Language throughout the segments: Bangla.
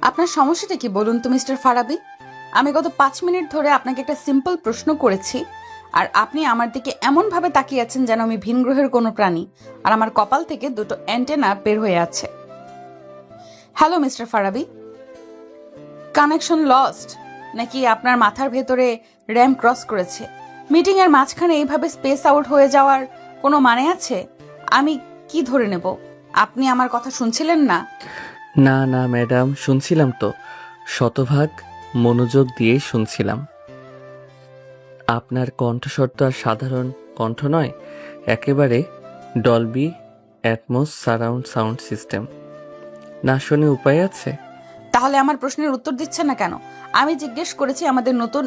আপনার সমস্যাটা কি বলুন তো মিস্টার ফারাবি? আমি গত 5 মিনিট ধরে আপনাকে একটা সিম্পল প্রশ্ন করেছি, আর আপনি আমার দিকে এমনভাবে তাকিয়ে আছেন যেন আমি ভিন গ্রহের কোনো প্রাণী, আর আমার কপাল থেকে দুটো অ্যান্টেনা বের হয়ে আছে। Hello mister Farabi, connection lost নাকি আপনার মাথার ভেতরে র্যাম ক্রস করেছে? মিটিং এর মাঝখানে এইভাবে স্পেস আউট হয়ে যাওয়ার কোনো মানে আছে? আমি কি ধরে নেব আপনি আমার কথা শুনছিলেন না? না না ম্যাডাম, শুনছিলাম তো, শতভাগ মনোযোগ দিয়ে শুনছিলাম। আপনার কণ্ঠস্বর তো আর সাধারণ কণ্ঠ নয়, একেবারে Dolby atoms surround sound system. না শুনে উপায় আছে? তাহলে আমার প্রশ্নের উত্তর দিচ্ছেন না কেন? আমি জিজ্ঞেস করেছি আমাদের নতুন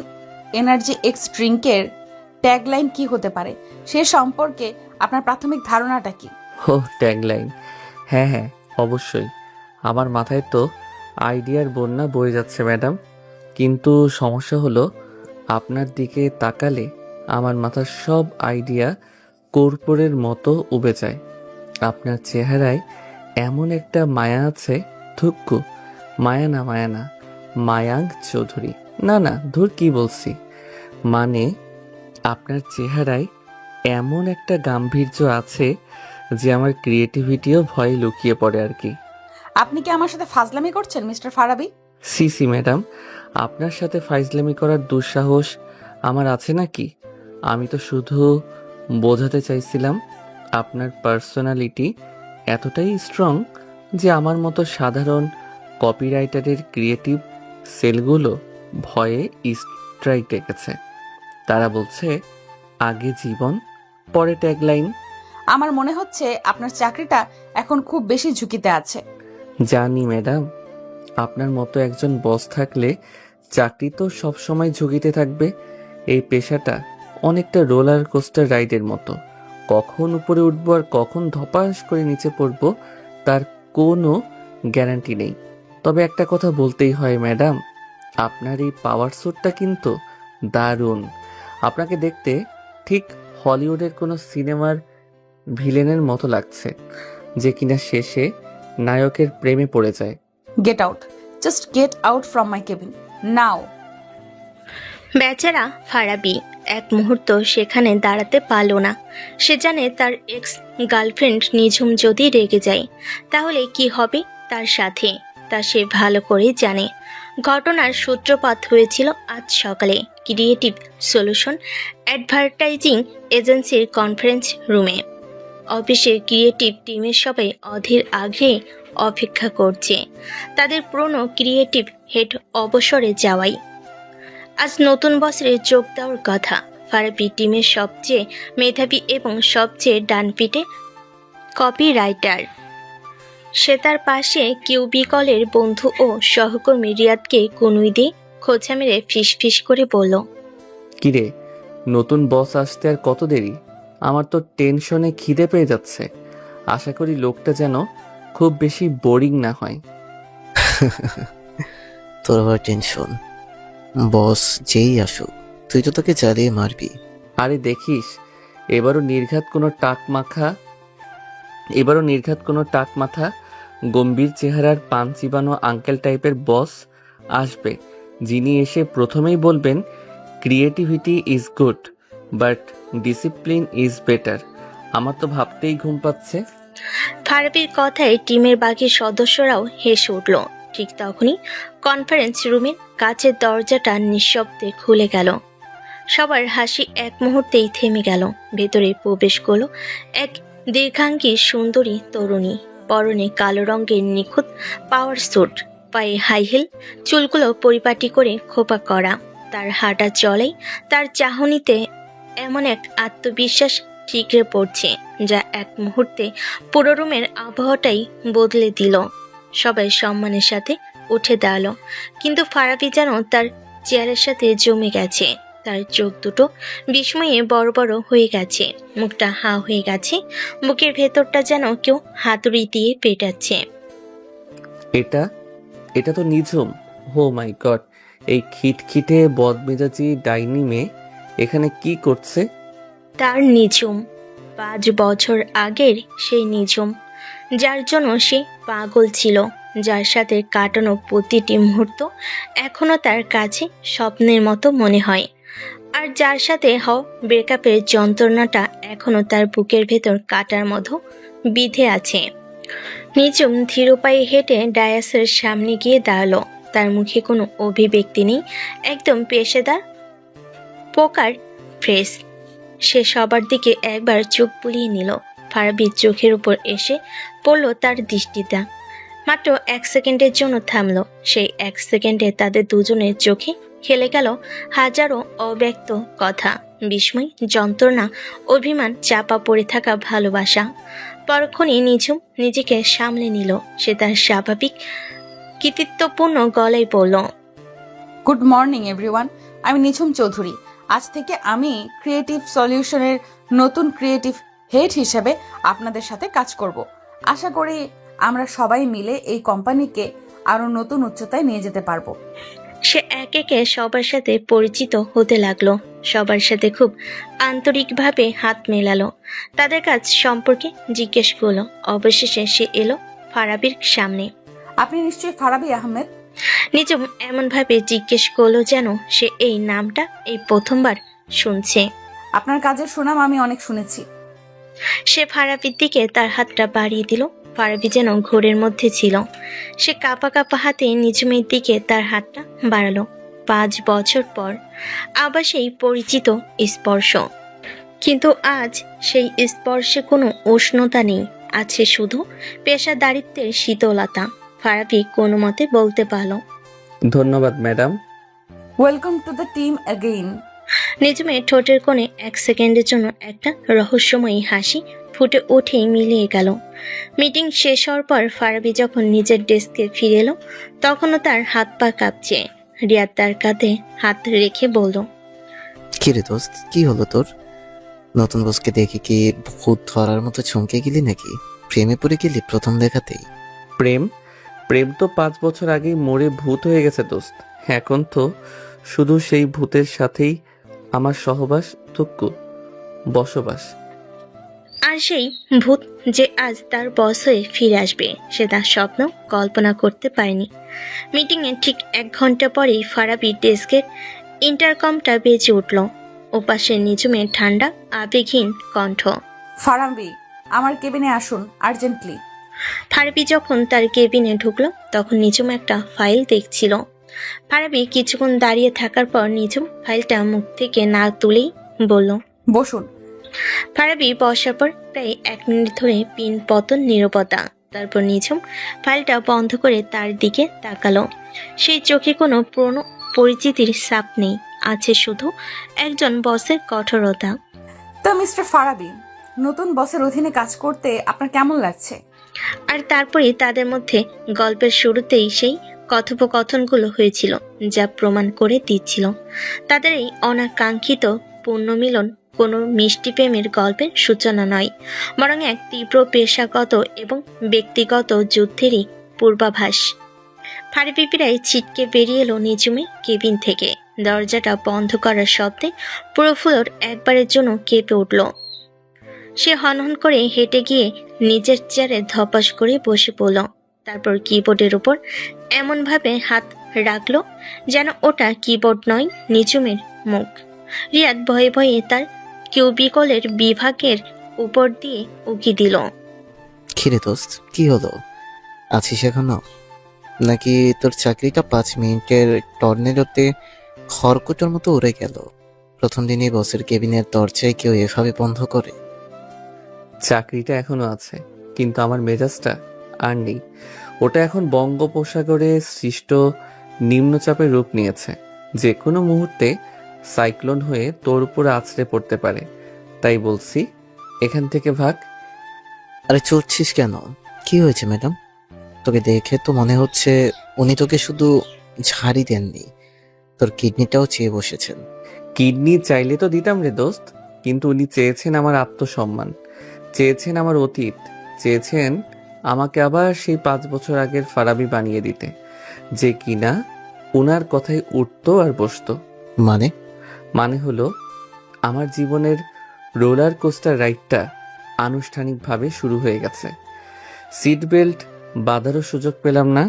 এনার্জি এক্স ড্রিঙ্কের ট্যাগলাইন কি হতে পারে, সে সম্পর্কে আপনার প্রাথমিক ধারণাটা কি? ও, ট্যাগলাইন। হ্যাঁ হ্যাঁ, অবশ্যই। আমার মাথায় তো আইডিয়ার বন্যা বয়ে যাচ্ছে ম্যাডাম, কিন্তু সমস্যা হলো আপনার দিকে তাকালে আমার মাথার সব আইডিয়া কর্পূরের মতো উবে যায়। আপনার চেহারায় এমন একটা মায়া আছে। থুক্কু, মায়া না মায়া না, মায়াঙ্ক চৌধুরী। না না, ধুর কি বলছি, মানে আপনার চেহারায় এমন একটা গাম্ভীর্য আছে যে আমার ক্রিয়েটিভিটিও ভয়ে লুকিয়ে পড়ে আর কি। আপনি কি আমার সাথে ফাজলামি করছেন মিস্টার ফারাবি? সি সি ম্যাডাম, আপনার সাথে ফাইজলামি করার দুঃসাহস আমার আছে নাকি? আমি তো শুধু বোঝাতে চাইছিলাম আপনার পার্সোনালিটি এতটাই স্ট্রং যে আমার মতো সাধারণ কপিরাইটারের ক্রিয়েটিভ সেলগুলো ভয়ে স্ট্রাইক ডেকেছে। তারা বলছে আগে জীবন, পরে ট্যাগলাইন। আমার মনে হচ্ছে আপনার চাকরিটা এখন খুব বেশি ঝুঁকিতে আছে। জানি ম্যাডাম, আপনার মতো একজন বস থাকলে চাকরি তো সবসময় ঝুঁকিতে থাকবে। এই পেশাটা অনেকটা রোলার কোস্টার রাইডের মতো, কখন উপরে উঠবো আর কখন ধপাস করে নিচে পড়বো তার কোনো গ্যারান্টি নেই। তবে একটা কথা বলতেই হয় ম্যাডাম, আপনার এই পাওয়ার স্যুটটা কিন্তু দারুণ। আপনাকে দেখতে ঠিক হলিউডের কোনো সিনেমার ভিলেনের মতো লাগছে, যে কিনা শেষে নায়কের প্রেমে পড়ে যায়। Get out, just get out from my cabin now. বেচারা ফারাবি এক মুহূর্ত সেখানে দাঁড়াতে পারল না। সে জানে তার এক্স গার্লফ্রেন্ড নিঝুম যদি রেগে যায় তাহলে কি হবে তার সাথে, তা সে ভালো করে জানে। ঘটনার সূত্রপাত হয়েছিল আজ সকালে ক্রিয়েটিভ সলিউশন অ্যাডভার্টাইজিং এজেন্সির কনফারেন্স রুমে। অফিসের ক্রিয়েটিভ টিমের সবাই অধীর আগ্রহে অপেক্ষা করছে তাদের পুরনো ক্রিয়েটিভ হেড অবসরে যাওয়াই। আজ নতুন বছরে যোগ দেওয়ার কথা ফারাবি টিমের সবচেয়ে মেধাবী এবং সবচেয়ে ডানপিটে কপি রাইটার। সে তার পাশে কিউবিকলের বন্ধু ও সহকর্মী রিয়াদকে কনুই দিয়ে খোঁচা মেরে ফিস করে বলল, কিরে, নতুন বস আসতে আর কত দেরি? আমার তো টেনশনে খিদে পেয়ে যাচ্ছে। আশা করি লোকটা যেন খুব বেশি বোরিং না হয়। তোর আবার টেনশন? বস যেই আসুক তুই তো তাকে জ্বালিয়ে মারবি। আরে দেখিস, এবারও নির্ঘাত কোনো টাক মাথা গম্ভীর চেহারার পান চিবানো আঙ্কেল টাইপের বস আসবে, যিনি এসে প্রথমেই বলবেন creativity is good but discipline is better. আমার তো ভাবতেই ঘুম পাচ্ছে। ফারাবির কথায় টিমের বাকি সদস্যরাও হেসে উঠল। ঠিক তখনই কনফারেন্স রুমের কাছের দরজাটা নিঃশব্দে খুলে গেল। সবার হাসি এক মুহূর্তেই থেমে গেল। ভেতরে প্রবেশ করল এক দীর্ঘাঙ্গী সুন্দরী তরুণী, পরনে কালো রঙের নিখুঁত পাওয়ার স্যুট, পায়ে হাই হিল, চুলগুলো পরিপাটি করে খোপা করা। তার হাঁটা চলাই, তার চাহনিতে এমন এক আত্মবিশ্বাস ঠিকরে পড়ছে যা এক মুহূর্তে পুরো রুমের আবহাওয়াটাই বদলে দিল। সবাই সম্মানের সাথে উঠে দাঁড়ালো, কিন্তু ফারাবি যেন তার চেয়ারের সাথে জমে গেছে। তার চোখ দুটো বিস্ময়ে বড় বড় হয়ে গেছে, মুখটা হা হয়ে গেছে, বুকের ভেতরটা যেন কেউ হাতুড়ি দিয়ে পেটাচ্ছে। এটা এটা তো নিঝুম। ও মাই গড, এই খিটখিটে বদমেজাজি ডাইনি মেয়ে এখানে কি করছে? তার নিঝুম, 5 বছর আগের সেই নিঝুম, যার জন্য সে পাগল ছিল, যার সাথে কাটানো প্রতিটি মুহূর্ত এখনো তার কাছে স্বপ্নের মতো মনে হয়, আর যার সাথে ব্রেকআপের যন্ত্রণাটা এখনো তার বুকের ভেতর কাটার মতো বিঁধে আছে। নিঝুম ধীর পায়ে হেঁটে ডায়াসের সামনে গিয়ে দাঁড়ালো। তার মুখে কোনো অভিব্যক্তি নেই, একদম পেশাদার পোকার ফ্রেস। সে সবার দিকে একবার চোখ বুলিয়ে নিল। ফারাবির চোখের উপর এসে পড়ল তার দৃষ্টিটা। মাত্র 1 সেকেন্ডের জন্য থামলো। সেই 1 সেকেন্ডে তাদের দুজনের চোখে খেলে গেল হাজারো অব্যক্ত কথা, বিস্ময়, যন্ত্রণা, অভিমান, চাপা পড়ে থাকা ভালোবাসা। পরক্ষণে নিঝুম নিজেকে সামলে নিল। সে তার স্বাভাবিক কৃতিত্বপূর্ণ গলায় বলল, গুড মর্নিং এভরিওয়ান, আমি নিঝুম চৌধুরী। আজ থেকে আমি ক্রিয়েটিভ সলিউশনের নতুন ক্রিয়েটিভ হেড হিসেবে আপনাদের সাথে কাজ করব। আশা করি আমরা সবাই মিলে এই কোম্পানিকে আরো নতুন উচ্চতায় নিয়ে যেতে পারবো। সে একে একে সবার সাথে পরিচিত হতে লাগলো, সবার সাথে খুব আন্তরিকভাবে হাত মেলালো, তাদের কাজ সম্পর্কে জিজ্ঞেস করলো। অবশেষে সে এলো ফারাবির সামনে। আপনি নিশ্চয়ই ফারাবি আহমেদ? নিঝুম এমনভাবে জিজ্ঞেস করলো যেন সে এই নামটা এই প্রথমবার শুনছে। আপনার কাজের সুনাম আমি অনেক শুনেছি। সে ফারাবির দিকে তার হাতটা বাড়িয়ে দিল। ফারাবি যেন ঘোরের মধ্যে ছিল। সে কাঁপা কাঁপা হাতে নিঝুমের দিকে তার হাতটা বাড়ালো। 5 বছর পর আবার সেই পরিচিত স্পর্শ, কিন্তু আজ সেই স্পর্শে কোনো উষ্ণতা নেই, আছে শুধু পেশাদারিত্বের শীতলতা। ফারাবি কোনো মতে বলতে পারল, ধন্যবাদ madam. Welcome to the team again. নিঝুমের ঠোঁটের কোণে 1 সেকেন্ডের জন্য একটা রহস্যময়ী হাসি ফুটে উঠেই মিলিয়ে গেল। মিটিং শেষ হওয়ার পর ফারাবি যখন নিজের ডেস্কে ফিরে এলো, তখনও তার হাত পা কাঁপছে। রিয়াদ তার কাঁধে হাত রেখে বলল, কিরে দোস্ত, কি হলো তোর? নতুন বসকে দেখে কি ভূত ধরার মতো চমকে গেলি নাকি? প্রেমে পড়ে গেলি প্রথম দেখাতেই? প্রেম প্রেম তো 5 বছর আগেই মরে ভূত হয়ে গেছে দোস্ত। এখন তো শুধু সেই ভূতের সাথেই আমার সহবাস টুকু বসবাস। আর সেই ভূত যে আজ তার বস হয়ে ফিরে আসবে, সে তার স্বপ্ন কল্পনা করতে পারেনি। মিটিংয়ের ঠিক 1 ঘন্টা পরেই ফারাবি ডেস্কের ইন্টারকমটা বেজে উঠল। ওপাশে নিঝুমের ঠান্ডা আবেগহীন কণ্ঠ। ফারাবি, আমার কেবিনে আসুন আর্জেন্টলি। ফারাবি যখন তার কেবিনে ঢুকলো, তখন নিঝুম একটা ফাইল দেখছিল। ফারাবি কিছুক্ষণ দাঁড়িয়ে থাকার পর নিঝুম ফাইলটা মুখ থেকে না তুলেই বলল, বসুন। ফারাবি বসার পর প্রায় 1 মিনিট ধরে পিন পতন নীরবতা। তারপর নিঝুম ফাইলটা বন্ধ করে তার দিকে তাকালো। সেই চোখে কোনো পুরনো পরিচিতির ছাপ নেই, আছে শুধু একজন বসের কঠোরতা। তো মিস্টার ফারাবি, নতুন বসের অধীনে কাজ করতে আপনার কেমন লাগছে? আর তারপরেই তাদের মধ্যে গল্পের শুরুতেই সেই কথোপকথনগুলো হয়েছিল, যা প্রমাণ করে দিচ্ছিল তাদের এই অনাকাঙ্ক্ষিত পুনর্মিলন কোনো মিষ্টি প্রেমের গল্পের সূচনা নয়, বরং এক তীব্র পেশাগত এবং ব্যক্তিগত যুদ্ধেরই পূর্বাভাস। ফারাবি প্রায় ছিটকে বেরিয়ে এলো নিঝুমের কেবিন থেকে। দরজাটা বন্ধ করার শব্দে পুরো ফ্লোর একবারের জন্য কেঁপে উঠল। সে হনহন করে হেঁটে গিয়ে নিজের চেয়ারে ধপাস করে বসে পড়ল। তারপর কিবোর্ডের উপর এমনভাবে হাত রাখলো যেন ওটা কিবোর্ড নয়, নিঝুমের মুখ। রিয়াদ ভয়ে ভয়ে তার কিউবিকলের বিভাগের উপর দিয়ে উকি দিল। কিরে দোস্ত, কি হলো? আছিস এখনো? নাকি তোর চাকরিটা 5 মিনিটের টর্নেডোতে খড়কুটোর মতো উড়ে গেল? প্রথম দিনই বসের কেবিনের দরজায় কেউ এভাবে বন্ধ করে? চাকরিটা এখনো আছে, কিন্তু আমার মেজাজটা আর নেই। ওটা এখন বঙ্গোপসাগরে সৃষ্ট নিম্নচাপের রূপ নিয়েছে। যে কোনো মুহূর্তে সাইক্লোন হয়ে তোর উপর আছড়ে পড়তে পারে। তাই বলছি, এখান থেকে ভাগ। আরে চড়ছিস কেন? কি হয়েছে ম্যাডাম? তোকে দেখে তো মনে হচ্ছে উনি তোকে শুধু ঝাড়ি দেননি, তোর কিডনিটাও চেয়ে বসেছেন। কিডনি চাইলে তো দিতাম রে দোস্ত, কিন্তু উনি চেয়েছেন আমার আত্মসম্মান, চেয়েছেন আমার অতীত, চেয়েছেন আমাকে আবার সেই 5 বছর আগের ফারাবি বানিয়ে দিতে, যে কিনা উনার কথায় উঠতো আর বসতো। মানে হলো, আমার জীবনের রোলার কোস্টার রাইডটা আনুষ্ঠানিকভাবে শুরু হয়ে গেছে। সিট বেল্ট বাধারও সুযোগ পেলাম না।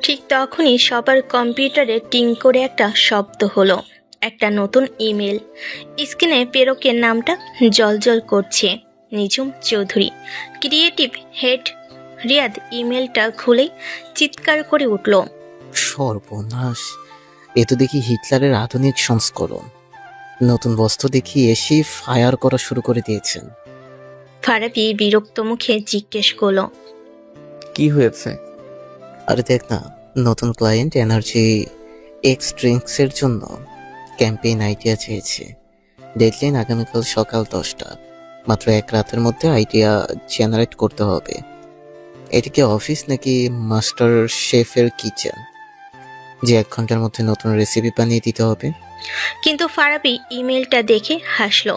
ঠিক তখনই সবার কম্পিউটারে টিং করে একটা শব্দ হলো। একটা নতুন ইমেল। স্ক্রিনে প্রেরকের নামটা জলজল করছে, নিঝুম চৌধুরী, ক্রিয়েটিভ হেড রিয়াদ। ইমেলটা খুলেই চিৎকার করে উঠল। সর্বনাশ, এ তো দেখি হিটলারের আধুনিক সংস্করণ। নতুন বস্ত্র দেখি এসেই ফায়ার করা শুরু করে দিয়েছেন। ফারাবি বিরক্ত মুখে জিজ্ঞেস করলো, কি হয়েছে? আরে দেখ না, নতুন ক্লায়েন্ট এনার্জি এক্স ড্রিঙ্কসের জন্য ক্যাম্পেইন আইডিয়া চেয়েছে। ডেডলাইন আগামীকাল সকাল 10টা। মাত্র এক রাতের মধ্যে আইডিয়া জেনারেট করতে হবে। এটা কি অফিস নাকি মাস্টার শেফের কিচেন যে 1 ঘন্টার মধ্যে নতুন রেসিপি বানিয়ে দিতে হবে? কিন্তু ফারাবি ইমেলটা দেখে হাসলো।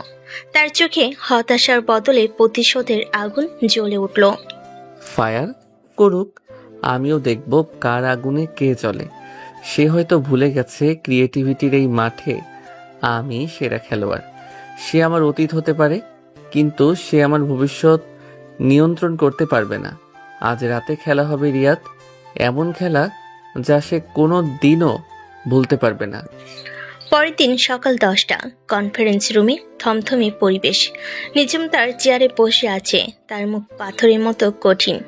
তার চোখে হতাশার বদলে প্রতিশোধের আগুন জ্বলে উঠল। ফায়ার করুক, আমিও দেখব কার আগুনে কে জ্বলে। সে হয়তো ভুলে গেছে ক্রিয়েটিভিটির এই মাঠে আমি সেরা খেলোয়াড়। সে আমার অতীত হতে পারে, কিন্তু সে আমার ভবিষ্যৎ নিয়ন্ত্রণ করতে পারবে না। আজ রাতে খেলা হবে রিয়াদ, এমন খেলা যা সে কোনো দিনও ভুলতে পারবে না। পরের দিন সকাল 10টা, কনফারেন্স রুমে থমথমে পরিবেশ। নিঝুম তার চেয়ারে বসে আছে, তার মুখ পাথরের মতো কঠিন।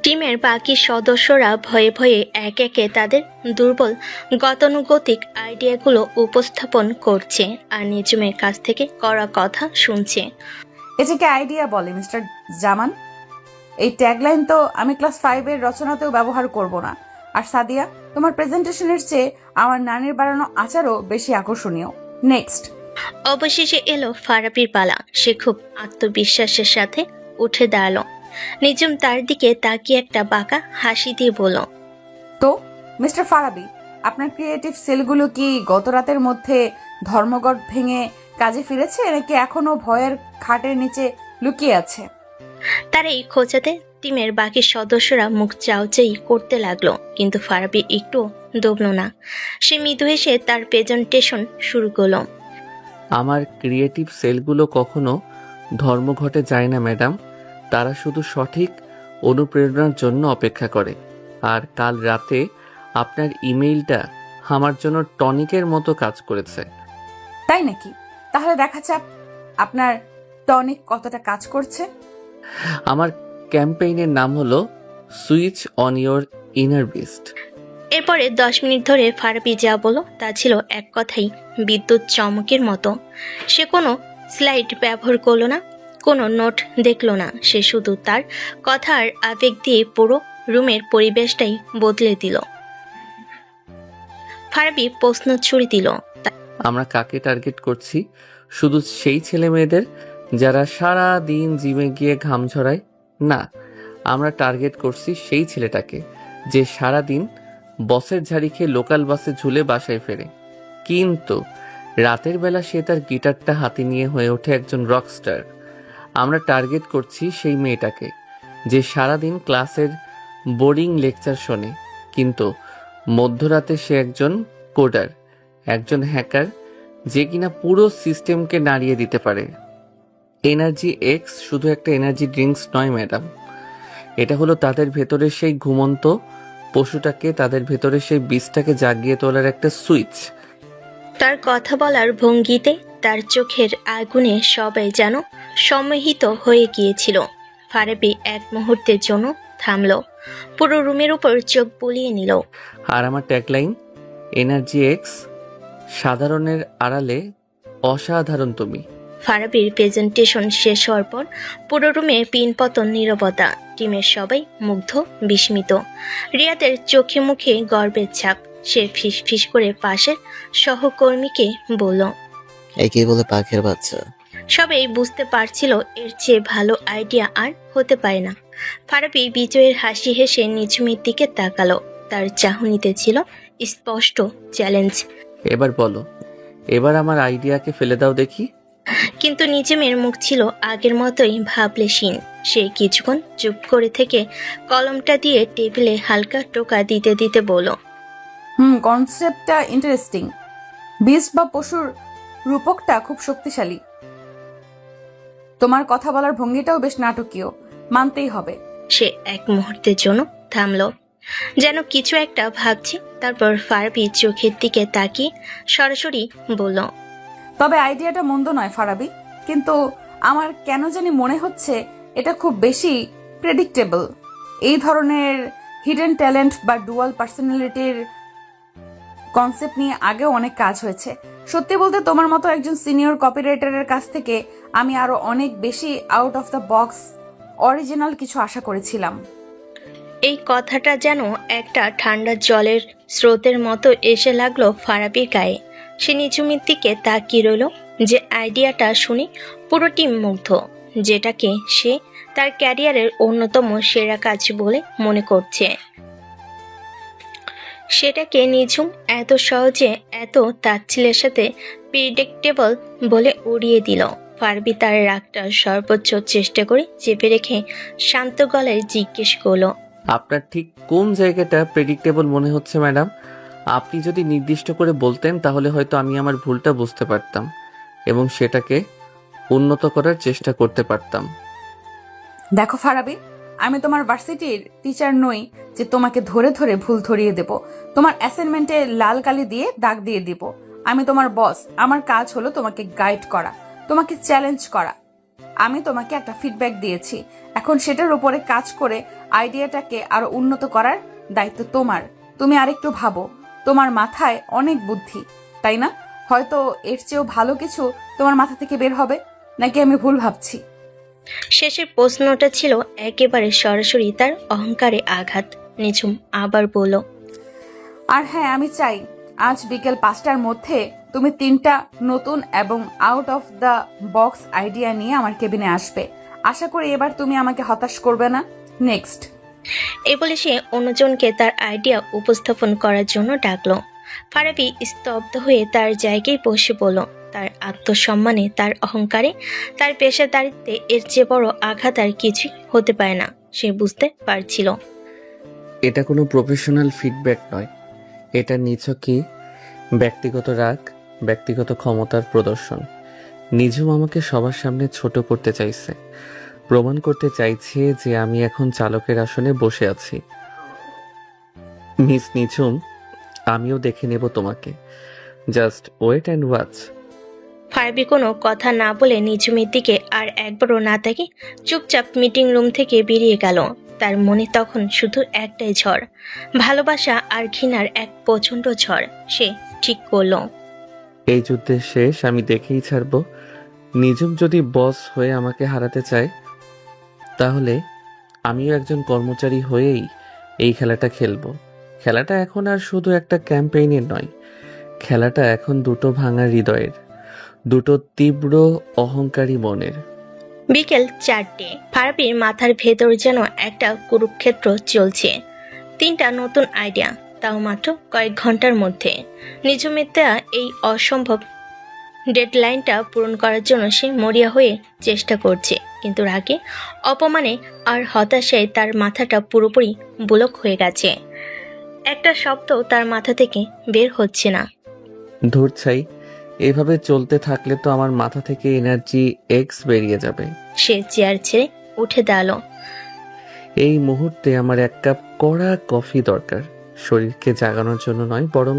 টিমের বাকি সদস্যরা ভয়ে ভয়ে এক একে তাদের দুর্বল গতানুগতিক আইডিয়াগুলো উপস্থাপন করছে আর নিঝুমের কাছ থেকে করা কথা শুনছে। এটাকে আইডিয়া বলে মিস্টার জামান। এই ট্যাগলাইন তো আমি ক্লাস 5-এর রচনাতেও ব্যবহার করব না। আর সাদিয়া, তোমার প্রেজেন্টেশনের চেয়ে আমার নানির বানানো আচারও বেশি আকর্ষণীয়। নেক্সট। অবশেষে এলো ফারাবির পালা। সে খুব আত্মবিশ্বাসের সাথে উঠে দাঁড়ালো। নিঝুম তার দিকে তাকিয়ে একটা বাঁকা হাসি দিয়ে বলল, তো মিস্টার ফারাবি, আপনার ক্রিয়েটিভ সেলগুলো কি গত রাতের মধ্যে ধর্মঘট ভেঙে কাজে ফিরেছে নাকি এখনো ভয়ের খাটের নিচে লুকিয়ে আছে? তার এই খোঁচাতে টিমের বাকি সদস্যরা মুখ চাউচাই করতে লাগলো, কিন্তু ফারাবি একটু দমল না। সে মৃদু হেসে তার প্রেজেন্টেশন শুরু করলো। আমার ক্রিয়েটিভ সেলগুলো কখনো ধর্মঘটে যায় না ম্যাডাম, তারা শুধু সঠিক অনুপ্রেরণার জন্য অপেক্ষা করে। আর কাল রাতে আপনার ইমেইলটা আমার জন্য টনিকের মতো কাজ করেছে। তাই নাকি? তাহলে দেখা যাক আপনার টনিক কতটা কাজ করছে। আমার ক্যাম্পেইনের নাম হলো switch on your inner beast. এরপরে 10 মিনিট ধরে ফারাবি যা বলল তা ছিল এক কথাই বিদ্যুৎ চমকের মতো। সে কোনো স্লাইড ব্যবহার করলো না, কোনো নোট দেখলো না। সে শুধু তার কথা আর আবেগ দিয়ে পুরো রুমের পরিবেশটাই বদলে দিল। ফারাবি প্রশ্ন ছুড়ে দিল, আমরা কাকে টার্গেট করছি? শুধু সেই ছেলে মেয়েদের যারা সারা দিন জিমে গিয়ে ঘাম ঝরায়? না, আমরা টার্গেট করছি সেই ছেলেটাকে যে সারা দিন বসের ঝাড়ি খেয়ে লোকাল বাসে ঝুলে বাসায় ফেরে, কিন্তু রাতের বেলা সে তার গিটারটা হাতে নিয়ে হয়ে ওঠে একজন রকস্টার। আমরা টার্গেট করছি সেই মেয়েটাকে যে সারাদিন ক্লাসের বোরিং লেকচার শোনে, কিন্তু মধ্যরাতে সে একজন কোডার, একজন হ্যাকার, যে কিনা পুরো সিস্টেমকে নাড়িয়ে দিতে পারে। এনার্জি এক্স শুধু একটা এনার্জি ড্রিঙ্কস নয় ম্যাডাম, এটা হলো তাদের ভেতরে সেই ঘুমন্ত পশুটাকে, তাদের ভেতরে সেই বীজটাকে জাগিয়ে তোলার একটা সুইচ। তার কথা বলার ভঙ্গিতে, তার চোখের আগুনে সবাই যেন সম্মোহিত হয়ে গিয়েছিল। ফারাবি এক মুহূর্তের জন্য থামল, পুরো রুমের উপর চোখ বুলিয়ে নিল। আর আমার ট্যাগলাইন এনার্জি এক্স, সাধারণের আড়ালে অসাধারণ তুমি। ফারাবির প্রেজেন্টেশন শেষ হওয়ার পর পুরো রুমে পিনপতন নীরবতা। টিমের সবাই মুগ্ধ, বিস্মিত। রিয়াদের চোখে মুখে গর্বের ছাপ। সে ফিস ফিস করে পাশের সহকর্মীকে বলল, একেই বলে পাখির বাচ্চা। সবাই বুঝতে পারছিল এর চেয়ে ভালো আইডিয়া আর হতে পারে না। ফারাবি বিজয়ের হাসি হেসে নিঝুমের দিকে তাকালো। তার চাহনিতে ছিল স্পষ্ট চ্যালেঞ্জ। এবার বলো, এবার আমার আইডিয়াকে ফেলে দাও দেখি। কিন্তু নিঝুমের মুখ ছিল আগের মতোই ভাবলেশীন। সে কিছুক্ষণ চুপ করে থেকে কলমটা দিয়ে টেবিলে হালকা টোকা দিতে দিতে বলল, কনসেপ্টটা ইন্টারেস্টিং। বীজ বা পশুর রূপকটা খুব শক্তিশালী। তোমার কথা বলার ভঙ্গিটাও বেশ নাটকীয়, মানতেই হবে। সে এক মুহূর্তের জন্য থামলো, যেন কিছু একটা ভাবছে। তারপর ফারাবি চোখের দিকে তাকিয়ে সরাসরি বলল, তবে আইডিয়াটা মন্দ নয় ফারাবি, কিন্তু আমার কেন জানি মনে হচ্ছে এটা খুব বেশি প্রেডিক্টেবল। এই ধরনের হিডেন ট্যালেন্ট বা ডুয়াল পার্সোনালিটির কনসেপ্ট নিয়ে আগেও অনেক কাজ হয়েছে। সত্যি বলতে তোমার মতো একজন সিনিয়র কপিরাইটারের কাছ থেকে আমি আরো অনেক বেশি out of the box original কিছু আশা করেছিলাম। এই কথাটা যেন একটা ঠান্ডা জলের স্রোতের মতো এসে লাগলো ফারাবির গায়ে। সে নিঝুমের দিকে তাকিয়ে রইল, যে আইডিয়াটা শুনে পুরো টিম মুগ্ধ, যেটাকে সে তার ক্যারিয়ারের অন্যতম সেরা কাজ বলে মনে করছে, সেটাকে নিঝুম এত সহজে এত তাচ্ছিলের সাথে প্রিডিক্টেবল বলে উড়িয়ে দিল। ফারাবি তার রাগটা সর্বোচ্চ চেষ্টা করে চেপে রেখে শান্ত গলায় জিজ্ঞেস করলো, আপনার ঠিক কোন জায়গাটা প্রেডিক্টেবল মনে হচ্ছে ম্যাডাম? আপনি যদি নির্দিষ্ট করে বলতেন তাহলে হয়তো আমি আমার ভুলটা বুঝতে পারতাম এবং সেটাকে উন্নত করার চেষ্টা করতে পারতাম। দেখো ফারাবি, আমি তোমার ভার্সিটির টিচার নই যে তোমাকে ধরে ধরে ভুল ধরিয়ে দেব, তোমার অ্যাসাইনমেন্টে লাল কালি দিয়ে দাগ দিয়ে দিব। আমি তোমার বস, আমার কাজ হলো তোমাকে গাইড করা, তোমাকে চ্যালেঞ্জ করা। আমি তোমাকে একটা ফিডব্যাক দিয়েছি, এখন সেটার উপরে কাজ করে আইডিয়াটাকে আরো উন্নত করার দায়িত্ব তোমার। তুমি আরেকটু ভাবো, তোমার মাথায় অনেক বুদ্ধি, তাই না? হয়তো এর চেয়েও ভালো কিছু তোমার মাথা থেকে বের হবে, নাকি আমি ভুল ভাবছি? শেষের প্রশ্নটা ছিল একেবারে সরাসরি তার অহংকারে আঘাত। নিঝুম আবার বলল, আর হ্যাঁ, আমি চাই আজ বিকেল 5টার মধ্যে তুমি 3টা নতুন এবং out of the box idea নিয়ে আমার কেবিনে আসবে। আশা করি এবার তুমি আমাকে হতাশ করবে না। নেক্সট। এই বলে সে অন্যজনকে তার আইডিয়া উপস্থাপন করার জন্য ডাকলো। ফারাবি স্তব্ধ হয়ে তার জায়গায় বসে পড়ল। তার আত্মসম্মানে, তার অহংকারে, তার পেশাদারিত্বে এর চেয়ে বড় আঘাত আর কিছুই হতে পারে না, সে বুঝতে পারছিল। এটা কোনো প্রফেশনাল ফিডব্যাক নয়, এটা নিছকই ব্যক্তিগত রাগ, ব্যক্তিগত ক্ষমতার প্রদর্শন। নিঝুম আমাকে সবার সামনে ছোট করতে চাইছে, প্রমাণ করতে চাইছে যে আমি এখন চালকের আসনে বসে আছি। মিস নিঝুম, আমিও দেখে নেব তোমাকে। Just wait and watch. Farabi কোনো কথা না বলে নিঝুমের দিকে আর একবারও না তাকিয়ে চুপচাপ মিটিং রুম থেকে বেরিয়ে গেল। তার মনে তখন শুধু একটাই ঝড়, ভালোবাসা আর ঘৃণার এক প্রচন্ড ঝড়। সে ঠিক করলো, এই যুদ্ধের শেষ আমি দেখেই ছাড়ব। নিঝুম যদি বস হয়ে আমাকে হারাতে চায়, তাহলে আমিও একজন কর্মচারী হয়েই এই খেলাটা খেলবো। খেলাটা এখন আর শুধু একটা ক্যাম্পেইনের নয়, খেলাটা এখন দুটো ভাঙা হৃদয়ের, দুটো তীব্র অহংকারী মনের। বিকেল 4টে। ফারাবির মাথার ভেতর যেন একটা কুরুক্ষেত্র চলছে। 3টা নতুন আইডিয়া, তাও মাত্র কয়েক ঘন্টার মধ্যে। নিঝুমের দেয়া এই অসম্ভব ডেডলাইনটা পূরণ করার জন্য সে মরিয়া হয়ে চেষ্টা করছে, কিন্তু রাগে, অপমানে আর হতাশায় তার মাথাটা পুরোপুরি ব্লক হয়ে গেছে। একটা শব্দ তার মাথা থেকে বের হচ্ছে না। ধুর ছাই, এভাবে চলতে থাকলে তো আমার মাথা থেকে এনার্জি এক্স বেরিয়ে যাবে। সে চেয়ার ছেড়ে উঠে দাঁড়ালো। এই মুহূর্তে আমার এক কাপ কড়া কফি দরকার, শরীরকে জাগানোর জন্য নয়, বরং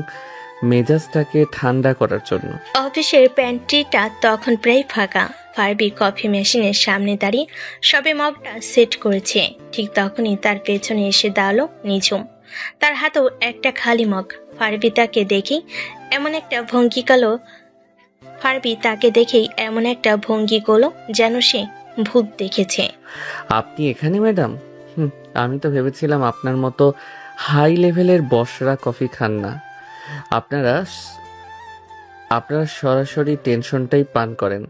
মেজাজটাকে ঠান্ডা করার জন্য। অফিসের প্যান্ট্রিটা তখন প্রায় ফাঁকা। ফারাবি কফি মেশিনের সামনে দাঁড়িয়ে সবে মগটা সেট করেছে। ঠিক তখনই তার পেছনে এসে দাঁড়ালো নিঝুম, তার হাতেও একটা খালি মগ। ফারাবি তাকে দেখেই এমন একটা ভঙ্গি করলো যেন সে ভূত দেখেছে। আপনি এখানে ম্যাডাম? আমি তো ভেবেছিলাম আপনার মতো হাই লেভেলের বসরা কফি খান না, আপনারা সরাসরি টেনশনটাই পান করেন।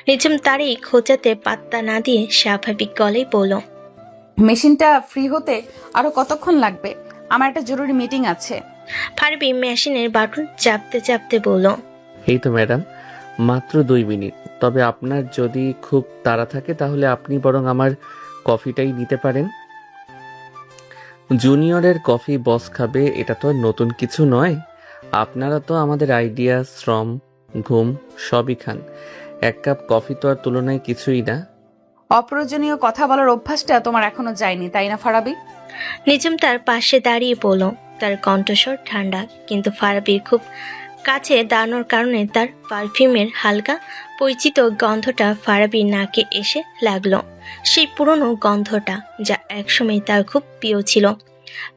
নিঝুম তারই খোঁচাতে পাত্তা না দিয়ে স্বাভাবিক গলায় বলল, মেশিনটা ফ্রি হতে আরো কতক্ষণ লাগবে? আমার একটা জরুরি মিটিং আছে। ফারাবি মেশিনের বাটন চাপতে চাপতে বলল, এই তো ম্যাডাম, মাত্র 2 মিনিট। তবে আপনার যদি খুব তাড়া থাকে তাহলে আপনি বরং আমার কফিটাই নিতে পারেন। জুনিয়রের কফি বস খাবে, এটা তো আর নতুন কিছু নয়। আপনারা তো আমাদের আইডিয়া, শ্রম, ঘুম সবই খান। এক কাপ কফি তো আর তুলনায় কিছুই না। অপ্রয়োজনীয় কথা বলার অভ্যাসটা তোমার এখনো যায়নি, তাই না ফারাবি? নিজুম তার পাশে দাঁড়িয়ে বলল। তার কণ্ঠস্বর ঠান্ডা, কিন্তু ফারাবির খুব কাছে দাঁড়ানোর কারণে তার পারফিউমের হালকা পরিচিত গন্ধটা ফারাবির নাকে এসে লাগলো। সেই পুরনো গন্ধটা, যা একসময় তার খুব প্রিয় ছিল।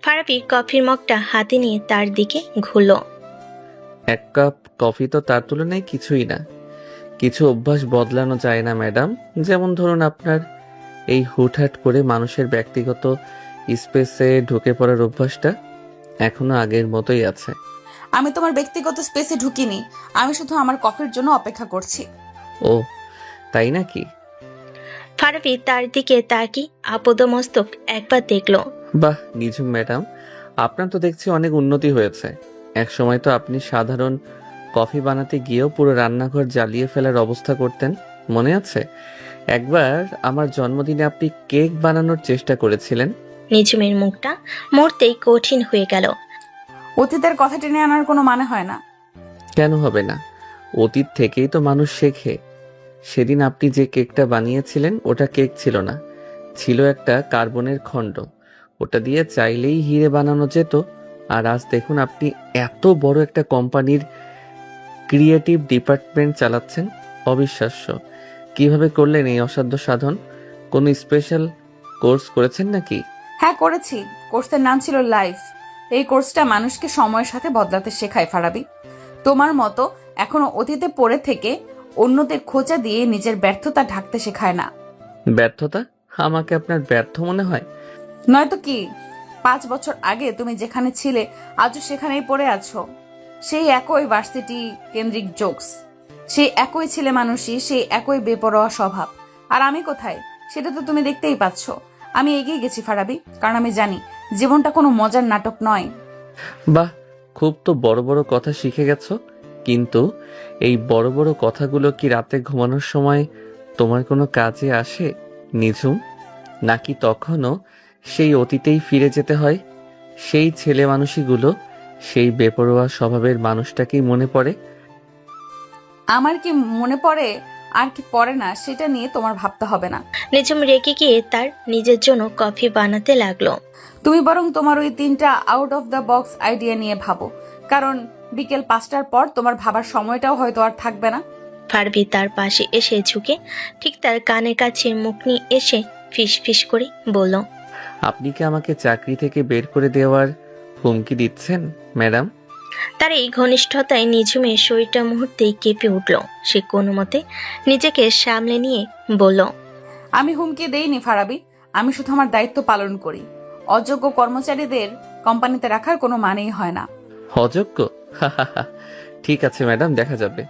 ফারাবি কফির মগটা হাতে নিয়ে তার দিকে ঘুরল। এক কাপ কফি তো তার তুলনায় কিছুই না। কিছু অভ্যাস বদলানো যায় না ম্যাডাম। যেমন ধরুন আপনার এই হুটহাট করে মানুষের ব্যক্তিগত স্পেসে ঢুকে পড়ার অভ্যাসটা এখনো আগের মতোই আছে। আমি তোমার ব্যক্তিগত স্পেসে ঢুকিনি, আমি শুধু আমার কফির জন্য অপেক্ষা করছি। ও তাই নাকি? ফারাবি তার দিকে তাকিয়ে আপদমস্তক একবার দেখল। বাহ নিঝুম ম্যাডাম, আপনার তো দেখছি অনেক উন্নতি হয়েছে। এক সময় তো আপনি সাধারণ কফি বানাতে গিয়েও পুরো রান্নাঘর জ্বালিয়ে ফেলার অবস্থা করতেন, মনে আছে? একবার আমার জন্মদিনে আপনি কেক বানানোর চেষ্টা করেছিলেন। নিজুমের মুখটা মুহূর্তেই কঠিন হয়ে গেল। অতীতের কথা টেনে আনার কোনো মানে হয় না। কেন হবে না? অতীত থেকেই তো মানুষ শেখে। সেদিন আপনি যে কেকটা বানিয়েছিলেন ওটা কেক ছিল না, ছিল একটা কার্বনের খণ্ড। ওটা দিয়ে চাইলেই হিরে বানানো যেত। আর আজ দেখুন আপনি এত বড় একটা কোম্পানির ক্রিয়েটিভ ডিপার্টমেন্ট চালাচ্ছেন। অবিশ্বাস্য। কিভাবে করলেন এই অসাধ্য সাধন? কোনো স্পেশাল কোর্স করেছেন নাকি? হ্যাঁ করেছি, কোর্সের নাম ছিল লাইফ। এই কোর্সটা মানুষকে সময়ের সাথে বদলাতে শেখায় ফারাবি। তোমার মতো এখনো অতীতে পড়ে থেকে অন্যদের খোঁচা দিয়ে নিজের ব্যর্থতা ঢাকতে শেখায় না। ব্যর্থতা? আমাকে আপনার ব্যর্থ মনে হয়? নয়তো কি? 5 বছর আগে তুমি যেখানে ছিলে আজও সেখানেই পড়ে আছো। সেই একই ভার্সিটি কেন্দ্রিক জোকস, সেই একই ছেলে মানুষই, সেই একই বেপরোয়া স্বভাব। আর আমি কোথায় সেটা তো তুমি দেখতেই পাচ্ছ। আমি এগিয়ে গেছি ফারাবি, কারণ আমি জানি জীবনটা কোনো মজার নাটক নয়। বাহ, খুব তো বড় বড় কথা শিখে গেছো। কিন্তু এই বড় বড় কথাগুলো কি রাতে ঘুমানোর সময় তোমার কোনো কাজে আসে নিঝুম? নাকি তখনও সেই অতীতেই ফিরে যেতে হয়? সেই ছেলে মানুষগুলো, সেই বেপরোয়া স্বভাবের মানুষটাকেই মনে পড়ে? আমার কি মনে পড়ে আর কি পড়ে না সেটা নিয়ে তোমার ভাবতে হবে না। নিজুম রেগে গিয়ে তার নিজের জন্য কফি বানাতে লাগলো। তুমি বরং তোমার ওই 3টা out of the box idea নিয়ে ভাবো, কারণ বিকেল 5টার পর তোমার ভাবার সময়টাও হয়তো আর থাকবে না। ফারাবি তার পাশে এসে ঝুঁকে ঠিক তার কানের কাছে মুখ নিয়ে এসে ফিস ফিস করে বলল। আপনি কি আমাকে চাকরি থেকে বের করে দেওয়ার হুমকি দিচ্ছেন ম্যাডাম? তার এই ঘনিষ্ঠতায় নিঝুমের শরীরটা মুহূর্তেই কেঁপে উঠল। সে কোনো মতে নিজেকে সামলে নিয়ে বলল। আমি হুমকি দেইনি ফারাবি, আমি শুধু আমার দায়িত্ব পালন করি। অযোগ্য কর্মচারীদের কোম্পানিতে রাখার কোনো মানেই হয় না। অযোগ্য? ঠিক আছে ম্যাডাম, দেখা যাবে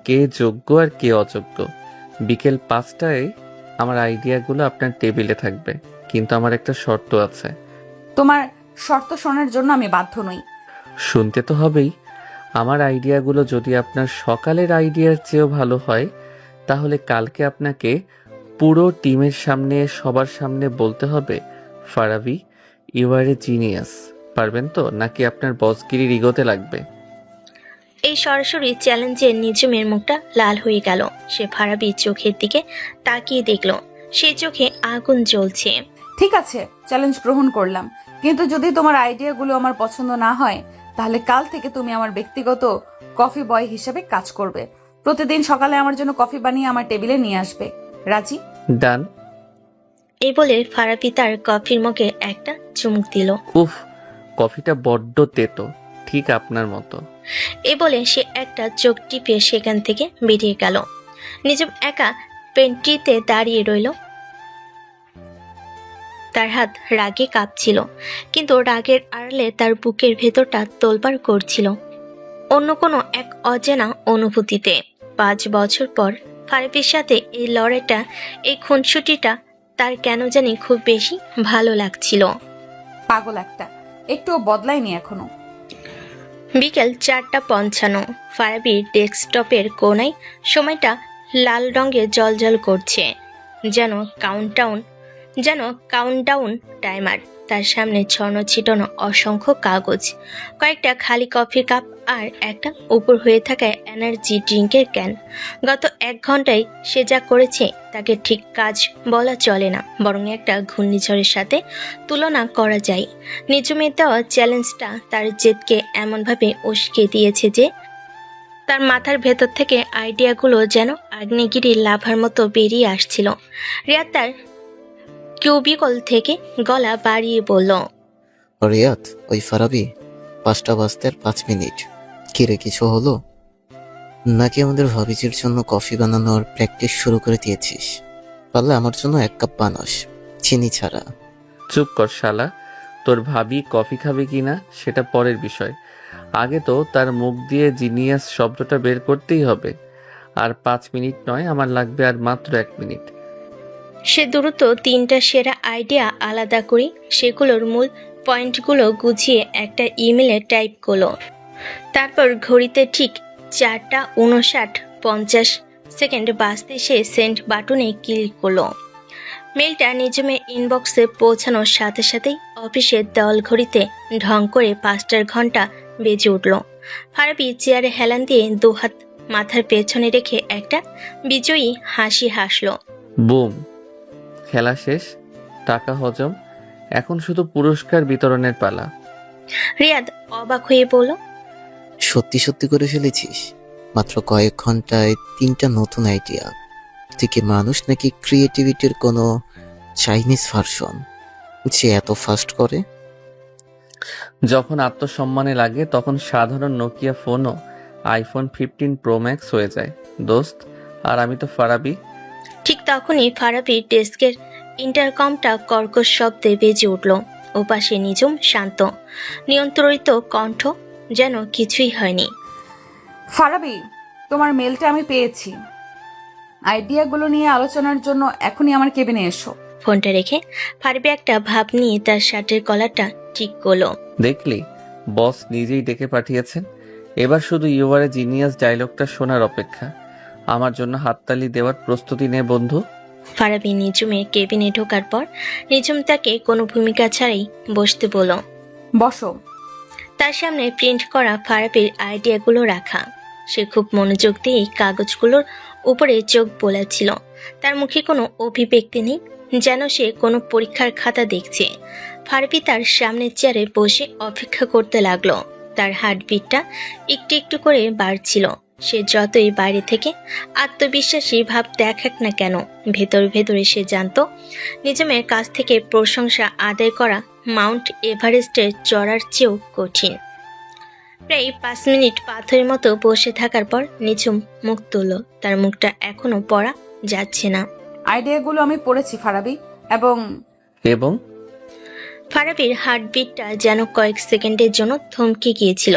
কে যোগ্য আর কে অযোগ্য। বিকেল 5টায় আমার আইডিয়াগুলো আপনার টেবিলে থাকবে, কিন্তু আমার একটা শর্ত আছে। তোমার শর্ত শোনার জন্য আমি বাধ্য নই। শুনতে তো হবেই। আমার আইডিয়াগুলো যদি আপনার সকালের আইডিয়ার চেয়েও ভালো হয়, তাহলে কালকে আপনাকে পুরো টিমের সামনে, সবার সামনে বলতে হবে, Farabi you are a genius. পারবেন তো, নাকি আপনার বসগিরির ইগোতে লাগবে? এই সরাসরি চ্যালেঞ্জে নিঝুমের মুখটা লাল হয়ে গেল। সে ফারাবির চোখের দিকে তাকিয়ে দেখল, সেই চোখে আগুন জ্বলছে। ঠিক আছে, চ্যালেঞ্জ গ্রহণ করলাম, কিন্তু যদি তোমার আইডিয়াগুলো আমার পছন্দ না হয়, তাহলে কাল থেকে তুমি আমার ব্যক্তিগত কফি বয় হিসেবে কাজ করবে। প্রতিদিন সকালে আমার জন্য কফি বানিয়ে আমার টেবিলে নিয়ে আসবে। রাজি? ডান। এই বলে ফারাবি তার কফির মগে একটা চুমুক দিল। উফ, কফিটা বড্ড তেতো, ঠিক আপনার মতো। এই বলে সে একটা চোখ টিপে সেখান থেকে বেরিয়ে গেল। নিজম একা পেন্ট্রিতে দাঁড়িয়ে রইল। তার হাত রাগে কাঁপছিল, কিন্তু রাগের আড়ালে তার বুকের ভেতরটা তোলপাড় করছিল অন্য কোনো এক অজানা অনুভূতিতে। 5 বছর পর ফারাবির সাথে এই লড়াইটা, এই খুনসুটিটা তার কেন জানি খুব বেশি ভালো লাগছিল। পাগল একটা, একটুও বদলায়নি এখনো। বিকেল 4:55। ফারাবির ডেস্কটপের কোণায় সময়টা লাল রঙে জ্বলজ্বল করছে, যেন কাউন্টডাউন টাইমার। তার সামনে ছড়ানো ছিটানো অসংখ্য কাগজ, কয়েকটা খালি কফির কাপ আর একটা উপর হয়ে থাকা এনার্জি ড্রিঙ্কের ক্যান। গত 1 ঘন্টায় সে যা করেছে তাকে ঠিক কাজ বলা চলে না, বরং একটা ঘূর্ণিঝড়ের সাথে তুলনা করা যায়। নিজমের দেওয়া চ্যালেঞ্জটা তার জেদকে এমনভাবে উস্কে দিয়েছে যে তার মাথার ভেতর থেকে আইডিয়াগুলো যেন আগ্নেয়গিরির লাভার মতো বেরিয়ে আসছিল। রিয়াদ তার কিউবিকল থেকে গলা বাড়িয়ে বলল, রিয়াদ, ওই ফারাবি, 5টা বাজতে আর 5 মিনিট। কিরে, কিছু হলো নাকি আমাদের ভাবিজির জন্য কফি বানানোর প্র্যাকটিস শুরু করে দিয়েছিস? পারলে আমার জন্য 1 কাপ বানাস, চিনি ছাড়া। চুপ কর শালা, তোর ভাবি কফি খাবে কিনা সেটা পরের বিষয়। আগে তো তার মুখ দিয়ে জিনিয়াস শব্দটা বের করতেই হবে। আর 5 মিনিট নয়, আমার লাগবে আর মাত্র 1 মিনিট। সে দ্রুত 3টা সেরা আইডিয়া আলাদা করে সেগুলোর মূল পয়েন্টগুলো গুছিয়ে একটা ইমেলে টাইপ করলো। তারপর ঘড়িতে ঠিক 4:59:50 বাজতে সে সেন্ড বাটনে ক্লিক করলো। মেলটা নিজমের ইনবক্সে পৌঁছানোর সাথে সাথেই অফিসের দেওয়াল ঘড়িতে ঢং করে 5টার ঘন্টা বেজে উঠল। ফারাবি চেয়ারে হেলান দিয়ে 2 হাত মাথার পেছনে রেখে একটা বিজয়ী হাসি হাসলো। বুম, খেলা শেষ, টাকা হজম, এখন শুধু পুরস্কার বিতরণের পালা। রিয়াদ অবাক হয়ে বলল, সত্যি সত্যি করে ফেলেছিস? মাত্র কয়েক ঘন্টায় 3টা নতুন আইডিয়া? তুই কি মানুষ নাকি ক্রিয়েটিভিটির কোনো চাইনিজ ভার্সন যে এত ফাস্ট করে? যখন আত্মসম্মানে লাগে তখন সাধারণ নোকিয়া ফোনও আইফোন 15 প্রো ম্যাক্স হয়ে যায় দোস্ত। আর আমি তো ফারাবি। ঠিক তখনই ফারাবির ডেস্কের ইন্টারকমটা কর্কশ শব্দে বেজে উঠল। ওপাশে নিজম শান্ত, নিয়ন্ত্রিত কণ্ঠ, যেন কিছুই হয়নি। ফারাবি, তোমার মেলটা আমি পেয়েছি। আইডিয়াগুলো নিয়ে আলোচনার জন্য এখনই আমার কেবিনে এসো। ফোনটা রেখে ফারাবি একটা ভাব নিয়ে তার শার্টের কলারটা ঠিক করলো। দেখলি, বস নিজেই ডেকে পাঠিয়েছেন। এবার শুধু ইউআর জিনিয়াস ডায়লগটা শোনার অপেক্ষা। আমার জন্য হাততালি দেওয়ার প্রস্তুতি নে বন্ধু। ফারাবি নিজমের কেবিনে ঢোকার পর নিজম তাকে কোনো ভূমিকা ছাড়াই বসতে বলল। বসো। তার সামনে প্রিন্ট করা ফারাবির আইডিয়াগুলো রাখা। সে খুব মনোযোগ দিয়ে কাগজগুলোর উপরে চোখ বোলাচ্ছিল। তার মুখে কোনো অভিব্যক্তি নেই, যেন সে কোনো পরীক্ষার খাতা দেখছে। ফারাবি তার সামনের চেয়ারে বসে অপেক্ষা করতে লাগলো। তার হার্টবিটটা একটু একটু করে বাড়ছিল। সে যতই বাইরে থেকে আত্মবিশ্বাসী ভাব দেখাক না কেন, ভেতর ভেতরে সে জানতো নিজমের কাছ থেকে প্রশংসা আদায় করা মাউন্ট এভারেস্টের চড়ার চেয়েও কঠিন। প্রায় 5 মিনিট পাথরের মতো বসে থাকার পর নিজম মুখ তুলল। তার মুখটা এখনো পড়া যাচ্ছে না। আইডিয়াগুলো আমি পড়েছি ফারাবি, এবং ফারাবির হার্টবিটটা যেন কয়েক সেকেন্ডের জন্য থমকে গিয়েছিল।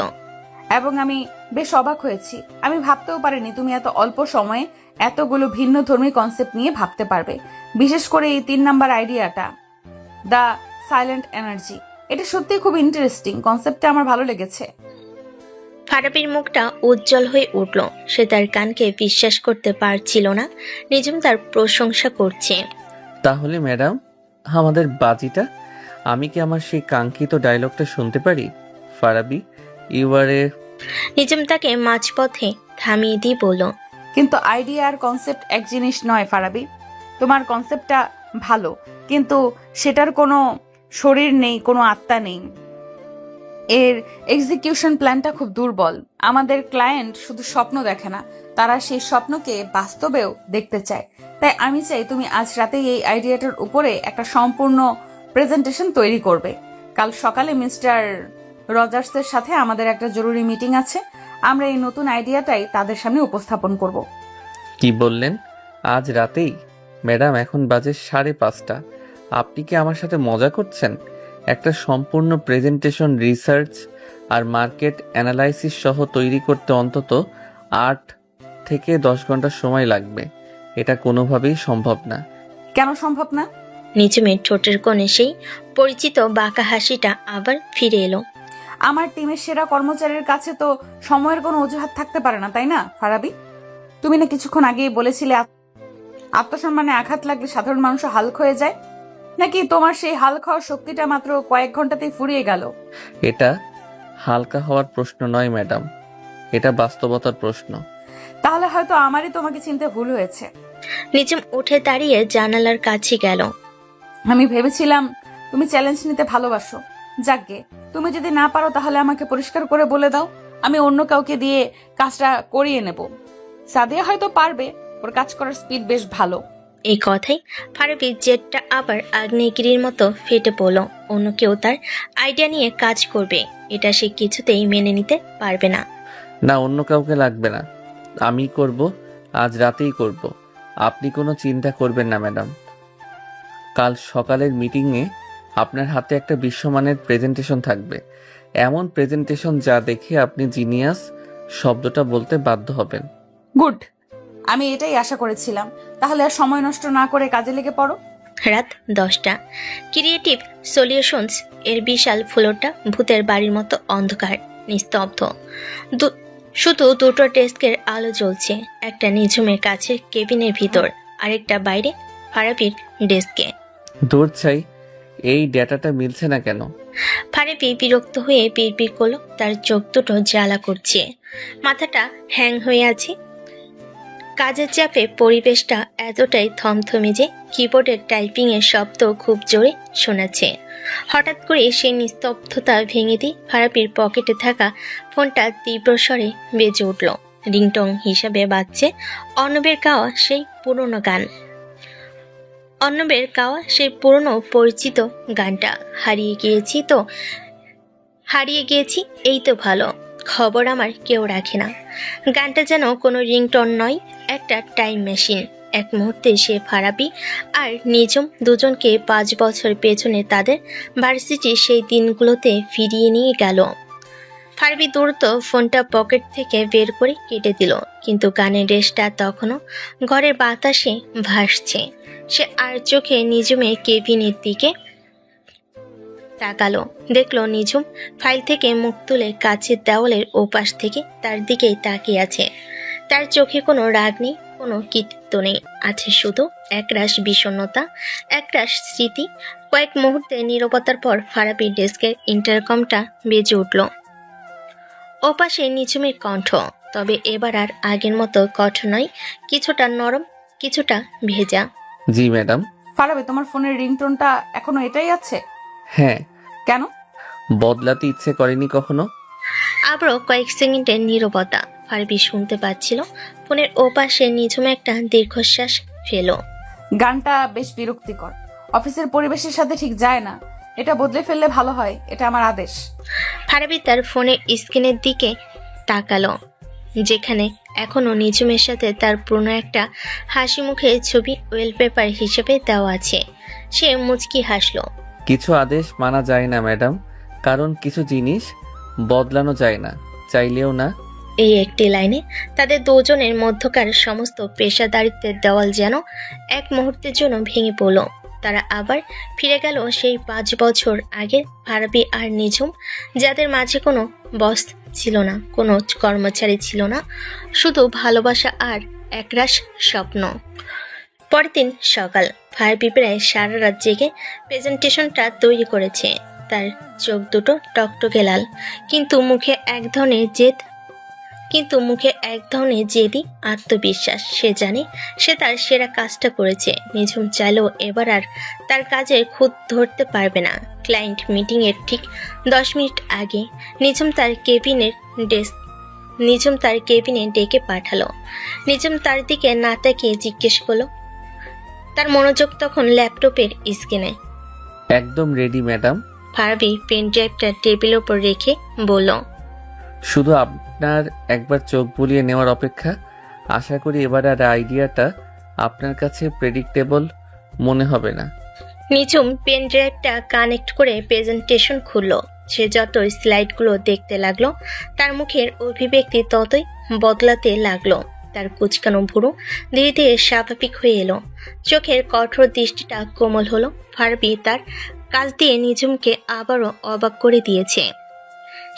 আমি বেশ অবাক হয়েছি। আমি ভাবতেও পারিনি তুমি এত অল্প সময়ে এতগুলো ভিন্ন ধর্মী কনসেপ্ট নিয়ে ভাবতে পারবে। বিশেষ করে এই 3 নাম্বার আইডিয়াটা, দ্য সাইলেন্ট এনার্জি। এটা সত্যি খুব ইন্টারেস্টিং কনসেপ্টটা, আমার ভালো লেগেছে। ফারাবির মুখটা উজ্জ্বল হয়ে উঠল। সে তার কানকে বিশ্বাস করতে পারছিল না নিজম তার প্রশংসা করছে। তাহলে ম্যাডাম, আমাদের বাজিটা, আমি কি আমার সেই কাঙ্ক্ষিত ডায়লগটা শুনতে পারি? ফারাবি, ইউআরে। নিজম তাকে মাঝপথে থামিয়ে দিয়ে বলল, কিন্তু আইডিয়া আর কনসেপ্ট এক জিনিস নয় ফারাবি। তোমার কনসেপ্টটা ভালো, কিন্তু সেটার কোনো শরীর নেই, কোনো আত্মা নেই। এর এক্সিকিউশন প্ল্যানটা খুব দুর্বল। আমাদের ক্লায়েন্ট শুধু স্বপ্ন দেখে না, তারা সেই স্বপ্নকে বাস্তবেও দেখতে চায়। তাই আমি চাই তুমি আজ রাতেই এই আইডিয়াটার উপরে একটা সম্পূর্ণ প্রেজেন্টেশন তৈরি করবে। কাল সকালে মিস্টার রজার্সের সাথে আমাদের একটা জরুরি মিটিং আছে। আমরা এই নতুন আইডিয়াটাই তাদের সামনে উপস্থাপন করব। কি বললেন? আজ রাতেই? ম্যাডাম, এখন বাজে 5:30। আপনি কি আমার সাথে মজা করছেন? একটা সম্পূর্ণ প্রেজেন্টেশন রিসার্চ আর মার্কেট অ্যানালাইসিস সহ তৈরি করতে অন্তত 8 থেকে 10 ঘন্টা সময় লাগবে। এটা কোনোভাবেই সম্ভব না। কেন সম্ভব না? নিজমের ঠোঁটের কোণে সেই পরিচিত বাঁকা হাসিটা আবার ফিরে এলো। আমার টিমের সেরা কর্মচারীর কাছে তো সময়ের কোনো অজুহাত থাকতে পারে না, তাই না ফারাবি? তুমি না কিছুক্ষণ আগেই বলেছিলে আত্মসম্মানে আঘাত লাগলে সাধারণ মানুষ হালকা হয়ে যায়। নাকি তোমার সেই হাল খাওয়ার শক্তিটা মাত্র কয়েক ঘন্টাতেই ফুরিয়ে গেল? এটা হালকা হওয়ার প্রশ্ন নয় ম্যাডাম, এটা বাস্তবতার প্রশ্ন। তাহলে হয়তো আমারই তোমাকে চিনতে ভুল হয়েছে। নিজম উঠে দাঁড়িয়ে জানালার কাছে গেল। আমি ভেবেছিলাম তুমি চ্যালেঞ্জ নিতে ভালোবাসো। যাকগে, তুমি যদি না পারো তাহলে আমাকে পরিষ্কার করে বলে দাও, আমি অন্য কাউকে দিয়ে কাজটা করিয়ে নেব। সাদিয়া হয়তো পারবে, ওর কাজ করার স্পিড বেশ ভালো। এই কথাই ফারাবি জেটটা আবার আগ্নেয়গিরির মতো ফেটে পড়ল। অন্য কেউ তার আইডিয়া নিয়ে কাজ করবে, এটা সে কিছুতেই মেনে নিতে পারবে না। না, অন্য কাউকে লাগবে না, আমি করব, আজ রাতেই করব। আপনি কোনো চিন্তা করবেন না ম্যাডাম। কাল সকালের মিটিংয়ে আপনার হাতে একটা বিশ্বমানের প্রেজেন্টেশন থাকবে, এমন প্রেজেন্টেশন যা দেখে আপনি জিনিয়াস শব্দটা বলতে বাধ্য হবেন। গুড, আমি এটাই আশা করেছিলাম। তাহলে আর সময় নষ্ট না করে কাজে লেগে পড়ো। রাত 10টা। ক্রিয়েটিভ সলিউশনস এর বিশাল ফ্লোরটা ভূতের বাড়ির মতো অন্ধকার, নিস্তব্ধ। শুধু দুটো ডেস্কের আলো জ্বলছে, একটা নিঝুমের কাছে কেবিনের ভিতর, আরেকটা বাইরে ফারাবির ডেস্কে। দূর চাই, এই ডেটাটা মিলছে না কেন? ফারাবি বিরক্ত হয়ে বিড়বিড় করলো, তার চোখ দুটো জ্বালা করছে, মাথাটা হ্যাং হয়ে আছে। কাজের চাপে পরিবেশটা এতটাই থমথমে যে কিবোর্ডের টাইপিং এর শব্দ খুব জোরে শোনাচ্ছে। হঠাৎ করে সেই নিস্তব্ধতা ভেঙে দিয়ে ফারাবির পকেটে থাকা ফোনটা তীব্র স্বরে বেজে উঠল। রিংটং হিসাবে বাজছে অর্ণবের গাওয়া সেই পুরনো গান। অর্ণবের গাওয়া সেই পুরনো পরিচিত গানটা। হারিয়ে গিয়েছি এই তো ভালো খবর আমার কেউ রাখে না। গানটা যেন কোনো রিংটন নয়, একটা টাইম মেশিন। এক মুহূর্তে সে ফারাবি আর নিঝুম দুজনকে 5 বছর পেছনে তাদের ভার্সিটির সেই দিনগুলোতে ফিরিয়ে নিয়ে গেল। ফারাবি দ্রুত ফোনটা পকেট থেকে বের করে কেটে দিল, কিন্তু গানের রেশটা তখনও ঘরের বাতাসে ভাসছে। সে আর চোখে নিঝুমের কেবিনের দিকে তাকালো, দেখলো নিঝুম ফাইল থেকে মুখ তুলে কাছের দেওয়ালের ওপাশ থেকে তার দিকেই তাকিয়ে আছে। তার চোখে কোনো রাগ নেই, কোনো কৃতিত্ব নেই, আছে শুধু একরাশ বিষণ্ণতা, একরাশ স্মৃতি। কয়েক মুহূর্তে নীরবতার পর ফারাবির ডেস্কের ইন্টারকমটা বেজে উঠল। ওপাশে নিঝুমের কণ্ঠ, তবে এবার আর আগের মতো কঠোর নয়, কিছুটা নরম, কিছুটা ভেজা। জি ম্যাডাম। ফারাবি, তোমার ফোনের রিংটোনটা এখনো এটাই আছে? হ্যাঁ। কেন? বদলাতে ইচ্ছে করেনি কখনো। আবারও কয়েক সেকেন্ডের নীরবতা। ফারাবি শুনতে পাচ্ছিল ফোনের ওপাশে নিঝুম একটা দীর্ঘশ্বাস ফেলো। গানটা বেশ বিরক্তিকর, অফিসের পরিবেশের সাথে ঠিক যায় না। এটা বদলে ফেললে ভালো হয়, এটা আমার আদেশ। ফারাবি তার ফোনের স্ক্রিনের দিকে তাকালো, যেখানে এখনো নিঝুমের সাথে তার পুরনো একটা হাসি মুখের ছবি ওয়েলপেপার হিসেবে দেওয়া আছে। সে মুচকি হাসলো। কিছু আদেশ মানা যায় না ম্যাডাম, কারণ কিছু জিনিস বদলানো যায় না, চাইলেও না। এই একটি লাইনে তাদের দুজনের মধ্যকার সমস্ত পেশাদারিত্বের দেওয়াল যেন এক মুহূর্তের জন্য ভেঙে পড়ল। তারা আবার ফিরে গেল সেই 5 বছর আগে। ফারাবি আর নিঝুম, যাদের মাঝে কোনো বস ছিল না, কোনো কর্মচারী ছিল না, শুধু ভালোবাসা আর একরাশ স্বপ্ন। পরের দিন সকাল। ফারাবি প্রায় সারা রাত জেগে প্রেজেন্টেশনটা তৈরি করেছে। তার চোখ দুটো টকটকে লাল, কিন্তু মুখে এক ধরনের জেদি আত্মবিশ্বাস। সে জানে সে তার সেরা কাজটা করেছে। নিঝুম চাইলেও এবার আর তার কাজে খুঁত ধরতে পারবে না। ক্লায়েন্ট মিটিং এর ঠিক 10 মিনিট আগে নিঝুম তার কেবিনে ডেকে পাঠালো। নিঝুম তার দিকে না তাকিয়ে জিজ্ঞেস করলো। তার মনোযোগ তখন ল্যাপটপের স্ক্রিনে। একদম রেডি ম্যাডাম। ফারাবি পেন ড্রাইভটা টেবিলের উপর রেখে বলল, শুধু আপনার একবার চোখ বুলিয়ে নেওয়ার অপেক্ষা। আশা করি এবার আর আইডিয়াটা আপনার কাছে প্রেডিক্টেবল মনে হবে না। নিঝুম পেন ড্রাইভটা কানেক্ট করে প্রেজেন্টেশন খুললো। সে যত স্লাইডগুলো দেখতে লাগলো, তার মুখের অভিব্যক্তি ততই বদলাতে লাগলো। তার কুচকানো ভুরু ধীরে ধীরে স্বাভাবিক হয়ে এলো, চোখের কঠোর দৃষ্টিটা কোমল হলো। ফারাবি তার কাজ দিয়ে নিঝুমকে আবারও অবাক করে দিয়েছে।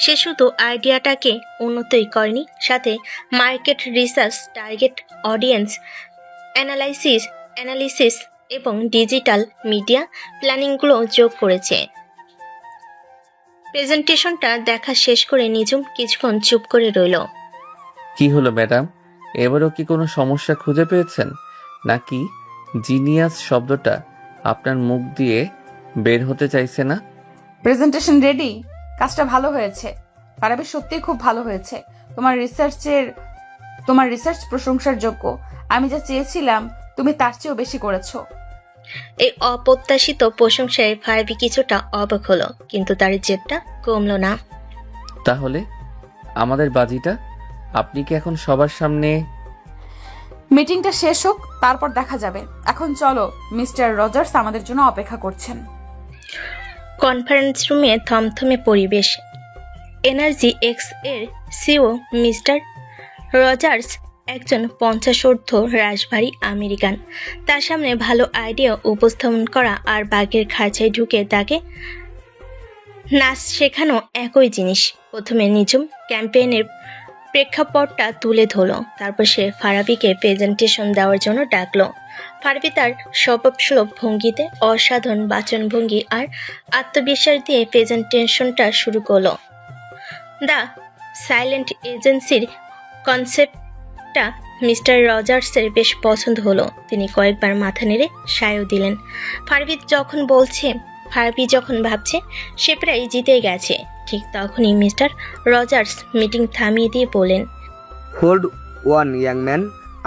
সে শুধু আইডিয়াটাকে উন্নতই করেনি, সাথে market research, target audience analysis এবং ডিজিটাল মিডিয়া প্ল্যানিংগুলো যোগ করেছে। প্রেজেন্টেশনটা দেখা শেষ করে নিজুম কিছুক্ষণ চুপ করে রইল। কি হলো ম্যাডাম, এবারও কি কোনো সমস্যা খুঁজে পেয়েছেন, নাকি জিনিয়াস শব্দটা আপনার মুখ দিয়ে বের হতে চাইছে না? প্রেজেন্টেশন রেডি, কাজটা ভালো হয়েছে ফারাবি, সত্যিই খুব ভালো হয়েছে। তোমার রিসার্চ প্রশংসার যোগ্য। আমি যা চেয়েছিলাম তুমি তার চেয়েও বেশি করেছো। এই অপ্রত্যাশিত প্রশংসায় ফারাবি কিছুটা অবাক হলো, কিন্তু তার জেদটা কমলো না। তাহলে আমাদের বাজিটা আপনি কি এখন সবার সামনে? মিটিংটা শেষ হোক, তারপর দেখা যাবে। এখন চলো, মিস্টার রজার্স আমাদের জন্য অপেক্ষা করছেন। কনফারেন্স রুমে থমথমে পরিবেশ। এনার্জি এক্স এর সিও মিস্টার রজার্স একজন 50 ঊর্ধ্ব রাশভারী আমেরিকান। তার সামনে ভালো আইডিয়া উপস্থাপন করা আর বাঘের খাঁচায় ঢুকে তাকে নাচ শেখানো একই জিনিস। প্রথমে নিজুম ক্যাম্পেইনের প্রেক্ষাপটটা তুলে ধরলো, তারপর সে ফারাবিকে প্রেজেন্টেশন দেওয়ার জন্য ডাকলো। ফারাবি তার স্বভাবসুলভ ভঙ্গিতে অসাধারণ বাচনভঙ্গি আর আত্মবিশ্বাস দিয়ে প্রেজেন্টেশনটা শুরু করলো। দ্য সাইলেন্ট এজেন্সির কনসেপ্টটা মিস্টার রজার্সের বেশ পছন্দ হলো। তিনি কয়েকবার মাথা নেড়ে সায়ও দিলেন। ফারাবি যখন ভাবছে সে প্রায় জিতে গেছে, ঠিক তখনই মিস্টার রজার্স মিটিং থামিয়ে দিয়ে বলেন, হোল্ড ওয়ান ইয়াং ম্যান,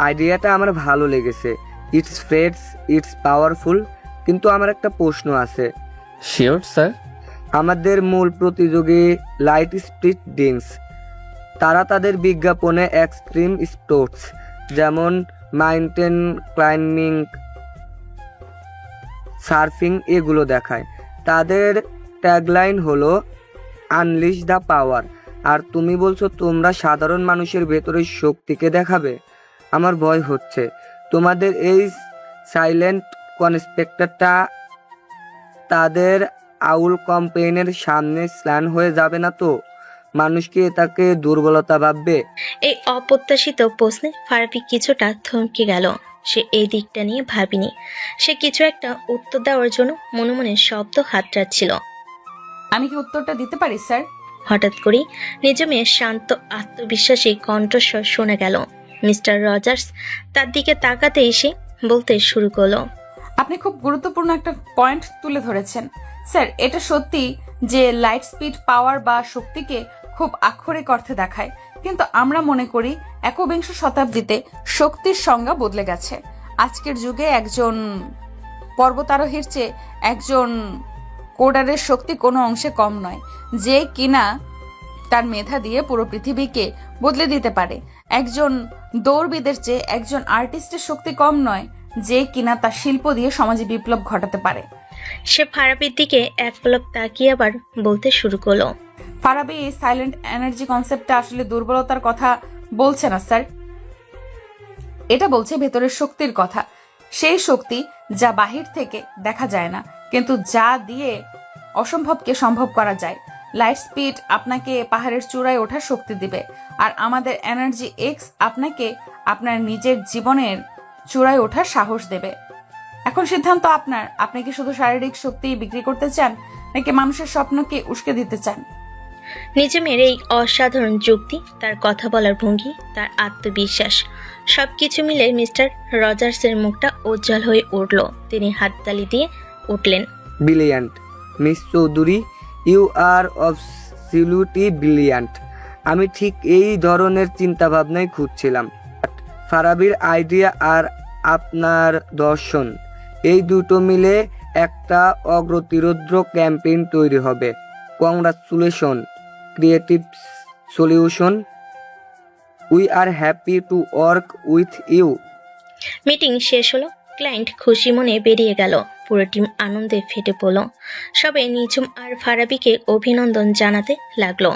আইডিয়াটা আমার ভালো লেগেছে। ইটস ফ্রেশ, ইটস পাওয়ারফুল, কিন্তু আমার একটা প্রশ্ন আছে। Sure sir. আমাদের মূল প্রতিযোগী লাইট স্পিড ড্রিঙ্কস, তারা তাদের বিজ্ঞাপনে এক্সট্রিম স্পোর্টস যেমন মাউন্টেন ক্লাইম্বিং, সার্ফিং এগুলো দেখায়। তাদের ট্যাগলাইন হলো আনলিশ দ্য পাওয়ার, আর তুমি বলছো তোমরা সাধারণ মানুষের ভেতরের শক্তিকে দেখাবে। আমার ভয় হচ্ছে তোমাদের এই সাইলেন্ট কনস্পেক্টরটা তাদের আউল ক্যাম্পেইনের সামনে স্ল্যান হয়ে যাবে না তো? মানুষকে তাকে দুর্বলতা ভাববে। এই অপ্রত্যাশিত প্রশ্নে ফারাবি কিছুটা থমকে গেল। সে এই দিকটা নিয়ে ভাবিনি। সে কিছু একটা উত্তর দেওয়ার জন্য মনে মনে শব্দ হাতড়াচ্ছিল। আমি কি উত্তরটা দিতে পারি স্যার? হঠাৎ করেই নিজমের শান্ত আত্মবিশ্বাসী কণ্ঠস্বর শোনা গেল। মিস্টার রজার্স তার দিকে তাকাতে এসে বলতে শুরু করলো, আপনি খুব গুরুত্বপূর্ণ একটা পয়েন্ট তুলে ধরেছেন স্যার। এটা সত্যি যে লাইট স্পিড পাওয়ার বা শক্তিকে খুব আক্ষরিক অর্থে দেখায়, কিন্তু আমরা মনে করি একবিংশ শতাব্দীতে শক্তির সংজ্ঞা বদলে গেছে। আজকের যুগে একজন পর্বতারোহীর চেয়ে একজন কোডারের শক্তি কোনো অংশে কম নয়, যে কিনা তার মেধা দিয়ে পুরো পৃথিবীকে বদলে দিতে পারে। একজন দৌড়বিদের চেয়ে একজন আর্টিস্টের শক্তি কম নয়, যে কিনা তার শিল্প দিয়ে সমাজে বিপ্লব ঘটাতে পারে। সে ফারাবির দিকে এক পলক তাকিয়ে আবার বলতে শুরু করলো, ফারাবি এই সাইলেন্ট এনার্জি কনসেপ্টটা আসলে দুর্বলতার কথা বলছে না স্যার, এটা বলছে ভেতরের শক্তির কথা। সেই শক্তি যা বাহির থেকে দেখা যায় না, কিন্তু যা দিয়ে অসম্ভবকে সম্ভব করা যায়। লাইট স্পিড আপনাকে পাহাড়ের চূড়ায় ওঠার শক্তি দিবে, আর আমাদের এনার্জি এক্স আপনাকে আপনার নিজের জীবনের চূড়ায় ওঠার সাহস দেবে। এখন সিদ্ধান্ত আপনার। আপনি কি শুধু শারীরিক শক্তি বিক্রি করতে চান, নাকি মানুষের স্বপ্নকে উস্কে দিতে চান? নিজমের এই অসাধারণ যুক্তি, তার কথা বলার ভঙ্গি, তার আত্মবিশ্বাস, সবকিছু মিলে মিস্টার রজার্সের মুখটা উজ্জ্বল হয়ে উঠল। তিনি হাততালি দিয়ে উঠলেন, brilliant miss Chowdhury, you are absolutely brilliant. আমি ঠিক এই ধরনের চিন্তাভাবনাই খুঁজছিলাম। ফারাবির আইডিয়া আর আপনার দর্শন, এই দুটো মিলে একটা অগ্রতিরোধ্য ক্যাম্পেইন তৈরি হবে। Congratulation creative solution, we are happy to work with you. Meeting শেষ হলো। ক্লায়েন্ট খুশি মনে বেরিয়ে গেল। পুরো টিম আনন্দে ফেটে পড়ল। সবাই নিজুম আর ফারাবিকে অভিনন্দন জানাতে লাগলো।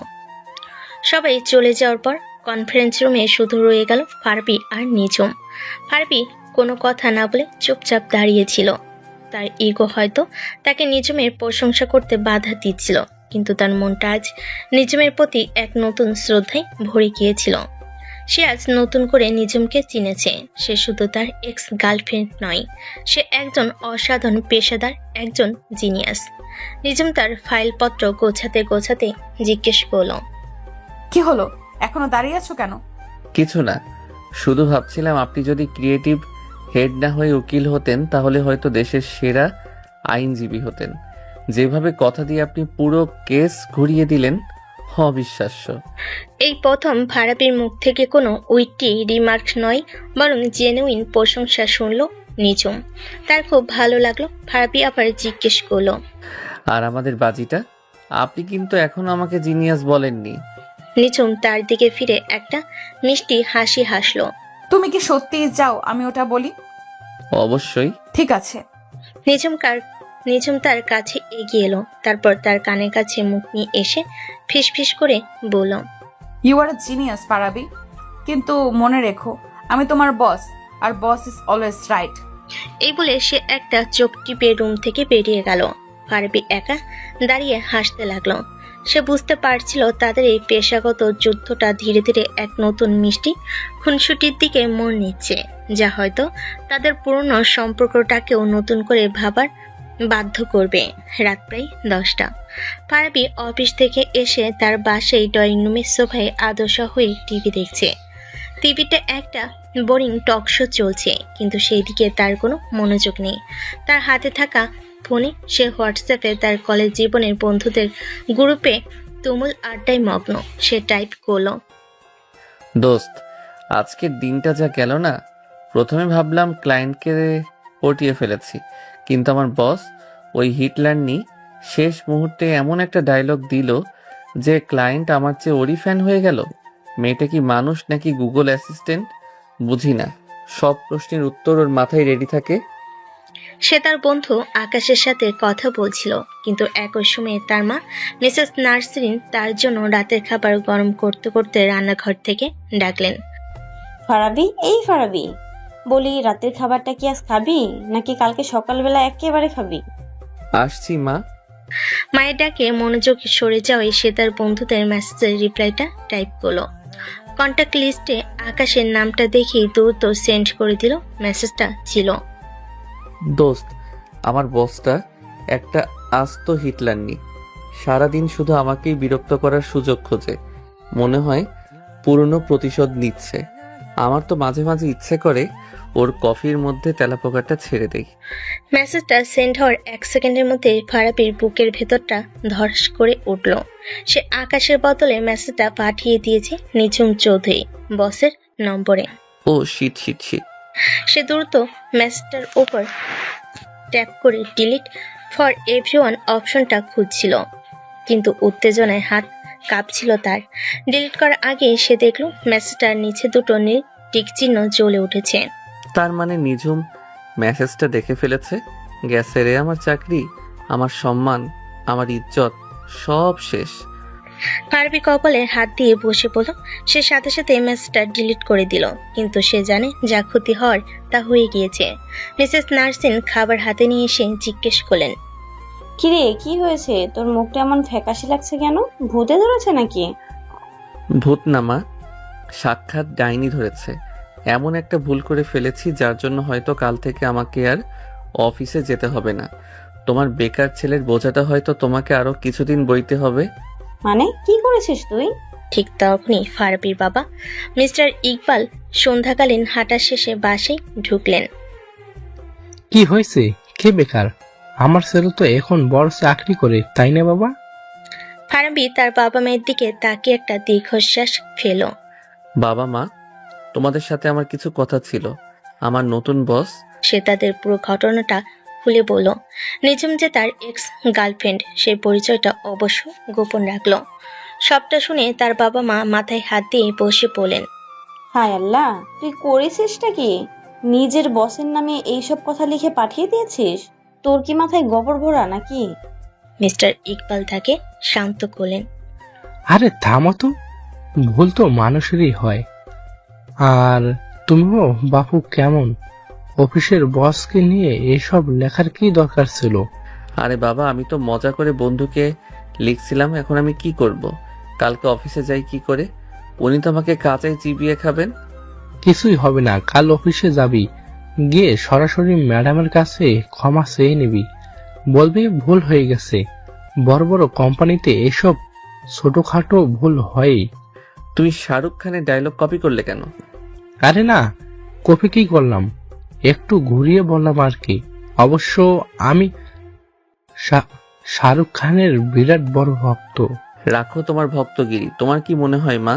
সবাই চলে যাওয়ার পর কনফারেন্স রুমে শুধু রয়ে গেল ফারাবি আর নিজুম। ফারাবি কোনো কথা না বলে চুপচাপ দাঁড়িয়েছিল। তার ইগো হয়তো তাকে নিজুমের প্রশংসা করতে বাধা দিচ্ছিল, কিন্তু তার মনটা আজ নিজুমের প্রতি এক নতুন শ্রদ্ধায় ভরে গিয়েছিল। সে আজ নতুন করে নিজমকে চিনেছে। সে শুধু তার এক্স গার্লফ্রেন্ড নয়, সে একজন অসাধারণ পেশাদার, একজন জিনিয়াস। নিজম তার ফাইলপত্র গোছাতে গোছাতে জিজ্ঞেস করলো, কি হলো, এখনো দাঁড়িয়ে আছো কেন? কিছু না, শুধু ভাবছিলাম আপনি যদি ক্রিয়েটিভ হেড না হয়ে উকিল হতেন তাহলে হয়তো দেশের সেরা আইনজীবী হতেন। যেভাবে কথা দিয়ে আপনি পুরো কেস ঘুরিয়ে দিলেন, অবিশ্বাস্য। এই প্রথম ফারাবির মুখ থেকে কোনো উইটি রিমার্ক নয়, বরং জেনুইন প্রশংসা শুনল নিজম। তার খুব ভালো লাগলো। ফারাবি আবার জিজ্ঞেস করলো, আর আমাদের বাজিটা? আপনি কিন্তু এখনো আমাকে জিনিয়াস বলেননি। নিজম তার দিকে ফিরে একটা মিষ্টি হাসি হাসলো। তুমি কি সত্যিই চাও আমি ওটা বলি? অবশ্যই। ঠিক আছে। নিজম তার কাছে এগিয়ে এলো, তারপর তার কানের কাছে মুখ নিয়ে এসে ফিসফিস করে বলল, ইউ আর জিনিয়াস ফারাবি, কিন্তু মনে রেখো আমি তোমার বস, আর বস ইজ অলওয়েজ রাইট। এই বলে সে একটা চোখ টিপে রুম থেকে বেরিয়ে গেল। ফারাবি একা দাঁড়িয়ে হাসতে লাগলো। সে বুঝতে পারছিল তাদের এই পেশাগত যুদ্ধটা ধীরে ধীরে এক নতুন মিষ্টি খুনসুটির দিকে মন নিচ্ছে, যা হয়তো তাদের পুরনো সম্পর্কটাকেও নতুন করে ভাবার বাধ্য করবে। রাত প্রায় 10টা। ফারাবি অফিস থেকে এসে তার বাসায় ড্রয়িং রুমের সোফায় আদর্শা হয়ে টিভি দেখছে। টিভিতে একটা বোরিং টক শো চলছে, কিন্তু সেই দিকে তার কোনো মনোযোগ নেই। তার হাতে থাকা ফোনে সে হোয়াটসঅ্যাপে তার কলেজ জীবনের বন্ধুদের গ্রুপে তুমুল আড্ডায় মগ্ন। সে টাইপ করলো, দোস্ত, আজকের দিনটা যা গেল না। প্রথমে ভাবলাম ক্লায়েন্টকে পটিয়ে ফেলেছি, কিন্তু আমার বস ওই হিটলার শেষ মুহূর্তে এমন একটা ডায়লগ দিল যে ক্লায়েন্ট আমার চেয়ে ওরই ফ্যান হয়ে গেল। মেয়েটা কি মানুষ নাকি গুগল অ্যাসিস্ট্যান্ট বুঝি না, সব প্রশ্নের উত্তর ওর মাথায় রেডি থাকে। সে তার বন্ধু আকাশের সাথে কথা বলছিল, কিন্তু একই সময়ে তার মা মিসেস নার্সিরিন তার জন্য রাতের খাবার গরম করতে করতে রান্নাঘর থেকে ডাকলেন, ফারাবি, এই ফারাবি, বলি রাতের খাবারটা কি আজ খাবি নাকি কালকে সকালবেলা একেবারে খাবি? আসছি মা। মায়ের ডাকে মনোযোগ সরে যাওয়ায় সে তার বন্ধুদের মেসেজের রিপ্লাইটা টাইপ করলো। কন্ট্যাক্ট লিস্টে আকাশের নামটা দেখেই দ্রুত সেন্ড করে দিল। মেসেজটা ছিল, দোস্ত, আমার বসটা একটা আস্ত হিটলার সারাদিন শুধু আমাকেই বিরক্ত করার সুযোগ খোঁজে। মনে হয় পুরনো প্রতিশোধ নিচ্ছে। আমার তো মাঝে মাঝে ইচ্ছে করে ওর কফির মধ্যে তেলাপোকাটা ছেড়ে দেই। মেসেজটা সেন্ড হওয়ার 1 সেকেন্ডের মধ্যে ফারাবির বুকের ভেতরটা ধর্ষ করে উঠল। সে আকাশের বদলে মেসেজটা পাঠিয়ে দিয়েছে নিঝুম চৌধুরী বসের নম্বরে। ও শিট শিট শিট। সে দ্রুত মেসেজটার উপর ট্যাপ করে ডিলিট ফর এভরিওয়ান অপশনটা খুঁজছিল, কিন্তু উত্তেজনায় হাত কাঁপছিল তার। ডিলিট করার আগেই সে দেখল মেসেজটার নিচে দুটো নীল টিক চিহ্ন জ্বলে উঠেছে। তার মানে নিঝুম মেসেজটা দেখে ফেলেছে। গেছে রে আমার চাকরি, আমার সম্মান, আমার ইজ্জত, সব শেষ। ফারাবি কপালে হাত দিয়ে বসে পড়ল। সে সাথে সাথে মেসেজটা ডিলিট করে দিল, কিন্তু সে জানে যা ক্ষতি হওয়ার তা হয়ে গিয়েছে। মিসেস নার্সিন খাবার হাতে নিয়ে এসে জিজ্ঞেস করলেন, কিরে, কি হয়েছে? তোর মুখটা এমন ফ্যাকাশে লাগছে কেন? ভূতে ধরেছে নাকি? ভূত না মা, সাক্ষাৎ ডাইনি ধরেছে। এমন একটা ভুল করে ফেলেছি যার জন্য হয়তো কাল থেকে আমাকে আর অফিসে যেতে হবে না। তোমার বেকার ছেলের বোঝাটা হয়তো তোমাকে আরো কিছুদিন বইতে হবে। মানে কি করেছিস তুই? ঠিক তখনই ফারাবির বাবা মিস্টার ইকবাল সন্ধ্যাকালীন হাঁটা শেষে বাসায় ঢুকলেন। কি হয়েছে? কে বেকার? আমার ছেলে তো এখন বড় চাকরি করে, তাই না বাবা? ফারাবি তার বাবা মায়ের দিকে তাকিয়ে একটা দীর্ঘশ্বাস ফেল। বাবা মা, তোমাদের সাথে আমার কিছু কথা ছিল। আমার নতুন বস। সে তাদের পুরো ঘটনাটা খুলে বলল। নিজম যে তার এক্স গার্লফ্রেন্ড, সেই পরিচয়টা অবশ্য গোপন রাখলো। সবটা শুনে তার বাবা মা মাথায় হাত দিয়ে বসে পড়লেন। হায় আল্লাহ, তুই করেছিসটা কি? নিজের বসের নামে এইসব কথা লিখে পাঠিয়ে দিয়েছিস? তোর কি মাথায় গোবর ভরা নাকি? মিস্টার ইকবাল তাকে শান্ত করলেন। আরে থামো তো, ভুল তো মানুষেরই হয়। আর তুমিও বাপু কেমন? অফিসের বসকে নিয়ে এসব লেখার কি দরকার ছিল? আরে বাবা, আমি তো মজা করে বন্ধুকে লিখছিলাম। এখন আমি কি করব? কালকে অফিসে যাই কি করে? উনি তো আমাকে কাঁচাই চিবিয়ে খাবেন। কিছুই হবে না, কাল অফিসে যাবি, গিয়ে সরাসরি ম্যাডামের কাছে ক্ষমা চেয়ে নিবি, বলবি ভুল হয়ে গেছে। বড় বড় কোম্পানিতে এসব ছোটখাটো ভুল হয়। তুমি শাহরুখ খানের ডায়লগ কপি করলে কেন? আরে না, কপি কি করলাম, একটু ঘুরিয়ে বললাম আর কি। অবশ্য আমি শাহরুখ খানের বিরাট বড় ভক্ত। রাখো তোমার ভক্তগিরি। তোমার কি মনে হয় মা?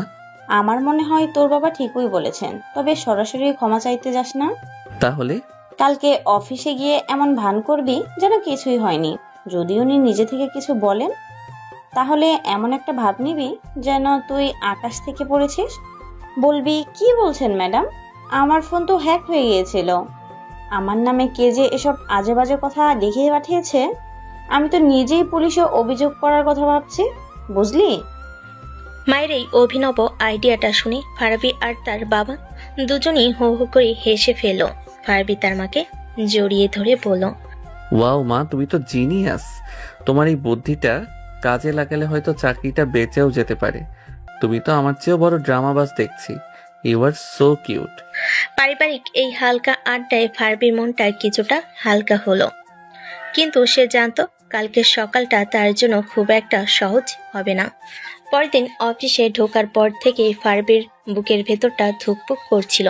আমার মনে হয় তোর বাবা ঠিকই বলেছেন, তবে সরাসরি ক্ষমা চাইতে যাস না। তাহলে কালকে অফিসে গিয়ে এমন ভান করবি যেন কিছুই হয়নি। যদি উনি নিজে থেকে কিছু বলেন, তাহলে এমন একটা ভাব নিবি যেন তুই আকাশ থেকে পড়েছিস। বলবি, কি বলছেন ম্যাডাম, আমার ফোন তো হ্যাক হয়ে গিয়েছিল। আমার নামে কে যে এসব আজে বাজে কথা লিখে পাঠিয়েছে, আমি তো নিজেই পুলিশে অভিযোগ করার কথা ভাবছি, বুঝলি? মায়ের এই অভিনব আইডিয়াটা শুনে ফারাবি আর তার বাবা দুজনেই হো হো করে হেসে ফেল। ফারাবি তার মাকে জড়িয়ে ধরে বলল, ওয়াও মা, তুমি তো জিনিয়াস। তোমার এই বুদ্ধিটা কাজে লাগালে হয়তো চাকরিটা বেঁচেও যেতে পারে। তুমি তো আমার চেয়েও বড় ড্রামাবাজ দেখছি। You are so cute. পারিবারিক এই হালকা আড্ডায় ফারাবির মনটা কিছুটা হালকা হলো, কিন্তু সে জানতো কালকের সকালটা তার জন্য খুব একটা সহজ হবে না। পরদিন অফিসে ঢোকার পর থেকেই ফারাবির বুকের ভেতরটা ধুকপুক করছিল।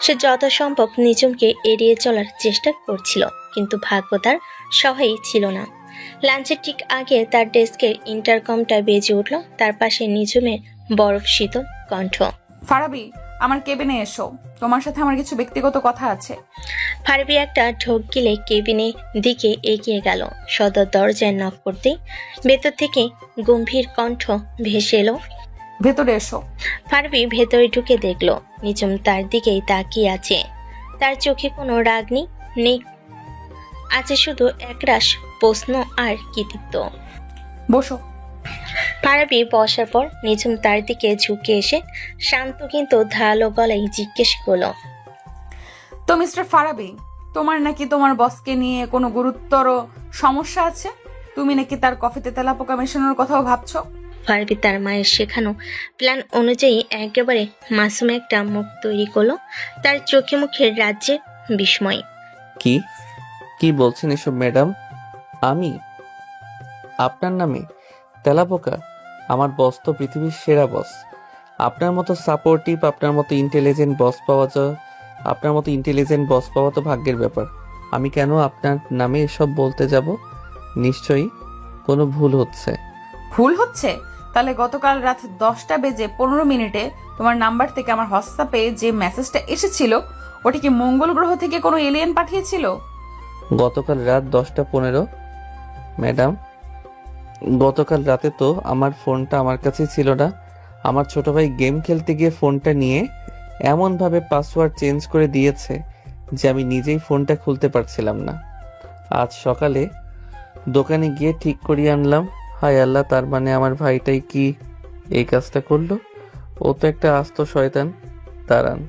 সে যত সম্ভব নিঝুমকে এড়িয়ে চলার চেষ্টা করছিল, কিন্তু ভাগ্য তার সহায়ই ছিল না। লাঞ্চের ঠিক আগে তার ডেস্কের ইন্টারকমটা বেজে উঠল। তার পাশে নিঝুমের বরফ শীতল কণ্ঠ। ফারাবি, আমার কেবিনে এসো, তোমার সাথে আমার কিছু ব্যক্তিগত কথা আছে। ফারাবি একটা ঢোক গিলে কেবিনের দিকে এগিয়ে গেল। সদর দরজায় নক করতেই ভেতর থেকে গম্ভীর কণ্ঠ ভেসে এলো, ভেতরে এসো। ফারাবি ভেতরে ঢুকে দেখলো নিঝুম তার দিকেই তাকিয়ে আছে। তার চোখে কোনো রাগ নেই, আছে শুধু একরাশ প্রশ্ন আর কৃতিত্ব। বসো। ফারাবি বসার পর নিঝুম তার দিকে ঝুঁকে এসে শান্ত কিন্তু ধারালো গলায় জিজ্ঞেস করলো, তো মিস্টার ফারাবি, তোমার নাকি তোমার বসকে নিয়ে কোনো গুরুতর সমস্যা আছে? তুমি নাকি তার কফিতে তেলাপোকা মেশানোর কথাও ভাবছো? ফারাবি তার মায়ের শেখানো প্ল্যান অনুযায়ী একেবারে মাসুম একটা মুখ তৈরি করলো। তার চোখে মুখের রাজ্যে বিস্ময়। কি কি বলছেন এসব ম্যাডাম? আমি আপনার নামে তেলাপোকা? আমার বস তো পৃথিবীর সেরা বস। আপনার মতো সাপোর্টিভ, আপনার মতো ইন্টেলিজেন্ট বস পাওয়া তো ভাগ্যের ব্যাপার। আমি কেন আপনার নামে এসব বলতে যাব? নিশ্চয়ই কোনো ভুল হচ্ছে। ভুল হচ্ছে? তাহলে গতকাল রাত 10:15 তোমার নাম্বার থেকে আমার হোয়াটসঅ্যাপে যে মেসেজটা এসেছিল, ওটা কি মঙ্গল গ্রহ থেকে কোনো এলিয়েন পাঠিয়েছিল? গতকাল রাত 10:15? ম্যাডাম, গতকাল রাতে তো আমার ফোনটা আমার কাছে ছিল না। আমার ছোট ভাই গেম খেলতে গিয়ে ফোনটা নিয়ে এমনভাবে পাসওয়ার্ড চেঞ্জ করে দিয়েছে যে আমি নিজেই ফোনটা খুলতে পারছিলাম না। আজ সকালে দোকানে গিয়ে ঠিক করিয়ে আনলাম। হায় আল্লাহ, তার মানে আমার ভাইটাই কি এই কাজটা করলো? ও তো একটা আস্ত শয়তান। দাঁড়ান,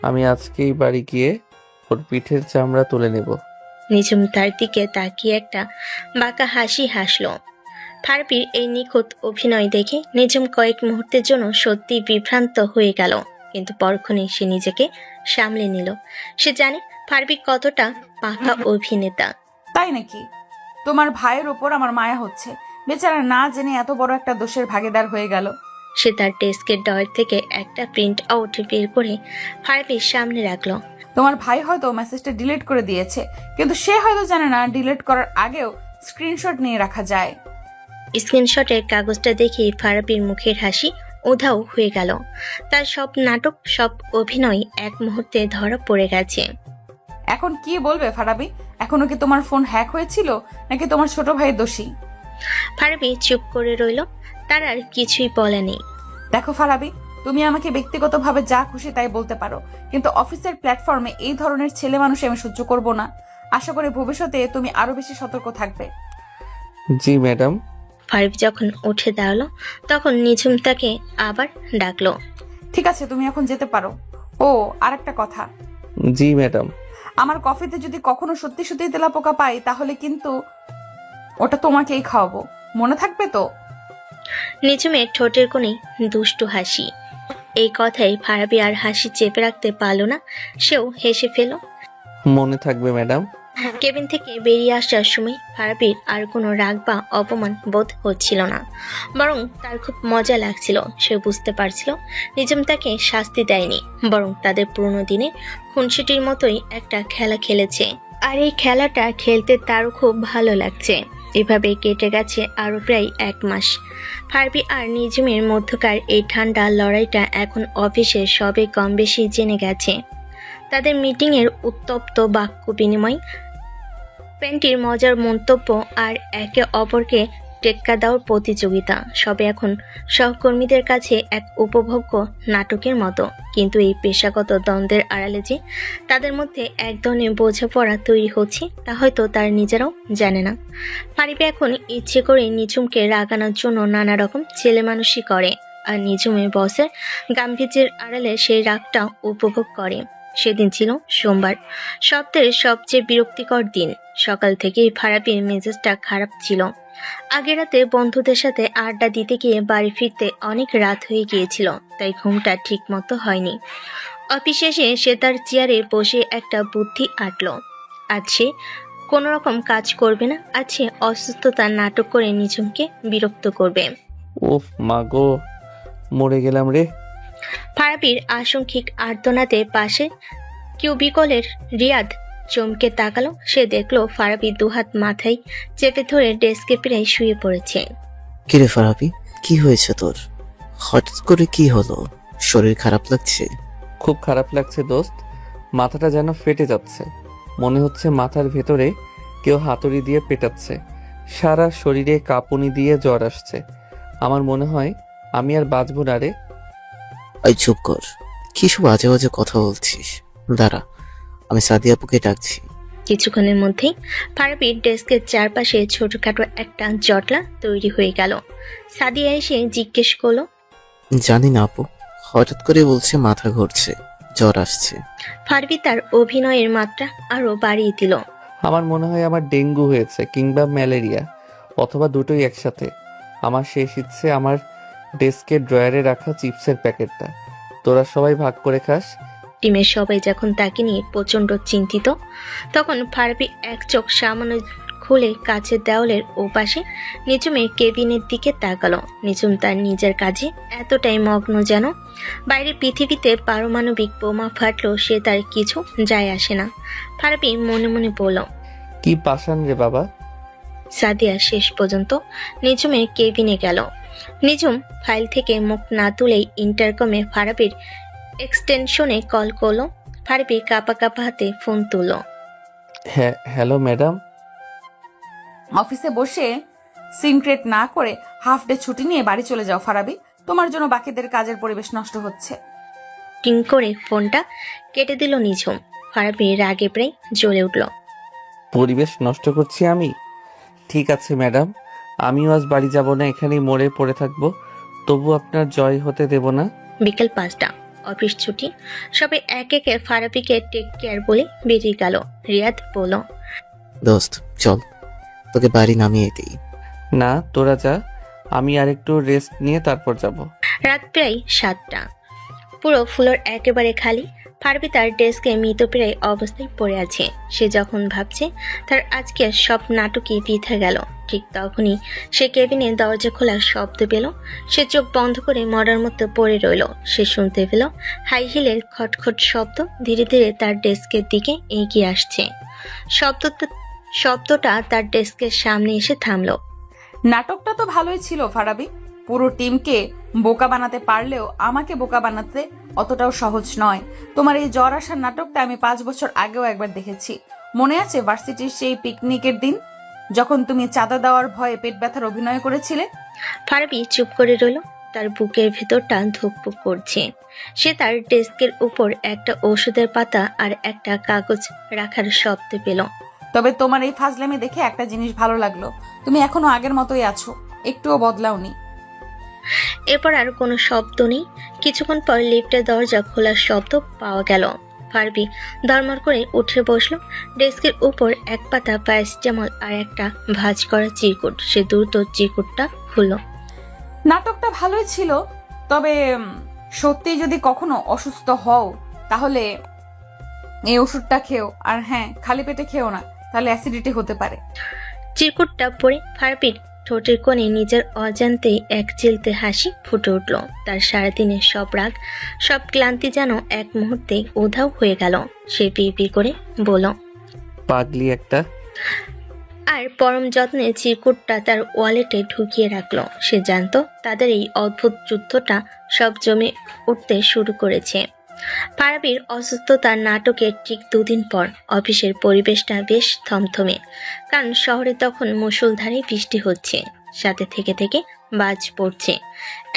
আমি আজকেই বাড়ি গিয়ে ওর পিঠের চামড়া তুলে নেব। নিঝুম তার দিকে তাকিয়ে একটা বাঁকা হাসি হাসলো। ফারাবির এই নিখুঁত অভিনয় দেখে নিঝুম কয়েক মুহূর্তের জন্য সত্যি বিভ্রান্ত হয়ে গেল, কিন্তু পরক্ষণেই সে নিজেকে সামলে নিল। সে জানে ফারাবি কতটা পাকা অভিনেতা। তাই নাকি? তোমার ভাইয়ের ওপর আমার মায়া হচ্ছে। বেচারা না জেনে এত বড় একটা দোষের ভাগীদার হয়ে গেল। সে তার ডেস্কের ড্রয়ার থেকে একটা প্রিন্ট আউট বের করে ফারাবির সামনে রাখলো। তোমার ভাই হয়তো মেসেজটা ডিলিট করে দিয়েছে, কিন্তু সে হয়তো জানে না ডিলিট করার আগেও স্ক্রিনশট নিয়ে রাখা যায়। স্ক্রিনশটের কাগজটা দেখে ফারাবির মুখের হাসি উধাও হয়ে গেল। তার সব নাটক, সব অভিনয় এক মুহূর্তে ধরা পড়ে গেছে। এখন কি বলবে ফারাবি? এখনো কি তোমার ফোন হ্যাক হয়েছিল, নাকি তোমার ছোট ভাই দোষী? ফারাবি চুপ করে রইল, তার আর কিছুই বলা নেই। দেখো ফারাবি, তুমি আমাকে ব্যক্তিগতভাবে যা খুশি তাই বলতে পারো, কিন্তু অফিসের প্ল্যাটফর্মে এই ধরনের ছেলে মানুষ আমি সহ্য করব না। আশা করি ভবিষ্যতে তুমি আরো বেশি সতর্ক থাকবে। জি ম্যাডাম। ফারাবি যখন উঠে দাঁড়ালো তখন নিঝুম তাকে আবার ডাকলো। ঠিক আছে, তুমি এখন যেতে পারো। ও, আরেকটা কথা, জি ম্যাডাম। আমার কফিতে যদি কখনো সত্যি সত্যি তেলাপোকা পাই, তাহলে কিন্তু ওটা তোমাকেই খাওয়াবো, মনে থাকবে তো? নিঝুমের ঠোঁটের কোণে দুষ্টু হাসি। এই কথায় ফারাবি আর হাসি চেপে রাখতে পারল না, সেও হেসে ফেল। মনে থাকবে ম্যাডাম। কেবিন থেকে বেরিয়ে আসার সময় ফারাবির আর কোনো রাগ বা অপমান বোধ হচ্ছিল না, বরং তার খুব মজা লাগছিল। সে বুঝতে পারছিল নিজম তাকে শাস্তি দেয়নি, বরং তাদের পুরোনো দিনের খুনসুটির মতোই একটা খেলা খেলেছে। আর এই খেলাটা খেলতে তারও খুব ভালো লাগছে। এভাবে কেটে গেছে আরো প্রায় 1 মাস। ফারাবি আর নিজমের মধ্যকার এই ঠান্ডা লড়াইটা এখন অফিসে সবে কম বেশি জেনে গেছে। তাদের মিটিংয়ের উত্তপ্ত বাক্য বিনিময়, প্যান্টির মজার মন্তব্য আর একে অপরকে টেক্কা দেওয়ার প্রতিযোগিতা সবে এখন সহকর্মীদের কাছে এক উপভোগ্য নাটকের মতো। কিন্তু এই পেশাগত দ্বন্দ্বের আড়ালে যে তাদের মধ্যে এক ধরনের বোঝাপড়া তৈরি হচ্ছে তা হয়তো তার নিজেরাও জানে না। ফারিবি এখন ইচ্ছে করে নিঝুমকে রাগানোর জন্য নানা রকম ছেলেমানুষি করে, আর নিঝুমের বসের গাম্ভীর্যের আড়ালে সেই রাগটা উপভোগ করে। সেদিন ছিল সোমবার, সপ্তাহের সবচেয়ে বিরক্তিকর দিন। সকাল থেকেই ফারাবির মেজাজটা খারাপ ছিল। আগের রাতে বন্ধুদের সাথে আড্ডা দিতে গিয়ে বাড়ি ফিরতে অনেক রাত হয়ে গিয়েছিল, তাই ঘুমটা ঠিক মতো হয়নি। অফিস শেষে সে তার চেয়ারে বসে একটা বুদ্ধি আঁটল। আজ সে কোনো রকম কাজ করবে না, আজ সে অসুস্থতার নাটক করে নিঝুমকে বিরক্ত করবে। উফ মা গো, মরে গেলাম রে। ফারাবির আশঙ্কিক আর্তনাদে পাশে কিউবিকলের রিয়াদ চমকে তাকালো। সে দেখলো ফারাবি দুহাত মাথায় চেপে ধরে ডেস্কে প্রায় শুয়ে পড়েছে। কিরে ফারাবি, কি হয়েছে তোর? হঠাৎ করে কি হলো? শরীর খারাপ লাগছে? খুব খারাপ লাগছে দোস্ত, মাথাটা যেন ফেটে যাচ্ছে। মনে হচ্ছে মাথার ভেতরে কেউ হাতুড়ি দিয়ে পেটাচ্ছে। সারা শরীরে কাঁপুনি দিয়ে জ্বর আসছে। আমার মনে হয় আমি আর বাঁচবো না রে। আই চুপ কর, কি সব আজে বাজে কথা বলছিস? দাঁড়া, আমি সাদিয়া আপুকে ডাকছি। কিছুক্ষণের মধ্যেই ফারাবির ডেস্কের চারপাশে ছোটখাটো একটা জটলা তৈরি হয়ে গেল। সাদিয়া এসে জিজ্ঞেস করলো, জানি না আপু, হঠাৎ করে বলছে মাথা ঘুরছে, জ্বর আসছে। ফারাবি তার অভিনয়ের মাত্রা আরো বাড়িয়ে দিল। আমার মনে হয় আমার ডেঙ্গু হয়েছে কিংবা ম্যালেরিয়া, অথবা দুটোই একসাথে। আমার শেষ ইচ্ছে আমার ডেস্কের ড্রয়ারে রাখা চিপসের প্যাকেটটা তোরা সবাই ভাগ করে খাস। টিমের সবাই যখন তাকে নিয়ে প্রচন্ড চিন্তিত, তখন ফারাবি এক চোখ সামান্য খুলে কাছের দেওয়ালের ওপাশে নিঝুমের কেবিনের দিকে তাকালো। নিঝুম তার নিজের কাজে এতটাই মগ্ন যেন বাইরে পৃথিবীতে পারমাণবিক বোমা ফাটলো সে তার কিছু যায় আসে না। ফারাবি মনে মনে বলল, কি পাষাণ রে বাবা। সাদিয়া শেষ পর্যন্ত নিঝুমের কেবিনে গেল। নিঝুম ফাইল থেকে মুখ না তুলেই ইন্টারকমে ফারাবির এক্সটেনশনে কল করলো। ফারাবি কাঁপা কাঁপা হাতে ফোন তুলল। হ্যাঁ হ্যালো ম্যাডাম। অফিসে বসে সিনক্রেট না করে হাফ ডে ছুটি নিয়ে বাড়ি চলে যাও ফারাবি। তোমার জন্য বাকিদের কাজের পরিবেশ নষ্ট হচ্ছে। টিং করে ফোনটা কেটে দিল নিঝুম। ফারাবি রাগে প্রায় জ্বলে উঠল। পরিবেশ নষ্ট করছি আমি? ঠিক আছে ম্যাডাম, আমিও আজ বাড়ি যাব না, এখানেই মরে পড়ে থাকবো, তবু আপনার জয় হতে দেব না। বিকেল 5টা, অফিস ছুটি। সবাই এক একে ফারাবিকে টেক কেয়ার বলে বেরিয়ে গেল। রিয়াদ বলল, দোস্ত চল, তোকে বাড়ি নামিয়ে দিই। না তোরা যা, আমি আরেকটু রেস্ট নিয়ে তারপর যাব। রাত প্রায় 7টা। পুরো ফ্লোর একেবারে খালি। ফারাবি তার ডেস্কে মৃতপ্রায় অবস্থায় পড়ে আছে। সে যখন ভাবছে তার আজকের সব নাটকই বৃথা গেল, ঠিক তখনই সে কেবিনে দরজা খোলার শব্দ পেল। সে চোখ বন্ধ করে মরার মতো পড়ে রইল। সে শুনতে পেল হাই হিলের খটখট শব্দ ধীরে ধীরে তার ডেস্কের দিকে এগিয়ে আসছে। শব্দটা তার ডেস্কের সামনে এসে থামলো। নাটকটা তো ভালোই ছিল ফারাবি। পুরো টিমকে বোকা বানাতে পারলেও আমাকে বোকা বানাতে অতটাও সহজ নয়। তোমার এই জ্বর আসার নাটকটা আমি 5 বছর আগেও একবার দেখেছি। মনে আছে ভার্সিটির সেই পিকনিকের দিন, যখন তুমি চাঁদা দেওয়ার ভয়ে পেট ব্যথার অভিনয় করেছিলে? ফারাবি চুপ করে রইল। তার বুকের ভেতরটা ধুকপুক করছে। সে তার ডেস্কের উপর একটা ওষুধের পাতা আর একটা কাগজ রাখার শব্দ পেল। তবে তোমার এই ফাজলামি দেখে একটা জিনিস ভালো লাগলো, তুমি এখনো আগের মতোই আছো, একটুও বদলাওনি। এরপর আর কোনো শব্দ নেই। কিছুক্ষণ পর লিফটের দরজা খোলার শব্দ পাওয়া গেল। ফারাবি ধর্মর করে উঠে বসলো। ডেস্কের উপর এক পাতা প্যারাসিটামল আর একটা ভাঁজ করা চিরকুট। সে দ্রুত চিরকুটটা খুলল। নাটকটা ভালোই ছিল, তবে সত্যি যদি কখনো অসুস্থ হও তাহলে এই ওষুধটা খেও, আর হ্যাঁ, খালি পেটে খেও না, তাহলে অ্যাসিডিটি হতে পারে। চিরকুটটা পরে ফারাবির ঠোঁটের কোণে নিজের অজান্তেই এক চিলতে হাসি ফুটে উঠল। তার সারাদিনের সব রাগ, সব ক্লান্তি যেন এক মুহূর্তে উধাও হয়ে গেল। সে পিপি করে বলল, পাগলি একটা। আর পরম যত্নে চিরকুটটা তার ওয়ালেটে ঢুকিয়ে রাখলো। সে জানতো তাদের এই অদ্ভুত যুদ্ধটা সব জমে উঠতে শুরু করেছে। ফারাবির অসুস্থতার নাটকের ঠিক 2 দিন পর অফিসের পরিবেশটা বেশ থমথমে, কারণ শহরে তখন মুষলধারে বৃষ্টি হচ্ছে, সাথে থেকে থেকে বাজ পড়ছে।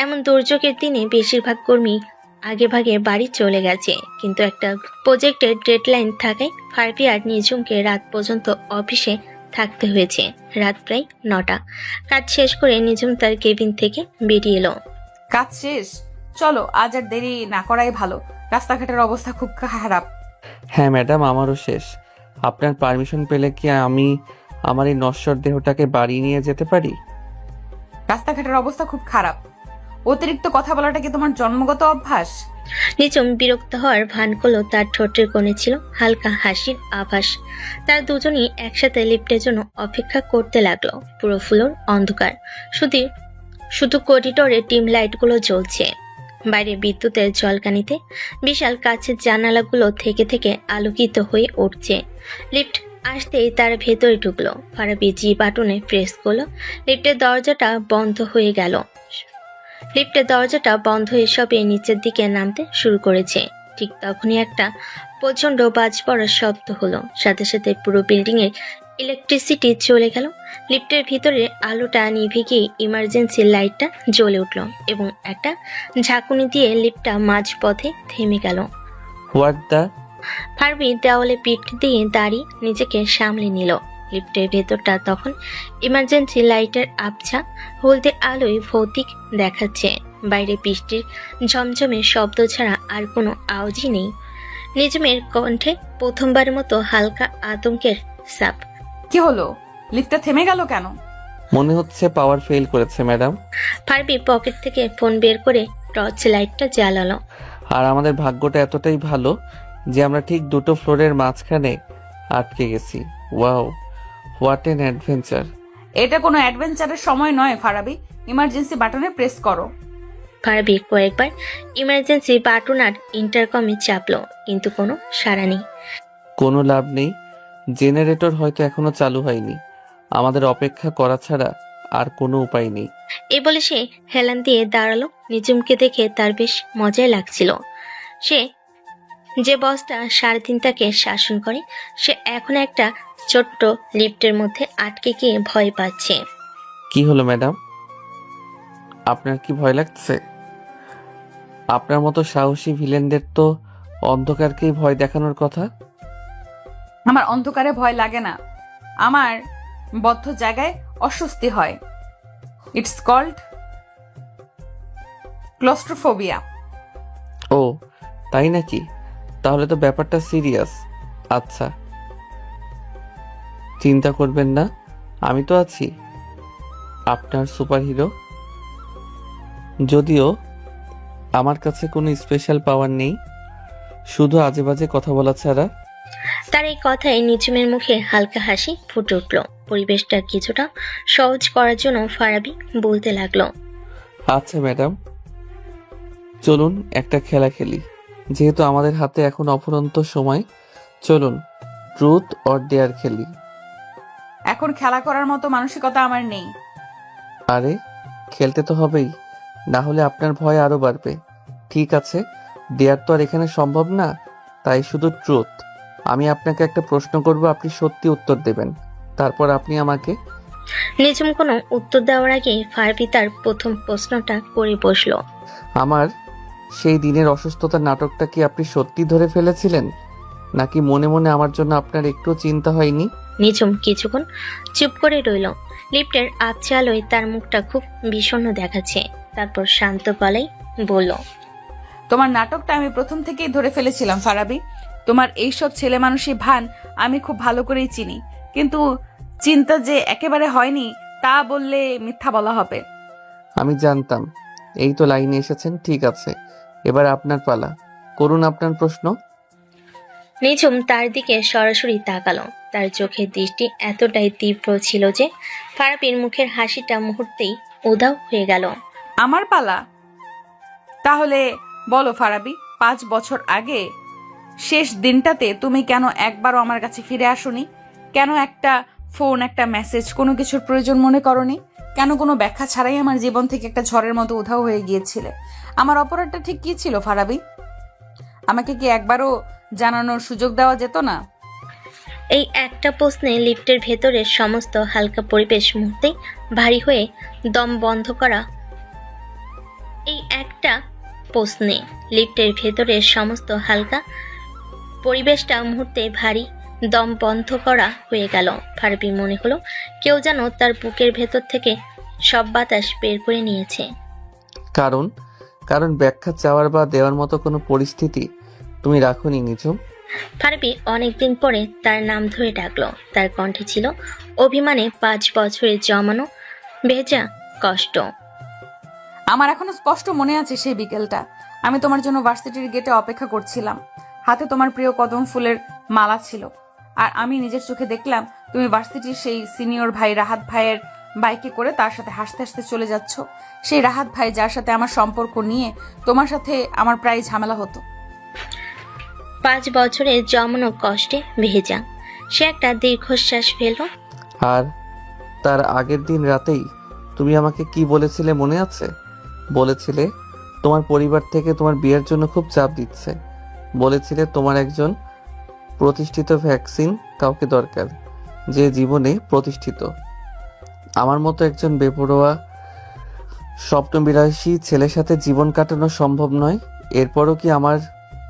এমন দুর্যোগের দিনে বেশিরভাগ কর্মী আগে ভাগে বাড়ি চলে গেছে, কিন্তু একটা প্রজেক্টের ডেডলাইন থাকায় ফারাবি আর নিজুমকে রাত পর্যন্ত অফিসে থাকতে হয়েছে। রাত প্রায় 9টা। কাজ শেষ করে নিজুম তার কেবিন থেকে বেরিয়ে এলো। কাজ শেষ, চলো আজ আর দেরি না করাই ভালো, রাস্তাঘাটের অবস্থা খুব খারাপ। হ্যাঁ ম্যাডাম, আমারও শেষ। আপনার পারমিশন পেলে কি আমি আমার এই নশ্বর দেহটাকে বাড়ি নিয়ে যেতে পারি? রাস্তাঘাটের অবস্থা খুব খারাপ, অতিরিক্ত কথা বলাটা কি তোমার জন্মগত অভ্যাস? নিজুম বিরক্ত হওয়ার ভান করলো। তার ঠোঁটের কোণে ছিল হালকা হাসির আভাস। তার দুজনই একসাথে লিফটের জন্য অপেক্ষা করতে লাগলো। পুরো ফ্লোর অন্ধকার, শুধু করিডোরে ডিম লাইটগুলো জ্বলছে। বাইরে বিদ্যুতের ঝলকানিতে বিশাল কাছের জানালাগুলো থেকে থেকে আলোকিত হয়ে উঠছে। লিফট আসতেই তার ভেতরে ঢুকলো। ফারাবি জি বাটনে প্রেস করলো। লিফটের দরজাটা বন্ধ হয়ে গেল। লিফটের দরজাটা বন্ধ হয়ে সবে নিচের দিকে নামতে শুরু করেছে। ঠিক তখনই একটা প্রচন্ড বাজ পড়ার শব্দ হলো। সাথে সাথে পুরো বিল্ডিং এর ইলেকট্রিসিটি চলে গেল। লিফটের ভিতরে আলোটা নিভে গিয়ে ইমার্জেন্সি লাইটটা জ্বলে উঠল এবং একটা ঝাঁকুনি দিয়ে লিফটটা মাঝপথে থেমে গেল। What the? ফারাবি দেওয়ালে পিঠ দিয়ে দাঁড়িয়ে নিজেকে সামলে নিল। লিফটের ভেতরটা তখন ইমার্জেন্সি লাইটের আবছা হলদে আলোয় ভৌতিক দেখাচ্ছে। বাইরে বৃষ্টির ঝমঝমে শব্দ ছাড়া আর কোনো আওয়াজই নেই। নিজমের কণ্ঠে প্রথমবারের মতো হালকা আতঙ্কের ছাপ। কি হলো, লিফটটা থেমে গেল কেন? মনে হচ্ছে পাওয়ার ফেল করেছে ম্যাডাম। ফারাবি পকেট থেকে ফোন বের করে টর্চ লাইটটা জ্বালালো। আর আমাদের ভাগ্যটা এতটাই ভালো যে আমরা ঠিক 2টো ফ্লোরের মাঝখানে আটকে গেছি। Wow, what N adventure. এটা কোনো অ্যাডভেঞ্চারের সময় নয় ফারাবি, ইমার্জেন্সি বাটনে প্রেস করো। ফারাবি কয়েকবার ইমার্জেন্সি বাটন আর ইন্টারকমে চাপলো, কিন্তু কোনো সাড়া নেই। কোনো লাভ নেই, জেনারেটর হয়তো এখনো চালু হয়নি। আমাদের অপেক্ষা করা ছাড়া আর কোনো উপায় নেই। এই বলে সে হেলান দিয়ে দাঁড়ালো। নিজুমকে দেখে তার বেশ মজাই লাগছিল। সে যে বসটা 3.5 তাকে শাসন করে, সে এখন একটা ছোট্ট লিফটের মধ্যে আটকে গিয়ে ভয় পাচ্ছে। কি হলো ম্যাডাম, আপনার কি ভয় লাগছে? আপনার মতো সাহসী ভিলেনদের তো অন্ধকারকেই ভয় দেখানোর কথা। আমার অন্ধকারে ভয় লাগে না, আমার বদ্ধ জায়গায় অস্বস্তি হয়। It's called claustrophobia. ও তাই নাকি? তাহলে তো ব্যাপারটা সিরিয়াস। আচ্ছা, চিন্তা করবেন না, আমি তো আছি, আপনার সুপারহিরো। যদিও আমার কাছে কোনো স্পেশাল পাওয়ার নেই, শুধু আজে বাজে কথা বলা ছাড়া। তার এই কথায় নিজুমের মুখে হালকা হাসি ফুটে উঠল। পরিবেশটা কিছুটা সহজ করার জন্য ফারাবি বলতে লাগলো, আচ্ছা ম্যাডাম, চলুন একটা খেলা খেলি। যেহেতু আমাদের হাতে এখন অফুরন্ত সময়, চলুন ট্রুথ অর ডেয়ার খেলি। এখন খেলা করার মতো মানসিকতা আমার নেই। আরে খেলতে তো হবেই, না হলে আপনার ভয় আরো বাড়বে। ঠিক আছে, ডেয়ার তো আর এখানে সম্ভব না, তাই শুধু ট্রুথ। আমি আপনাকে একটা প্রশ্ন করব, আপনি সত্যি উত্তর দেবেন, তারপর আপনি আমাকে। নিজুম কোনো উত্তর দেওয়ার আগে ফারাবি তার প্রথম প্রশ্নটা করে বসলো। আমার সেই দিনের অসুস্থতার নাটকটা কি আপনি সত্যি ধরে ফেলেছিলেন, নাকি মনে মনে আমার জন্য আপনার একটু চিন্তা হয়নি? নিজুম কিছুক্ষণ চুপ করে রইল। লিফটের আবছা আলোয় তার মুখটা খুব বিষণ্ণ দেখাচ্ছে। তারপর শান্ত গলায় বলল, তোমার নাটকটা আমি প্রথম থেকেই ধরে ফেলেছিলাম ফারাবি। তোমার এইসব ছেলে মানুষই ভান আমি খুব ভালো করেই চিনি, কিন্তু চিন্তা যে একেবারে হয়নি তা বললে মিথ্যা বলা হবে। আমি জানতাম, এই তো লাইনে এসেছেন। ঠিক আছে, এবার আপনার পালা, করুন আপনার প্রশ্ন। নিঝুম তার দিকে সরাসরি তাকালো। তার চোখের দৃষ্টি এতটাই তীব্র ছিল যে ফারাবির মুখের হাসিটা মুহূর্তেই উধাও হয়ে গেল। আমার পালা? তাহলে বলো ফারাবি, 5 বছর আগে শেষ দিনটাতে তুমি কেন একবারও আমার কাছে ফিরে আসোনি? কেন একটা ফোন, একটা মেসেজ, কোনো কিছুর প্রয়োজন মনে করনি? কেন কোনো ব্যাখ্যা ছাড়াই আমার জীবন থেকে একটা ঝড়ের মতো উধাও হয়ে গিয়েছিলে? আমার অপরাধটা ঠিক কি ছিল ফারাবি? আমাকে কি একবারও জানানোর সুযোগ দেওয়া যেত না? এই একটা প্রশ্নে লিফটের ভেতরের সমস্ত হালকা পরিবেশ মুহূর্তেই ভারী হয়ে দম বন্ধ করা। এই একটা প্রশ্নে লিফটের ভেতরের সমস্ত হালকা পরিবেশটা মুহূর্তে ভারী দম বন্ধ করা হয়ে গেল। ফারাবি মনে হলো কেউ যেন তার বুকের ভেতর থেকে সব বাতাস বের করে নিয়েছে। কারণ কারণ ব্যাখ্যা চাওয়ার বা দেওয়ার মতো কোনো পরিস্থিতি তুমি রাখোনি নিঝুম। ফারাবি অনেকদিন পরে তার নাম ধরে ডাকলো। তার কণ্ঠে ছিল অভিমানে 5 বছরের জমানো ভেজা কষ্ট। আমার এখনো স্পষ্ট মনে আছে সেই বিকেলটা। আমি তোমার জন্য ভার্সিটির গেটে অপেক্ষা করছিলাম। হাতে তোমার প্রিয় কদম ফুলের মালা ছিল। আর আমি নিজের চোখে দেখলাম তুমি ভার্সিটির সেই সিনিয়র ভাই রাহাত ভাইয়ের বাইকে করে তার সাথে হাসতে হাসতে চলে যাচ্ছ। সেই রাহাত ভাই যার সাথে আমার সম্পর্ক নিয়ে তোমার সাথে আমার প্রায় ঝামেলা হতো। 5 বছরের জমানো কষ্টে ভেজা সে একটা দীর্ঘশ্বাস ফেলল। আর তার আগের দিন রাতেই তুমি আমাকে কি বলেছিলে মনে আছে? বলেছিলে তোমার পরিবার থেকে তোমার বিয়ের জন্য খুব চাপ দিচ্ছে। বলেছিলে তোমার একজন প্রতিষ্ঠিত ভ্যাকসিন কাউকে দরকার, যে জীবনে প্রতিষ্ঠিত। আমার মতো একজন বেপরোয়া স্বপ্নবিলাসী ছেলের সাথে জীবন কাটানো সম্ভব নয়। এরপরও কি আমার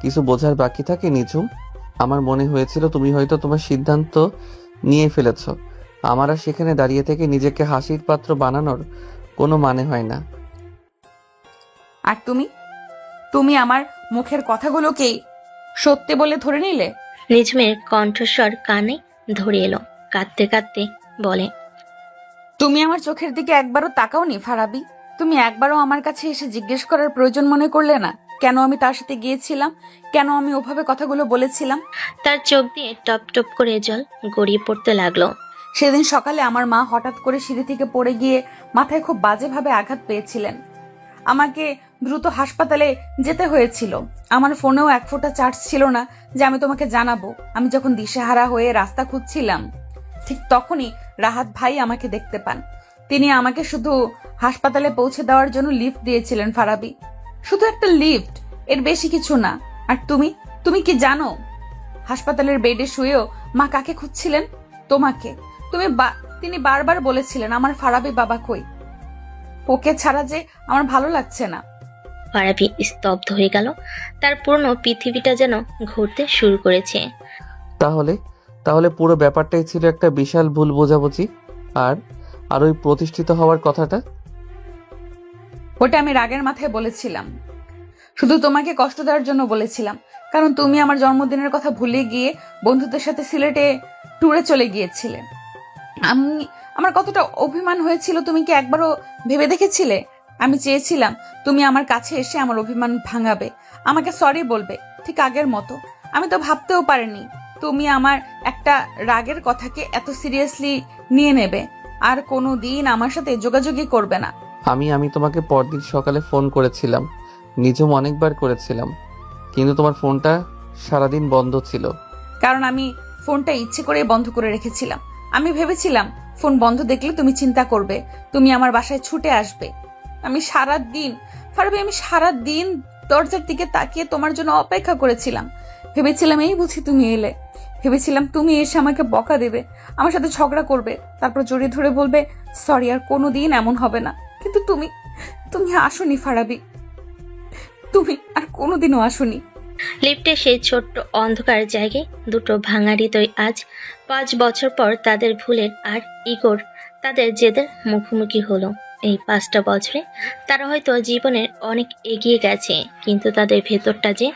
কিছু বোঝার বাকি থাকে নিঝুম? আমার মনে হয়েছিল তুমি হয়তো তোমার সিদ্ধান্ত নিয়ে ফেলেছ। আমার আর সেখানে দাঁড়িয়ে থেকে নিজেকে হাসির পাত্র বানানোর কোনো মানে হয় না। আর তুমি আমার মুখের কথাগুলোকেই সত্যি বলে ধরে নিলে। নিঝুমের কণ্ঠস্বর কানে ধরে এলো। কাঁদতে কাঁদতে বলে, তুমি আমার চোখের দিকে একবারও তাকাওনি ফারাবি? তুমি একবারও আমার কাছে এসে জিজ্ঞেস করার প্রয়োজন মনে করলে না কেন আমি তার সাথে গিয়েছিলাম, কেন আমি ওভাবে কথাগুলো বলেছিলাম? তার চোখ দিয়ে টপ টপ করে জল গড়িয়ে পড়তে লাগলো। সেদিন সকালে আমার মা হঠাৎ করে সিঁড়ি থেকে পড়ে গিয়ে মাথায় খুব বাজেভাবে আঘাত পেয়েছিলেন। আমাকে দ্রুত হাসপাতালে যেতে হয়েছিল। আমার ফোনেও 1 ফোঁটা চার্জ ছিল না যে আমি তোমাকে জানাবো। আমি যখন দিশেহারা হয়ে রাস্তা খুঁজছিলাম, ঠিক তখনই রাহাত ভাই আমাকে দেখতে পান। তিনি আমাকে শুধু হাসপাতালে পৌঁছে দেওয়ার জন্য লিফট দিয়েছিলেন ফারাবি। শুধু একটা লিফট, এর বেশি কিছু না। আর তুমি কি জানো হাসপাতালের বেডে শুয়েও মা কাকে খুঁজছিলেন? তোমাকে। তিনি বারবার বলেছিলেন আমার ফারাবি বাবা কই, ওকে ছাড়া যে আমার ভালো লাগছে না। ফারাবি স্তব্ধ হয়ে গেল। তার পুরনো পৃথিবীটা যেন ঘুরতে শুরু করেছে। তাহলে পুরো ব্যাপারটাই ছিল একটা বিশাল ভুল বোঝাবুঝি। আর ওই প্রতিষ্ঠিত হওয়ার কথাটা? ওটা আমি রাগের মাথায় বলেছিলাম, শুধু তোমাকে কষ্ট দেওয়ার জন্য বলেছিলাম। কারণ তুমি আমার জন্মদিনের কথা ভুলে গিয়ে বন্ধুদের সাথে সিলেটে ট্যুরে চলে গিয়েছিলে। আমার কতটা অভিমান হয়েছিল তুমি কি একবারও ভেবে দেখেছিলে? আমি চেয়েছিলাম তুমি আমার কাছে এসে আমার অভিমান ভাঙাবে, আমাকে সরি বলবে, ঠিক আগের মতো। আমি তো ভাবতেও পারিনি তুমি আমার একটা রাগের কথাকে এত সিরিয়াসলি নিয়ে নেবে আর কোনো দিন আমার সাথে যোগাযোগই করবে না। আমি তোমাকে পরদিন সকালে ফোন করেছিলাম, নিঝুম, অনেকবার করেছিলাম, কিন্তু তোমার ফোনটা সারাদিন বন্ধ ছিল। কারণ আমি ফোনটা ইচ্ছে করে বন্ধ করে রেখেছিলাম। আমি ভেবেছিলাম ফোন বন্ধ দেখলে তুমি চিন্তা করবে, তুমি আমার বাসায় ছুটে আসবে। আমি সারা দিন দরজার দিকে তাকিয়ে তোমার জন্য অপেক্ষা করেছিলাম। ভেবেছিলাম এই বুঝি তুমি এলে। ভেবেছিলাম তুমি এসে আমাকে বকা দেবে, আমার সাথে ঝগড়া করবে, তারপর জড়িয়ে ধরে বলবে সরি, আর কোনোদিন এমন হবে না। কিন্তু তুমি আসোনি ফারাবি, তুমি আর কোনোদিনও আসোনি। লিফটে সেই ছোট্ট অন্ধকার জায়গায় দুটো ভাঙা হৃদয় আজ 5 বছর পর তাদের ভুলের আর ইগোর তাদের জেদের মুখোমুখি হলো। এই 5টা বছরে তারা হয়তো জীবনের অনেক এগিয়ে গেছে, কিন্তু তাদের ভেতরটা যে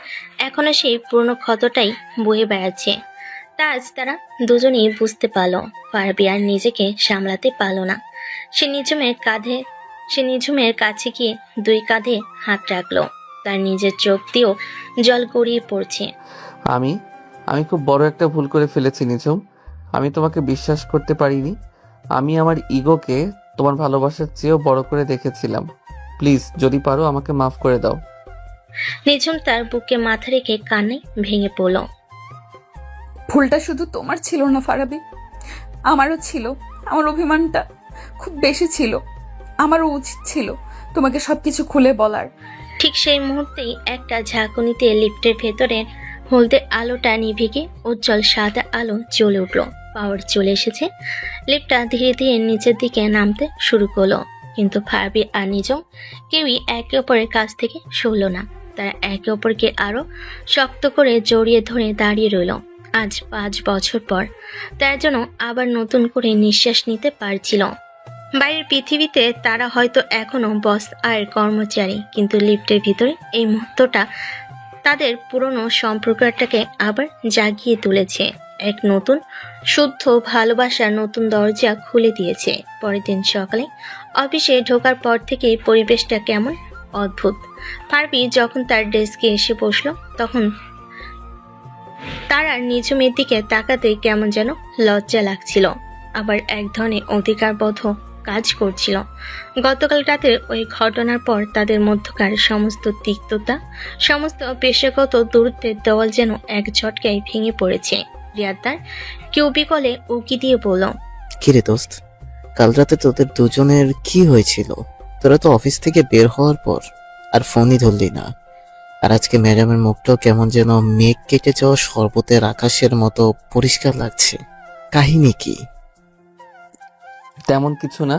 এখনো সেই পুরনো ক্ষতটাই বয়ে বেড়াচ্ছে। তা আজ তারা দুজনেই বুঝতে পারলো। ফারাবি আর নিজেকে সামলাতে পারলো না। সে নিঝুমের কাছে গিয়ে 2 কাঁধে হাত রাখলো। তার নিজের চোখ দিয়েও জল গড়িয়ে পড়ছে। আমি আমি খুব বড় একটা ভুল করে ফেলেছি নিঝুম। আমি তোমাকে বিশ্বাস করতে পারিনি। আমি আমার ইগোকে তোমার ভালোবাসার চেয়েও বড় করে দেখেছিলাম। প্লিজ যদি পারো আমাকে মাফ করে দাও। নিঝুম তার বুকে মাথা রেখে কান্নায় ভেঙে পড়ল। ভুলটা শুধু তোমার ছিল না ফারাবি, আমারও ছিল। আমার অভিমানটা খুব বেশি ছিল। আমারও উচিত ছিল তোমাকে সবকিছু খুলে বলার। ঠিক সেই মুহূর্তেই একটা ঝাঁকুনিতে লিফটের ভেতরে হলদে আলোটা নিভে গিয়ে উজ্জ্বল সাদা আলো জ্বলে উঠল। পাওয়ার চলে এসেছে। লিফটটা ধীরে ধীরে নিচের দিকে নামতে শুরু করলো, কিন্তু ফারাবি আর নিঝুম কেউই একে অপরের কাছ থেকে সরল না। তারা একে অপরকে আরো শক্ত করে জড়িয়ে ধরে দাঁড়িয়ে রইল। আজ 5 বছর পর তারা যেন আবার নতুন করে নিঃশ্বাস নিতে পারছিল। বাইরের পৃথিবীতে তারা হয়তো এখনো বস আর কর্মচারী, কিন্তু লিফটের ভিতরে এই মুহূর্তটা তাদের পুরনো সম্পর্কটাকে আবার জাগিয়ে তুলেছে। এক নতুন শুদ্ধ ভালোবাসার নতুন দরজা খুলে দিয়েছে। পরের দিন সকালে অফিসে ঢোকার পর থেকে পরিবেশটা কেমন অদ্ভুত। ফারাবি যখন তার ডেস্কে এসে বসলো, তখন তার আর নিঝুমের দিকে তাকাতে কেমন যেন লজ্জা লাগছিল, আবার এক ধরনের অধিকারবোধ কাজ করছিল। গতকাল রাতের ওই ঘটনার পর তাদের মধ্যকার সমস্ত তিক্ততা, সমস্ত পেশাগত দূরত্বের দেওয়াল যেন এক ঝটকায় ভেঙে পড়েছে। রিয়াদ তার কিউবিকলে উকি দিয়ে বলল, কিরে দোস্ত, কাল রাতে তোদের দুজনের কি হয়েছিল? তোরা তো অফিস থেকে বের হওয়ার পর আর ফোনই ধরলি না। আর আজকে ম্যাডামের মুখটাও কেমন যেন মেঘ কেটে যাওয়া শরবতের আকাশের মতো পরিষ্কার লাগছে। কাহিনী কি? তেমন কিছু না,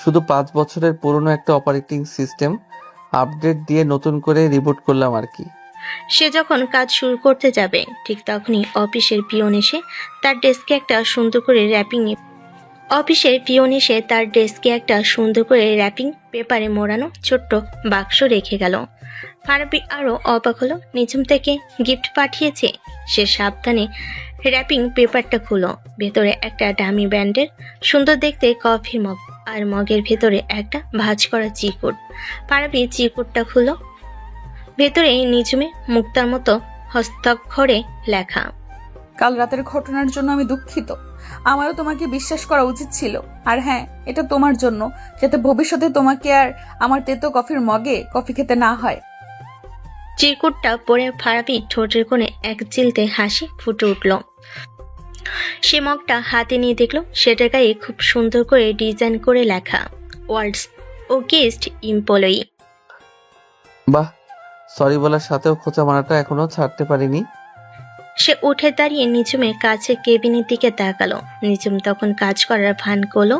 শুধু 5 বছরের পুরনো একটা অপারেটিং সিস্টেম আপডেট দিয়ে নতুন করে রিবুট করলাম আর কি। সে যখন কাজ শুরু করতে যাবে ঠিক তখনই অফিসের পিয়ন এসে তার ডেস্কে একটা সুন্দর করে র্যাপিং পেপারে মোড়ানো ছোট্ট বাক্স রেখে গেল। ফারাবি আরো অবাক হলো, নিঝুম থেকে গিফট পাঠিয়েছে। সে সাবধানে র্যাপিং পেপারটা খুলো। ভেতরে একটা ডামি ব্র্যান্ডের সুন্দর দেখতে কফি মগ, আর মগের ভেতরে একটা ভাঁজ করা চিকুট। ফারাবি চিকুটটা খুলো। ভেতরে নিঝুমে মুক্তার মতো হস্তাক্ষরে লেখা, কাল রাতের ঘটনার জন্য আমি দুঃখিত। আমারও তোমাকে বিশ্বাস করা উচিত ছিল। আর হ্যাঁ, এটা তোমার জন্য, যাতে ভবিষ্যতে তোমাকে আর আমার তেতো কফির মগে কফি খেতে না হয়। চিরকুটটা পরে ফারাবি ঠোঁটের কোণে এক চিলতে হাসি ফুটে উঠল। সে মগটা হাতে নিয়ে দেখলো সেটার গায়ে খুব সুন্দর করে ডিজাইন করে লেখা, ওয়ার্ল্ডস ও গেস্ট এমপ্লয়ি। বাহ, সরি বলার সাথেও খোঁচা মারাটা এখনো ছাড়তে পারিনি। সে উঠে দাঁড়িয়ে নিঝুমের কাছে কেবিনের দিকে তাকালো। নিঝুম তখন কাজ করার ভান করলো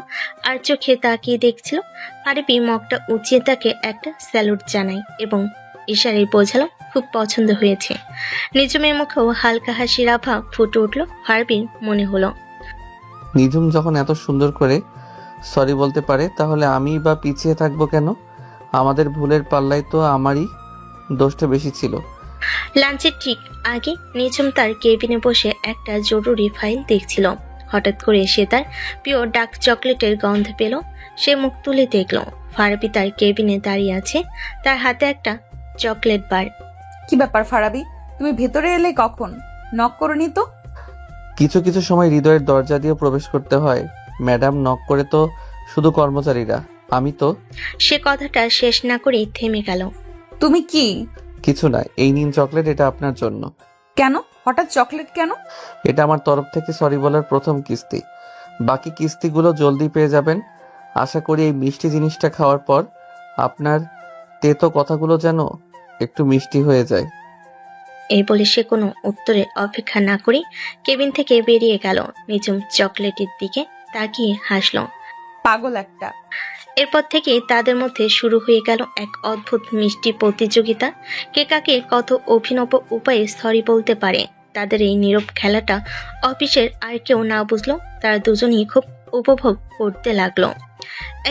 আর চোখে তাকিয়ে দেখছিল। ফারাবি মগটা উঁচিয়ে তাকে একটা স্যালুট জানায় এবং ইশারায় বোঝালো খুব পছন্দ হয়েছে। নিঝুমের মুখেও হালকা হাসির আভা ফুটে উঠল। ফারাবির মনে হলো, নিঝুম যখন এত সুন্দর করে সরি বলতে পারে, তাহলে আমি বা পিছিয়ে থাকবো কেন? আমাদের ভুলের পাল্লায় তো আমারই দোষটা বেশি ছিল। লাঞ্চের ঠিক আগে নিঝুম তার কেবিনে বসে একটা জরুরি ফাইল দেখছিল। হঠাৎ করে সে তার প্রিয় ডার্ক চকলেটের গন্ধ পেল। সে মুখ তুলে দেখল ফারাবি তার কেবিনে দাঁড়িয়ে আছে, তার হাতে একটা চকলেট বার। কি ব্যাপার ফারাবি, তুমি ভেতরে এলে কখন? নক করনি তো? কিছু কিছু সময় হৃদয়ের দরজা দিয়ে প্রবেশ করতে হয় ম্যাডাম, নক করে তো শুধু কর্মচারীরা, আমি তো। সে কথাটা শেষ না করেই থেমে গেল। তুমি কি? কিছু না, এই নিন চকলেট, এটা আপনার জন্য। কেন হঠাৎ চকলেট কেন? এটা আমার তরফ থেকে সরি বলার প্রথম কিস্তি। বাকি কিস্তিগুলো জলদি পেয়ে যাবেন। আশা করি এই মিষ্টি জিনিসটা খাওয়ার পর আপনার তেতো কথাগুলো যেন একটু মিষ্টি হয়ে যায়। এই বলে সে কোনো উত্তরের অপেক্ষা না করে কেবিন থেকে বেরিয়ে গেল। নিঝুম চকলেটের দিকে তাকিয়ে হাসল। পাগল একটা। এরপর থেকে তাদের মধ্যে শুরু হয়ে গেল এক অদ্ভুত মিষ্টি প্রতিযোগিতা। কে কাকে কত অভিনব উপায়ে সরি বলতে পারে। তাদের এই নীরব খেলাটা অফিসের আর কেউ না বুঝলো, তারা দুজনেই খুব উপভোগ করতে লাগলো।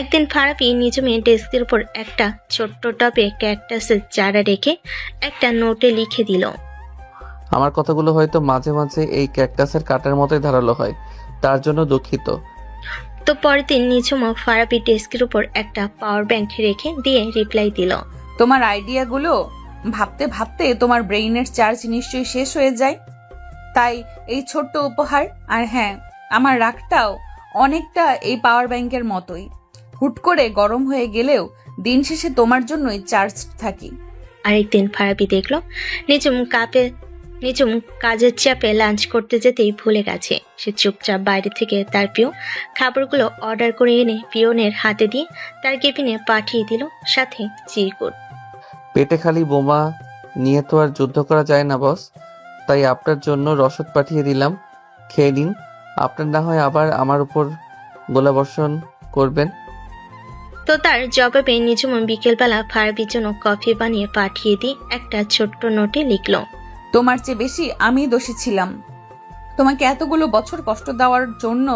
একদিন ফারাবি নিঝুমের ডেস্কের উপর একটা ছোট্ট টবে ক্যাকটাসের চারা রেখে একটা নোটে লিখে দিল, আমার কথাগুলো হয়তো মাঝে মাঝে এই ক্যাকটাসের কাটার মতোই ধারালো হয়, তার জন্য দুঃখিত। তো পরের দিন নিঝুমও ফারাবি ডেস্কের উপর একটা পাওয়ার ব্যাংক রেখে দিয়ে রিপ্লাই দিল, তোমার আইডিয়াগুলো ভাবতে ভাবতে তোমার ব্রেইনের চার্জ নিশ্চয়ই শেষ হয়ে যায়। তাই এই ছোট্ট উপহার। আর হ্যাঁ, আমার রাগটাও অনেকটা এই পাওয়ার ব্যাংকের মতোই, হুট করে গরম হয়ে গেলেও দিন শেষে তোমার জন্যই চার্জ থাকি। আরেকদিন ফারাবি দেখলো নিজুম কাজের চাপে লাঞ্চ করতে যেতেই ভুলে গেছে। সে চুপচাপ বাইরে থেকে তার প্রিয় খাবারগুলো অর্ডার করে এনে পিয়নের হাতে দিয়ে তার কেবিনে পাঠিয়ে দিল, সাথে চিরকুট। পেটে খালি বোমা নিয়ে তো আর যুদ্ধ করা যায় না বস, তাই আপনার জন্য রসদ পাঠিয়ে দিলাম, খেয়ে নিন। আপনার না হয় আবার আমার উপর গোলাবর্ষণ করবেন। তো তার জবাবে নিজুম বিকেলবেলা ফারাবির জন্য কফি বানিয়ে পাঠিয়ে দিয়ে একটা ছোট্ট নোটে লিখলো, তোমার চেয়ে বেশি আমি দোষী ছিলাম। তোমাকে এতগুলো বছর কষ্ট দেওয়ার জন্য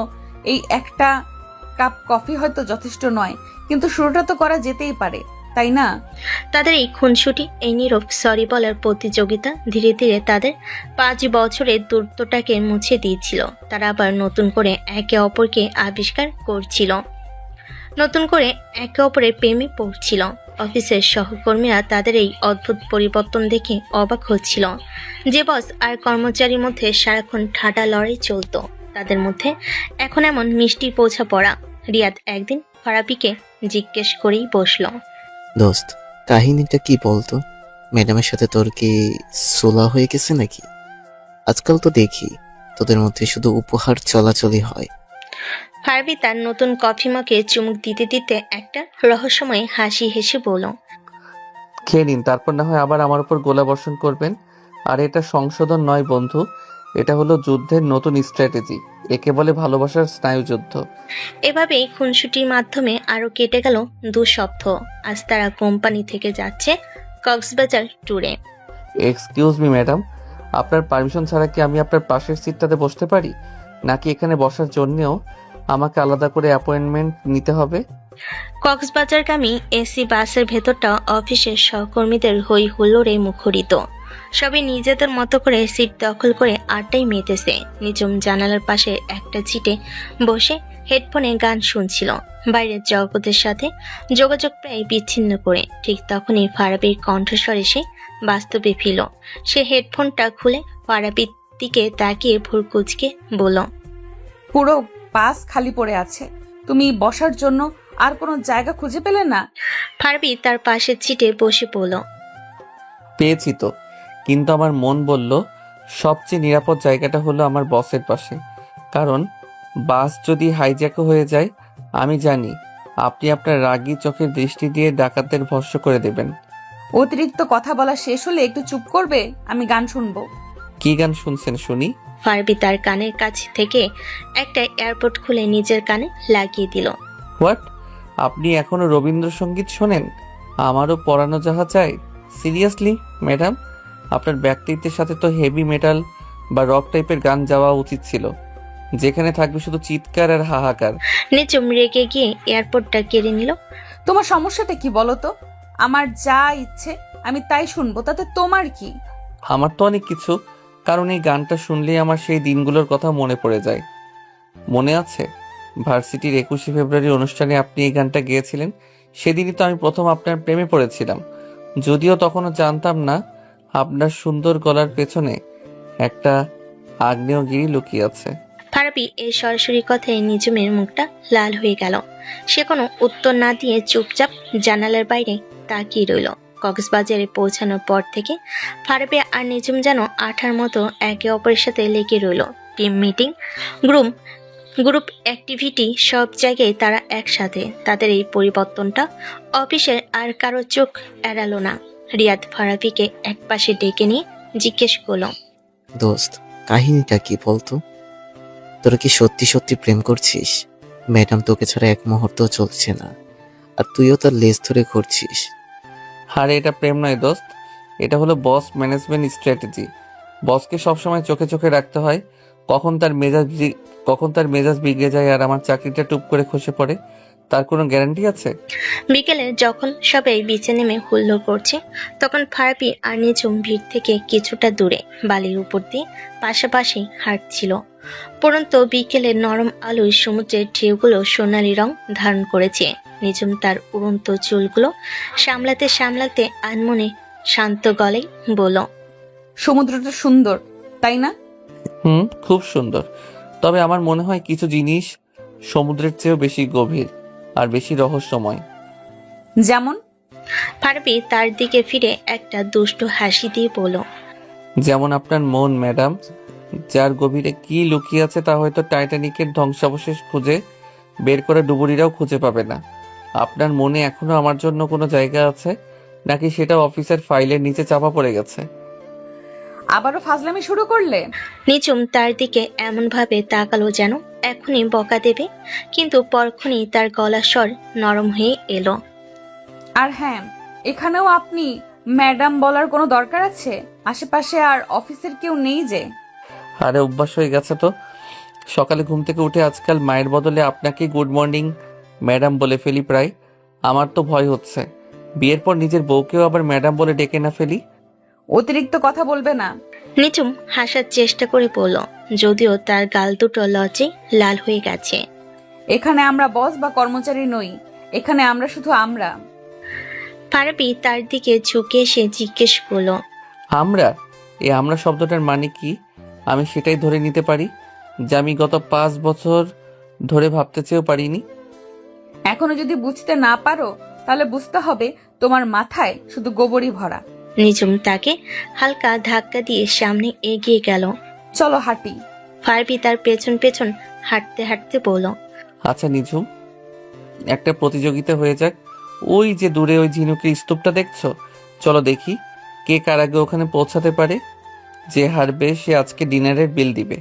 এই একটা কাপ কফি হয়তো যথেষ্ট নয়, কিন্তু শুরুটা তো করা যেতেই পারে, তাই না? তাদের এই খুনসুটি, এই নীরব সরি বলার প্রতিযোগিতা ধীরে ধীরে তাদের 5 বছরের দূরত্বটাকে মুছে দিয়েছিল। তারা আবার নতুন করে একে অপরকে আবিষ্কার করছিল, নতুন করে একে অপরের প্রেমে পড়ছিল। অফিসের সহকর্মীরা তাদের এই অদ্ভুত পরিবর্তন দেখে অবাক হচ্ছিল। যে বস আর কর্মচারীর মধ্যে সারাক্ষণ ঠাডা লড়াই চলতো, তাদের মধ্যে এখন এমন মিষ্টি বোঝাপড়া। রিয়াদ একদিন ফারাবিকে জিজ্ঞেস করেই বসলো, দোস্ত, কাহিনীটা কি বলতো? ম্যাডামের সাথে তোর কি সোলা হয়ে গেছে নাকি? আজকাল তো দেখি তোদের মধ্যে শুধু উপহার চলাচলই হয়। ফারাবি তার নতুন কফি মগে চুমুক দিতে দিতে একটা রহস্যময় হাসি হেসে বলল, খেয়ে নিন, তারপর না হয় আবার আমার উপর গোলাবর্ষণ করবেন। আর এটা সংশোধন নয় বন্ধু, এটা হলো যুদ্ধের নতুন স্ট্র্যাটেজি। একে বলে ভালোবাসার স্নায়ুযুদ্ধ। এভাবেই খুনসুটির মাধ্যমে আরো কেটে গেল 2 সপ্তাহ। আজ তারা কোম্পানি থেকে যাচ্ছে কক্সবাজার ট্যুরে। এক্সকিউজ মি ম্যাডাম, আপনার পারমিশন ছাড়া কি আমি আপনার পাশের সিটটাতে বসতে পারি, নাকি এখানে বসার জন্যেও আমাকে আলাদা করে অ্যাপয়েন্টমেন্ট নিতে হবে? কক্সবাজারগামী এসি বাসের ভেতরটা অফিসের সহকর্মীদের হই হুল্লোড়ে মুখরিত। সবাই নিজেদের মতো করে সিট দখল করে আড্ডায় মেতেছে। নিজম জানালার পাশে একটা সিটে বসে হেডফোনে গান শুনছিল, বাইরের জগতের সাথে যোগাযোগ প্রায় বিচ্ছিন্ন করে। ঠিক তখনই ফারাবির কণ্ঠস্বর এসে বাস্তবে ফিরল। সে হেডফোনটা খুলে ফারাবির দিকে তাকিয়ে ভুরু কুঁচকে বলল, পুরো বাস খালি পড়ে আছে, তুমি বসার জন্য আর কোনো জায়গা খুঁজে পেলে না? ফারাবি তার পাশের সিটে বসে পড়ল। পেয়েছি তো, কিন্তু আমার মন বলল সবচেয়ে নিরাপদ জায়গাটা হলো আমার বসের পাশে। কারণ বাস যদি হাইজ্যাক হয়ে যায়, আমি জানি আপনি আপনার রাগী চোখের দৃষ্টি দিয়ে ডাকাতদের ভস্ম করে দেবেন। অতিরিক্ত কথা বলা শেষ হলে একটু চুপ করবে? আমি গান শুনবো। কি গান শুনছেন শুনি? ফারাবি তার কানের কাছে থেকে একটা এয়ারপড খুলে নিজের কানে লাগিয়ে দিল। হোয়াট? আপনি এখনো রবীন্দ্রসঙ্গীত শোনেন? আমারও পরানো যাহা চাই। সিরিয়াসলি ম্যাডাম, আপনার ব্যক্তিত্বের সাথে তো হেভি মেটাল বা রক টাইপের গান যাওয়া উচিত ছিল, যেখানে থাকবে শুধু চিৎকার আর হাহাকার। নিজম রেগে গিয়ে এয়ারপডটা কেড়ে নিল। তোমার সমস্যাটা কি বলো তো? আমার যা ইচ্ছে আমি তাই শুনবো, তাতে তোমার কি? আমার তো অনেক কিছু, কারণ এই গানটা শুনলেই আমার সেই দিনগুলোর কথা মনে পড়ে যায়। মনে আছে ভার্সিটির 21শে ফেব্রুয়ারি অনুষ্ঠানে আপনি এই গানটা গেয়েছিলেন? সেদিনই তো আমি প্রথম আপনার প্রেমে পড়েছিলাম, যদিও তখনও জানতাম না আপনার সুন্দর গলার পেছনে একটা আগ্নেয়গিরি লুকিয়ে আছে। ফারাবি এই সরাসরি কথায় নিজমের মুখটা লাল হয়ে গেল। সে কোনো উত্তর না দিয়ে চুপচাপ জানালার বাইরে তাকিয়ে রইল। কক্সবাজারে পৌঁছানোর পর থেকে ফারাবি আর নিজম যেন আঠার মতো একে অপরের সাথে লেগে রইল। টিম মিটিং, গ্রুপ অ্যাক্টিভিটি, সব জায়গায় তারা একসাথে। তাদের এই পরিবর্তনটা অফিসের আর কারো চোখ এড়ালো না। রিয়াদ ফারাবিকে একপাশে ডেকে নিয়ে জিজ্ঞেস করল, দোস্ত, কাহিনীটা কি বলতো? তোরা কি সত্যি সত্যি প্রেম করছিস? ম্যাডাম তোকে ছাড়া এক মুহূর্ত চলছে না, আর তুইও তার লেজ ধরে ঘুরছিস। আরে এটা প্রেম নয় দোস্ত, এটা হলো বস ম্যানেজমেন্ট স্ট্র্যাটেজি। বসকে সবসময় চোখে চোখে রাখতে হয়, কখন তার মেজাজ বিগড়ে যায় আর আমার চাকরিটা টুপ করে খসে পড়ে, তার কোনো গ্যারান্টি আছে? বিকেলে যখন সবাই বিচে নেমে হুল্লোড় করছে, তখন ফারাবি আর নিজম ভিড় থেকে কিছুটা দূরে বালির উপর দিয়ে পাশাপাশি হাঁটছিল। পরন্ত বিকেলের নরম আলোয় সমুদ্রের ঢেউগুলো সোনালি রং ধারণ করেছে। নিজম তার উড়ন্ত চুলগুলো সামলাতে সামলাতে আনমনে শান্ত গলায় বলল, সমুদ্রটা সুন্দর তাই না? খুব সুন্দর। তবে আমার মনে হয় কিছু জিনিস সমুদ্রের চেয়েও বেশি গভীর আর বেশি রহস্যময়। যেমন? ফারাবি তার দিকে ফিরে একটা দুষ্ট হাসি দিয়ে বলল, যেমন আপনার মন ম্যাডাম, যার গভীরে কি লুকিয়ে আছে তা হয়তো টাইটানিকের ধ্বংসাবশেষ খুঁজে বের করে ডুবুরিরাও খুঁজে পাবে না। আপনার মনে এখনো আমার জন্য কোনো জায়গা আছে, নাকি সেটা অফিসের ফাইলের নিচে চাপা পড়ে গেছে? আবারও ফাজলামি শুরু করলে? নিঝুম তার দিকে এমনভাবে তাকালো যেন এখনই বকা দেবে, কিন্তু পরক্ষণেই তার গলার স্বর নরম হয়ে এলো। আর হ্যাঁ, এখানেও আপনি ম্যাডাম বলার কোনো দরকার আছে? আশেপাশে আর অফিসের কেউ নেই যে। আরে অভ্যাস হয়ে গেছে তো। সকালে ঘুম থেকে উঠে আজকাল মায়ের বদলে আপনাকে গুড মর্নিং ম্যাডাম বলে ফেলি প্রায়। আমার তো ভয় হচ্ছে বিয়ের পর নিজের বউকেও আবার ম্যাডাম বলে ডেকে না ফেলি। অতিরিক্ত কথা বলবে না। নিঝুম হাসার চেষ্টা করে বলল, যদিও তার গাল দুটো লজ্জে লাল হয়ে গেছে। এখানে আমরা বস বা কর্মচারী নই, এখানে আমরা শুধু আমরা। ফারাবি তার দিকে ঝুঁকে এসে জিজ্ঞেস করলো, আমরা? আমরা শব্দটার মানে কি? আমি সেটাই ধরে নিতে পারি যা আমি গত 5 বছর ধরে ভাবতে চেয়েও পারিনি। এখনো যদি বুঝতে না পারো তাহলে বুঝতে হবে তোমার মাথায় শুধু গোবরই ভরা। নিঝুম তাকে হালকা ধাক্কা দিয়ে সামনে এগিয়ে গেল। চলো হাঁটি। ফারাবি তার পেছন পেছন হাঁটতে হাঁটতে বলল, আচ্ছা নিঝুম, একটা প্রতিযোগিতা হয়ে যাক। ওই যে দূরে ওই ঝিনুকের স্তূপটা দেখছো, চলো দেখি কে কার আগে ওখানে পৌঁছাতে পারে। যে হারবে সে আজকে ডিনারের বিল দিবে।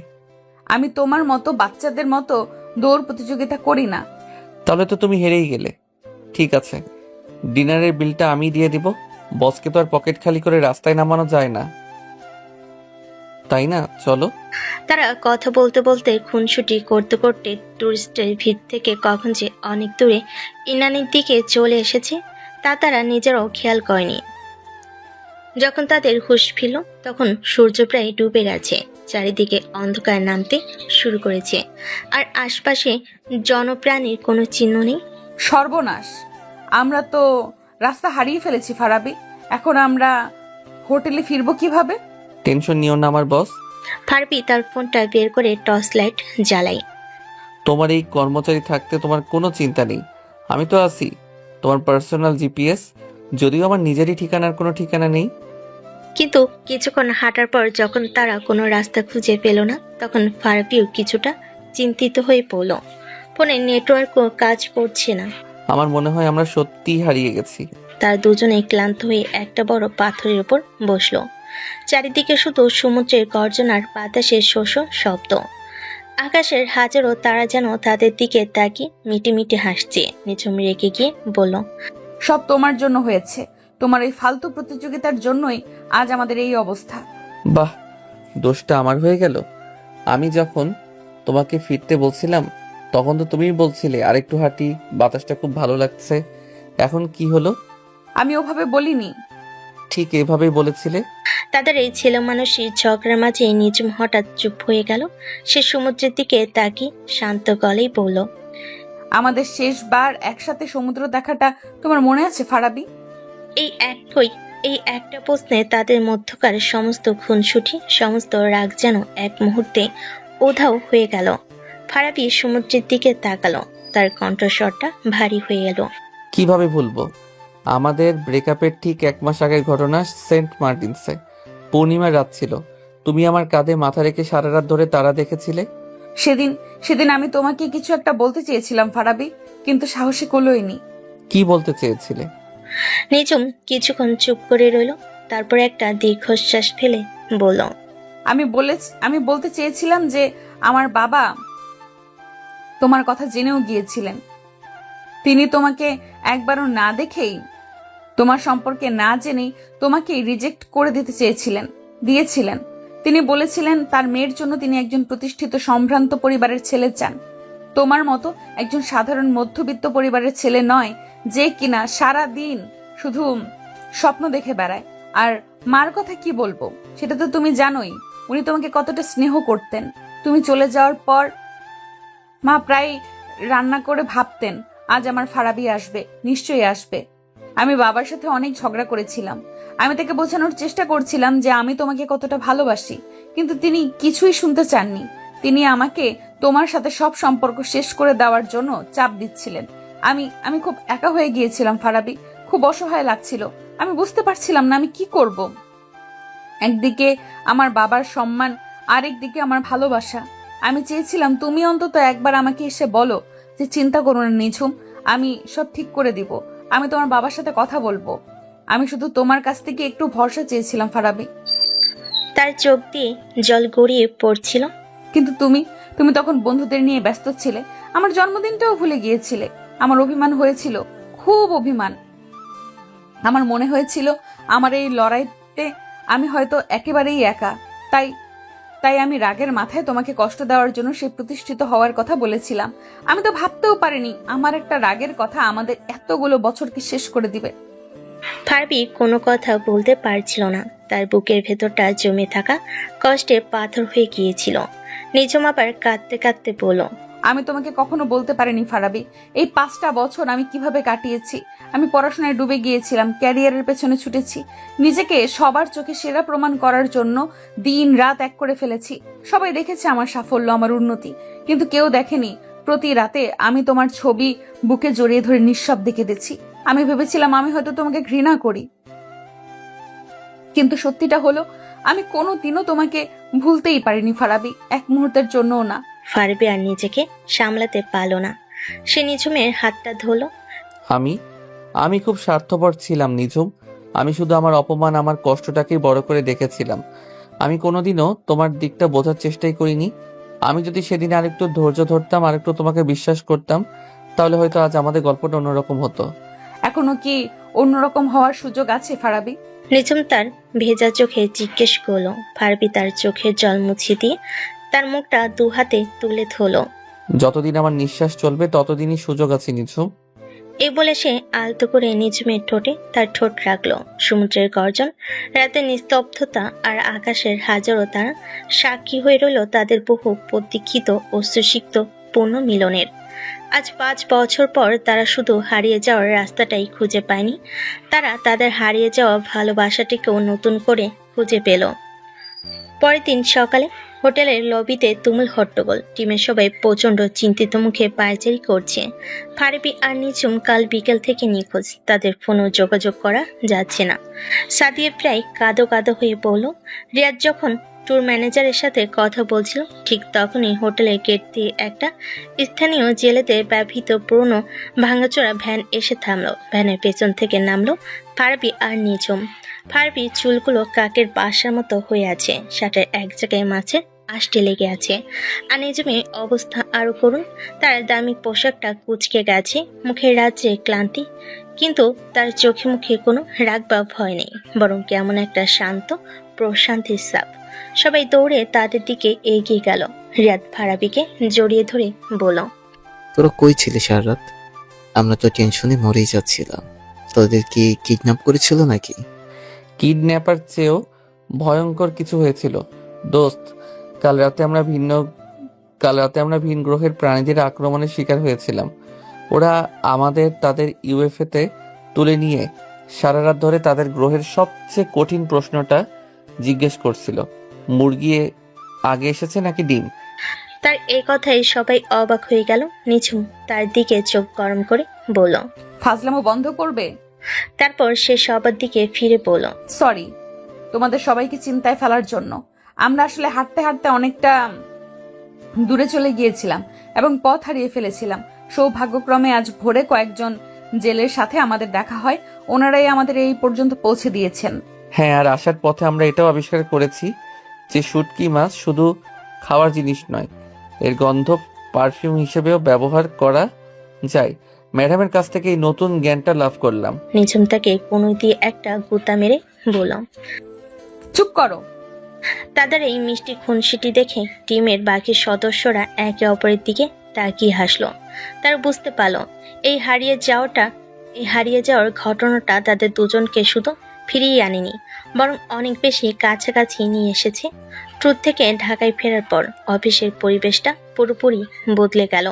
আমি তোমার মতো বাচ্চাদের মতো দৌড় প্রতিযোগিতা করি না। তাহলে তো তুমি হেরেই গেলে। ঠিক আছে, ডিনারের বিলটা আমি দিয়ে দিব। বসকে তো আর পকেট খালি করে রাস্তায় নামানো যায় না, তাই না? চলো। তারা কথা বলতে বলতে খুনসুটি করতে করতে টুরিস্টের ভিড় থেকে কখন যে অনেক দূরে ইনানির দিকে চলে এসেছে তা তারা নিজেরাও খেয়াল করেনি। যখন তাদের হুঁশ ফিরল তখন সূর্য প্রায় ডুবে গেছে, চারিদিকে অন্ধকার নামতে শুরু করেছে, আর আশপাশে জনপ্রাণীর কোনো চিহ্ন নেই। সর্বনাশ, আমরা তো রাস্তা হারিয়ে ফেলেছি ফারাবি। এখন আমরা হোটেলে ফিরবো কিভাবে? টেনশন নিও না আমার বস। ফারবি তার ফোনটা বের করে টর্চ লাইট জ্বালাই। তোমার এই কর্মচারী থাকতে তোমার কোনো চিন্তা নেই। আমি তো আছি, তোমার পার্সোনাল জিপিএস। যদিও আমার নিজেরই ঠিকানার কোনো ঠিকানা নেই। কিন্তু কিছুক্ষণ হাঁটার পর যখন তারা কোনো রাস্তা খুঁজে পেল না তখন ফারবিও কিছুটা চিন্তিত হয়ে পড়ল। ফোনে নেটওয়ার্কও কাজ করছে না। আমার মনে হয় আমরা সত্যিই হারিয়ে গেছি। তার দুজনেই ক্লান্ত হয়ে একটা বড় পাথরের উপর বসলো। চারিদিকে শুধু সমুদ্রের গর্জনার বাতাসের শোষ শব্দ। আকাশের হাজারো তারা যেন তাদের দিকে তাকিয়ে মিটিমিটি হাসছে। নিঝুম রেগে গিয়ে বলল, সব তোমার জন্য হয়েছে। তোমার এই ফালতু প্রতিযোগিতার জন্যই আজ আমাদের এই অবস্থা। বাহ, দোষটা আমার হয়ে গেল। আমি যখন তোমাকে ফিরতে বলছিলাম তখন তো তুমিই বলছিলে আরেকটু হাঁটি, বাতাসটা খুব ভালো লাগছে। এখন কি হলো? আমি ওভাবে বলিনি। ঠিক এভাবেই বলেছিলে। তাদের এই ছেলে মানুষের ঝগড়ার মাঝে নিঝুম হঠাৎ চুপ হয়ে গেল। সে সমুদ্রের দিকে তাকিয়ে শান্ত গলেই বলল, আমাদের শেষবার একসাথে সমুদ্র দেখাটা তোমার মনে আছে ফারাবি? এই একটা প্রশ্নে তাদের মধ্যকার সমস্ত খুনসুটি, সমস্ত রাগ যেন এক মুহূর্তে উধাও হয়ে গেল। ফারাবি সমুদ্রের দিকে তাকালো, তার কণ্ঠস্বরটা ভারী হয়ে এলো। কিভাবে ভুলবো? আমাদের ব্রেকআপের ঠিক 1 মাস আগের ঘটনা। সেন্ট মার্টিনসে পূর্ণিমার রাত ছিল। তুমি আমার কাঁধে মাথা রেখে সারা রাত ধরে তারা দেখেছিলে। সেদিন আমি তোমাকে কিছু একটা বলতে চেয়েছিলাম ফারাবি, কিন্তু সাহসে কুলোয়নি। কি বলতে চেয়েছিলে? নিঝুম কিছুক্ষণ চুপ করে রইল, তারপর একটা দীর্ঘশ্বাস ফেলে বলল, আমি বলতে চেয়েছিলাম যে আমার বাবা তোমার কথা জেনেও গিয়েছিলেন। তিনি তোমাকে একবারও না দেখেই, তোমার সম্পর্কে না জেনেই তোমাকে রিজেক্ট করে দিয়েছিলেন। তিনি বলেছিলেন তার মেয়ের জন্য তিনি একজন প্রতিষ্ঠিত সম্ভ্রান্ত পরিবারের ছেলে চান, তোমার মতো একজন সাধারণ মধ্যবিত্ত পরিবারের ছেলে নয়, যে কিনা সারা দিন শুধু স্বপ্ন দেখে বেড়ায়। আর মার কথা কি বলবো, সেটা তো তুমি জানোই। উনি তোমাকে কতটা স্নেহ করতেন। তুমি চলে যাওয়ার পর মা প্রায় রান্না করে ভাবতেন আজ আমার ফারাবি আসবে, নিশ্চয়ই আসবে। আমি বাবার সাথে অনেক ঝগড়া করেছিলাম, আমি তাকে বোঝানোর চেষ্টা করছিলাম যে আমি তোমাকে কতটা ভালোবাসি, কিন্তু তিনি কিছুই শুনতে চাননি। তিনি আমাকে তোমার সাথে সব সম্পর্ক শেষ করে দেওয়ার জন্য চাপ দিচ্ছিলেন। আমি আমি খুব একা হয়ে গিয়েছিলাম ফারাবি, খুব অসহায় লাগছিল। আমি বুঝতে পারছিলাম না আমি কি করব। একদিকে আমার বাবার সম্মান, আরেকদিকে আমার ভালোবাসা। আমি চেয়েছিলাম তুমি অন্তত একবার আমাকে এসে বলো যে চিন্তা করো না নিঝুম, আমি সব ঠিক করে দিব, আমি তোমার বাবার সাথে কথা বলবো। আমি শুধু তোমার কাছ থেকে একটু ভরসা চেয়েছিলাম ফারাবি। তার চোখ দিয়ে জল গড়িয়ে পড়ছিল। কিন্তু তুমি তুমি তখন বন্ধুদের নিয়ে ব্যস্ত ছিলে, আমার জন্মদিনটাও ভুলে গিয়েছিলে। আমার অভিমান হয়েছিল, খুব অভিমান। আমার মনে হয়েছিল আমার এই লড়াইতে আমি হয়তো একেবারেই একা। তাই তাই আমি রাগের মাথায় তোমাকে কষ্ট দেওয়ার জন্য সে প্রতিষ্ঠিত হওয়ার কথা বলেছিলাম। আমি তো ভাবতেও পারিনি আমার একটা রাগের কথা আমাদের এতগুলো বছরকে শেষ করে দিবে। ফারাবি কোনো কথা বলতে পারছিল না। তার বুকের ভেতরটা জমে থাকা কষ্টে পাথর হয়ে গিয়েছিল। নিঝুম আবার কাঁদতে কাঁদতে বলল, আমি তোমাকে কখনো বলতে পারিনি ফারাবি, এই 5টা বছর আমি কিভাবে কাটিয়েছি। আমি পড়াশোনায় ডুবে গিয়েছিলাম, ক্যারিয়ারের পেছনে ছুটেছি, নিজেকে সবার চোখে সেরা প্রমাণ করার জন্য দিন রাত এক করে ফেলেছি। সবাই দেখেছে আমার সাফল্য, আমার উন্নতি, কিন্তু কেউ দেখেনি প্রতি রাতে আমি তোমার ছবি বুকে জড়িয়ে ধরে নিঃশব্দে কেঁদেছি। আমি ভেবেছিলাম আমি হয়তো তোমাকে ঘৃণা করি, কিন্তু সত্যিটা হলো আমি কোনোদিনও তোমাকে ভুলতেই পারিনি ফারাবি, এক মুহূর্তের জন্যও না। ফারাবি আর নিজেকে সামলাতে পারল না। সে নিঝুমের হাতটা ধরল। আমি খুব স্বার্থপর ছিলাম নিঝুম। আমি শুধু আমার অপমান, আমার কষ্টটাকেই বড় করে দেখেছিলাম। আমি কোনোদিনও তোমার দিকটা বোঝার চেষ্টাই করিনি। আমি যদি সেদিন আরেকটু ধৈর্য ধরতাম, আরেকটু তোমাকে বিশ্বাস করতাম, তাহলে হয়তো আজ আমাদের গল্পটা অন্যরকম হতো। এখনো কি অন্যরকম হওয়ার সুযোগ আছে ফারাবি? নিঝুম তার ভেজা চোখে জিজ্ঞেস করলো। ফারাবি তার চোখের জল মুছে দিয়ে তার মুখটা 2 হাতে তুলে ধরল। যতদিন আমার নিঃশ্বাস চলবে ততদিনই সুযোগ আছে নিঝুম। এই বলে সে আলতো করে নিঝুমের ঠোঁটে তার ঠোঁট রাখলো। সমুদ্রের গর্জন, রাতের নিস্তব্ধতা আর আকাশের হাজারো তারা সাক্ষী হয়ে রইল তাদের বহু প্রতীক্ষিত ও সুশিক্ত পূর্ণ মিলনের। আজ 5 বছর পর তারা শুধু হারিয়ে যাওয়ার রাস্তাটাই খুঁজে পায়নি, তারা তাদের হারিয়ে যাওয়া ভালোবাসাটিকেও নতুন করে খুঁজে পেল। পরের দিন সকালে হোটেলের লবিতে তুমুল হট্টগোল। টিমের সবাই প্রচন্ড চিন্তিত মুখে পায়চারি করছে। ফারাবি আর নিঝুম কাল বিকেল থেকে নিখোঁজ, তাদের ফোনও যোগাযোগ করা যাচ্ছে না। সাদিয়া প্রায় কাঁদো কাঁদো হয়ে বলল, রিয়াদ যখন ট্যুর ম্যানেজারের সাথে কথা বলছিল ঠিক তখনই হোটেলের গেট দিয়ে একটা স্থানীয় জেলেতে ব্যবহৃত পুরনো ভাঙাচোরা ভ্যান এসে থামলো। ভ্যানের পেছন থেকে নামলো ফারাবি আর নিঝুম। ফারাবি চুলগুলো কাকের বাসার মতো হয়ে আছে, শার্টের এক জায়গায় মাছের আষ্টে লেগে আছে। আর নিঝুমের অবস্থা আরো করুন, তার দামি পোশাকটা কুঁচকে গেছে, মুখের রাজ্যে ক্লান্তি, কিন্তু তার চোখে মুখে কোনো রাগ বা ভয় নেই, বরং কেমন একটা শান্ত প্রশান্তির ছাপ। সবাই দৌড়ে তাদের দিকে এগিয়ে গেল। রিয়াদ ফারাবিকে জড়িয়ে ধরে বলল, তোরা কই ছিলি সারা রাত? আমরা তো টেনশনে মরেই যাচ্ছিলাম। তোদের কি কিডন্যাপ করেছিল নাকি? কিডন্যাপার চেয়েও ভয়ঙ্কর কিছু হয়েছিল দোস্ত। কাল রাতে আমরা ভিন গ্রহের প্রাণীদের আক্রমণের শিকার হয়েছিলাম। ওরা আমাদের তাদের ইউএফএতে তুলে নিয়ে সারা রাত ধরে তাদের গ্রহের সবচেয়ে কঠিন প্রশ্নটা জিজ্ঞেস করছিল, মুরগি আগে এসেছে নাকি ডিম। তার এই কথায় সবাই অবাক হয়ে গেল। নিঝুম তার দিকে চোখ গরম করে বলল, ফাজলামো বন্ধ করবে। তারপর সে সবার দিকে ফিরে বলল, সরি তোমাদের সবাইকে চিন্তায় ফেলার জন্য। আমরা আসলে হাঁটতে হাঁটতে অনেকটা দূরে চলে গিয়েছিলাম এবং পথ হারিয়ে ফেলেছিলাম। সৌভাগ্যক্রমে আজ ভোরে কয়েকজন জেলের সাথে আমাদের দেখা হয়, ওনারাই আমাদের এই পর্যন্ত পৌঁছে দিয়েছেন। হ্যাঁ, আর আসার পথে আমরা এটাও আবিষ্কার করেছি যে শুটকি মাছ শুধু খাওয়ার জিনিস নয়, এর গন্ধ পারফিউম হিসেবেও ব্যবহার করা যায়। ম্যাডামের কাছ থেকে এই নতুন জ্ঞানটা লাভ করলাম। নিঝুম তাকে কোনো দিয়ে একটা গুতা মেরে বলল, চুপ করো। তাদের এই মিষ্টি খুনসিটি দেখে টিমের বাকি সদস্যরা একে অপরের দিকে তাকিয়ে হাসলো। তারা বুঝতে পারলো এই হারিয়ে যাওয়ার ঘটনাটা তাদের দুজনকে শুধু ফিরিয়ে আনেনি, বরং অনেক বেশি কাছাকাছি নিয়ে এসেছে। ট্যুর থেকে ঢাকায় ফেরার পর অফিসের পরিবেশটা পুরোপুরি বদলে গেল।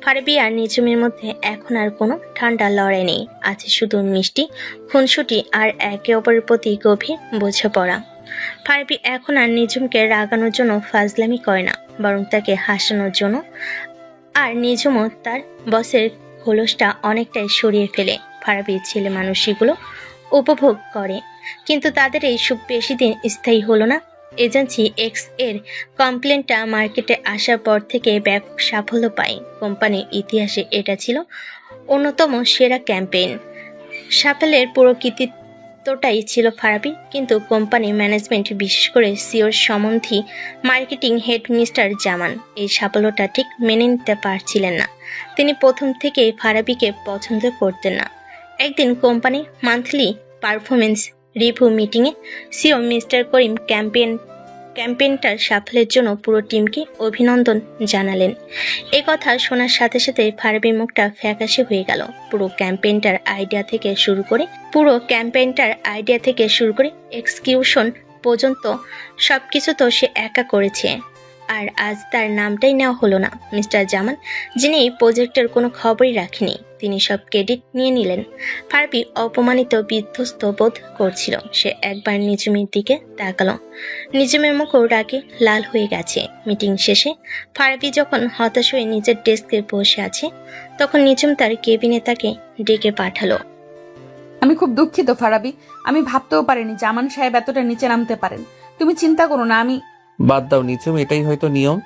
ফারাবি আর নিঝুমের মধ্যে এখন আর কোনো ঠান্ডা লড়াই নেই, আছে শুধু মিষ্টি খুনসুটি আর একে অপরের প্রতি গভীর বোঝাপড়া। ফারাবি এখন আর নিঝুমকে রাগানোর জন্য ফাজলামি করে না, বরং তাকে হাসানোর জন্য। আর নিঝুমও তার বসের খোলসটা অনেকটাই সরিয়ে ফেলে ফারাবির ছেলে মানুষগুলো উপভোগ করে। কিন্তু তাদের এই সুখ বেশি দিন স্থায়ী হলো না। এজেন্সি এক্স এর কমপ্লেনটা মার্কেটে আসার পর থেকে ব্যাপক সাফল্য পায়। কোম্পানির ইতিহাসে এটা ছিল অন্যতম সেরা ক্যাম্পেইন। সাফল্যের পুরো কৃতিত্বটাই ছিল ফারাবি, কিন্তু কোম্পানি ম্যানেজমেন্ট, বিশেষ করে সিওর সম্বন্ধী মার্কেটিং হেড মিস্টার জামান এই সাফল্যটা ঠিক মেনে নিতে পারছিলেন না। তিনি প্রথম থেকেই ফারাবিকে পছন্দ করতেন না। একদিন কোম্পানির মান্থলি পারফরমেন্স রিভিউ মিটিংয়ে সিও মিস্টার করিম ক্যাম্পেইনটার সাফল্যের জন্য পুরো টিমকে অভিনন্দন জানালেন। এ কথা শোনার সাথে সাথে ফারাবির মুখটা ফ্যাকাশে হয়ে গেল। পুরো ক্যাম্পেইনটার আইডিয়া থেকে শুরু করে এক্সিকিউশন পর্যন্ত সবকিছু তো সে একা করেছে। আর আজ তার নামটাই নেওয়া হলো না। মিস্টার জামান, যিনি এই প্রজেক্টের কোনো খবরই রাখেনি, তিনি সব ক্রেডিট নিয়ে নিলেন। ফারাবি অপমানিত বিধ্বস্ত বোধ করছিল। সে একবার নিঝুমের দিকে তাকালো। নিঝুমের মুখও রাগে লাল হয়ে গেছে। মিটিং শেষে ফারাবি যখন হতাশ হয়ে নিজের ডেস্কে বসে আছে, তখন নিঝুম তার কেবিনে তাকে ডেকে পাঠালো। আমি খুব দুঃখিত ফারাবি, আমি ভাবতেও পারিনি জামান সাহেব এতটা নিচে নামতে পারেন। তুমি চিন্তা করো না, আমি বাদ দাও নিচুম, এটাই হয়তো নিয়ম।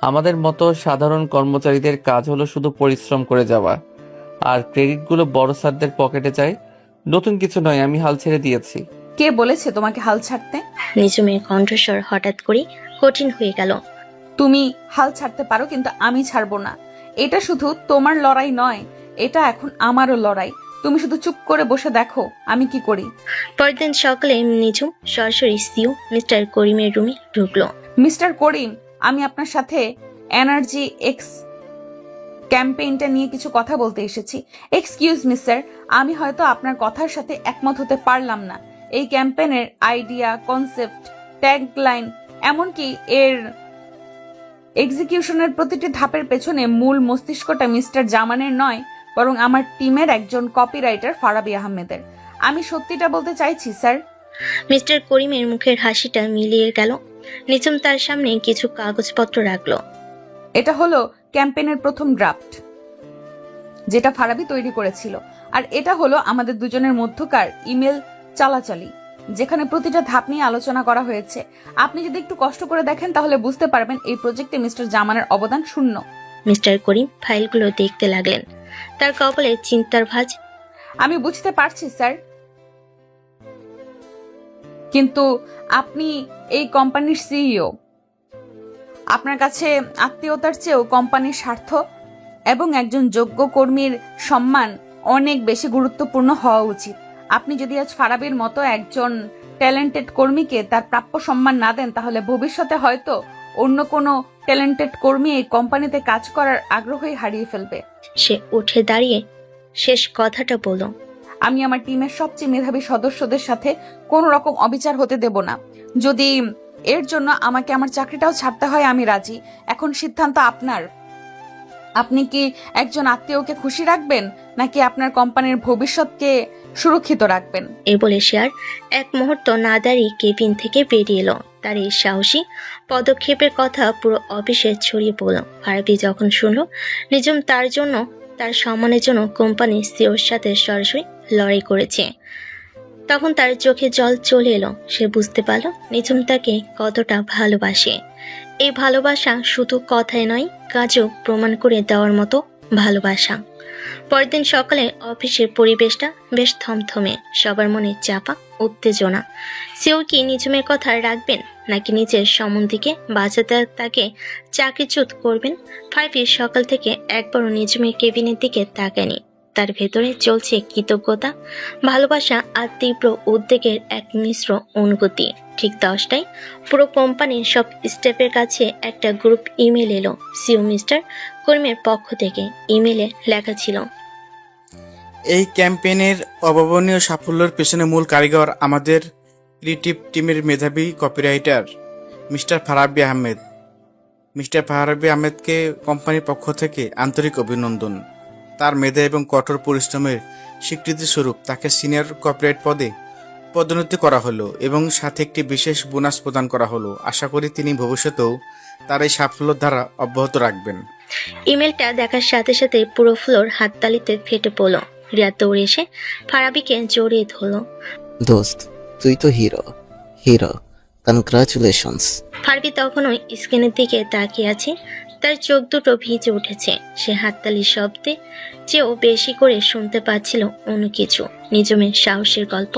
আমাদের মতো সাধারণ কর্মচারীদের কাজ হলো শুধু পরিশ্রম করে যাওয়া, আর ক্রেডিটগুলো বড় স্যারদের পকেটে যায়। নতুন কিছু নয়, আমি হাল ছেড়ে দিয়েছি। কে বলেছে তোমাকে হাল ছাড়তে? নিঝুমের কণ্ঠস্বর হঠাৎ করে কঠিন হয়ে গেল। তুমি হাল ছাড়তে পারো, কিন্তু আমি ছাড়বো না। এটা শুধু তোমার লড়াই নয়, এটা এখন আমারও লড়াই। তুমি শুধু চুপ করে বসে দেখো আমি কি করি। পরদিন সকালে নিঝুম সরাসরি সিও মিস্টার করিমের রুমে ঢুকলো। মিস্টার করিম, আমি আপনার সাথে এনার্জি এক্স ক্যাম্পেইনটা নিয়ে কিছু কথা বলতে এসেছি। এক্সকিউজ মি স্যার, আমি হয়তো আপনার কথার সাথে একমত হতে পারলাম না। এই ক্যাম্পেইনের আইডিয়া, কনসেপ্ট, ট্যাগলাইন, এমনকি এর এক্সিকিউশনের প্রতিটি ধাপের পেছনে মূল মস্তিষ্কটা মিস্টার জামানের নয়, বরং আমার টিমের একজন কপিরাইটার ফারাবি আহমেদের। আমি সত্যিটা বলতে চাইছি স্যার। মিস্টার করিমের মুখের হাসিটা মিলিয়ে গেল। নিঝুম তার সামনে কিছু কাগজপত্র রাখলো। এটা হলো ক্যাম্পেইনের প্রথম ড্রাফট, যেটা ফারাবি তৈরি করেছিল। আর এটা হলো আমাদের দুজনের মধ্যকার ইমেল চালাচালি, যেখানে প্রতিটা ধাপ নিয়ে আলোচনা করা হয়েছে। আপনি যদি একটু কষ্ট করে দেখেন তাহলে বুঝতে পারবেন এই প্রজেক্টে মিস্টার জামানের অবদান শূন্য। মিস্টার করিম ফাইলগুলো দেখতে লাগলেন। তার কপালে চিন্তার ভাঁজ। আমি বুঝতে পারছি স্যার, কিন্তু আপনি এই কোম্পানির সিইও। আপনার কাছে আত্মীয়তার চেয়েও কোম্পানির স্বার্থ এবং একজন যোগ্য কর্মীর সম্মান অনেক বেশি গুরুত্বপূর্ণ হওয়া উচিত। আপনি যদি আজ ফারাবির মতো একজন ট্যালেন্টেড কর্মীকে তার প্রাপ্য সম্মান না দেন, তাহলে ভবিষ্যতে হয়তো অন্য কোনো ট্যালেন্টেড কর্মী এই কোম্পানিতে কাজ করার আগ্রহই হারিয়ে ফেলবে। সে উঠে দাঁড়িয়ে শেষ কথাটা বলল। আমি আমার টিমের সবচেয়ে মেধাবী সদস্যদের সাথে কোনো রকম অবিচার হতে দেব না। যদি এর জন্য আমাকে আমার চাকরিটাও ছাড়তে হয়, আমি রাজি। এখন সিদ্ধান্ত আপনার। আপনি কি একজন আত্মীয়কে খুশি রাখবেন, নাকি আপনার কোম্পানির ভবিষ্যৎকে সুরক্ষিত রাখবেন? এ বলে সে আর এক মুহূর্ত না দাঁড়িয়ে কেবিন থেকে বেরিয়ে এলো। তার এই সাহসী পদক্ষেপের কথা পুরো অফিসে ছড়িয়ে পড়ল। ফারাবি যখন শুনলো নিঝুম তার সম্মানের জন্য কোম্পানির সিওর সাথে সরাসরি লড়াই করেছে, তখন তার চোখে জল চলে এলো। সে বুঝতে পারল নিঝুম তাকে কতটা ভালোবাসে। এই ভালোবাসা শুধু কথায় নয়, কাজও প্রমাণ করে দেওয়ার মতো ভালোবাসা। পরদিন সকালে অফিসের পরিবেশটা বেশ থমথমে, সবার মনে চাপা উত্তেজনা। সেও কি নিঝুমের কথা রাখবেন, নাকি নিজের সম্বন্ধীকে বাঁচাতে তাকে চাকরিচ্যুত করবেন? ফারাবি সকাল থেকে একবারও নিঝুমের কেবিনের দিকে তাকায়নি। তার ভেতরে চলছে কৃতজ্ঞতা, ভালোবাসা আর তীব্র উদ্বেগের এক মিশ্র অনুভূতি। ঠিক 10টায় পুরো কোম্পানির সব স্টাফের কাছে একটা গ্রুপ ইমেল এলো সিও মিস্টার করিমের পক্ষ থেকে। ইমেলে লেখা ছিল, এই ক্যাম্পেইনের অভাবনীয় সাফল্যের পেছনে মূল কারিগর আমাদের ক্রিয়েটিভ টিমের মেধাবী copywriter mister Farabi Ahmed. Mister Farabi আহমেদকে কোম্পানির পক্ষ থেকে আন্তরিক অভিনন্দন। তার মেধা এবং কঠোর পরিশ্রমের স্বীকৃতিস্বরূপ তাকে সিনিয়র কর্পোরেট পদে পদোন্নতি করা হলো এবং সাথে একটি বিশেষ বোনাস প্রদান করা হলো। আশা করি তিনি ভবিষ্যতেও তার এই সাফল্যের ধারা অব্যাহত রাখবেন। ইমেলটা দেখার সাথে সাথে পুরো ফ্লোর হাততালিতে ফেটে পড়ল। রিয়া দৌড়ে এসে ফারাবিকে জড়িয়ে ধরল। দোস্ত, তুই তো হিরো হিরো, কনগ্রাচুলেশনস। ফারাবি তখনও স্ক্রিনের দিকে তাকিয়ে আছে। তার চোখ দুটো ভিজে উঠেছে। সে হাততালির শব্দে চেয়েও বেশি করে শুনতে পাচ্ছিল অন্য কিছু। নিজমের সাহসের গল্প,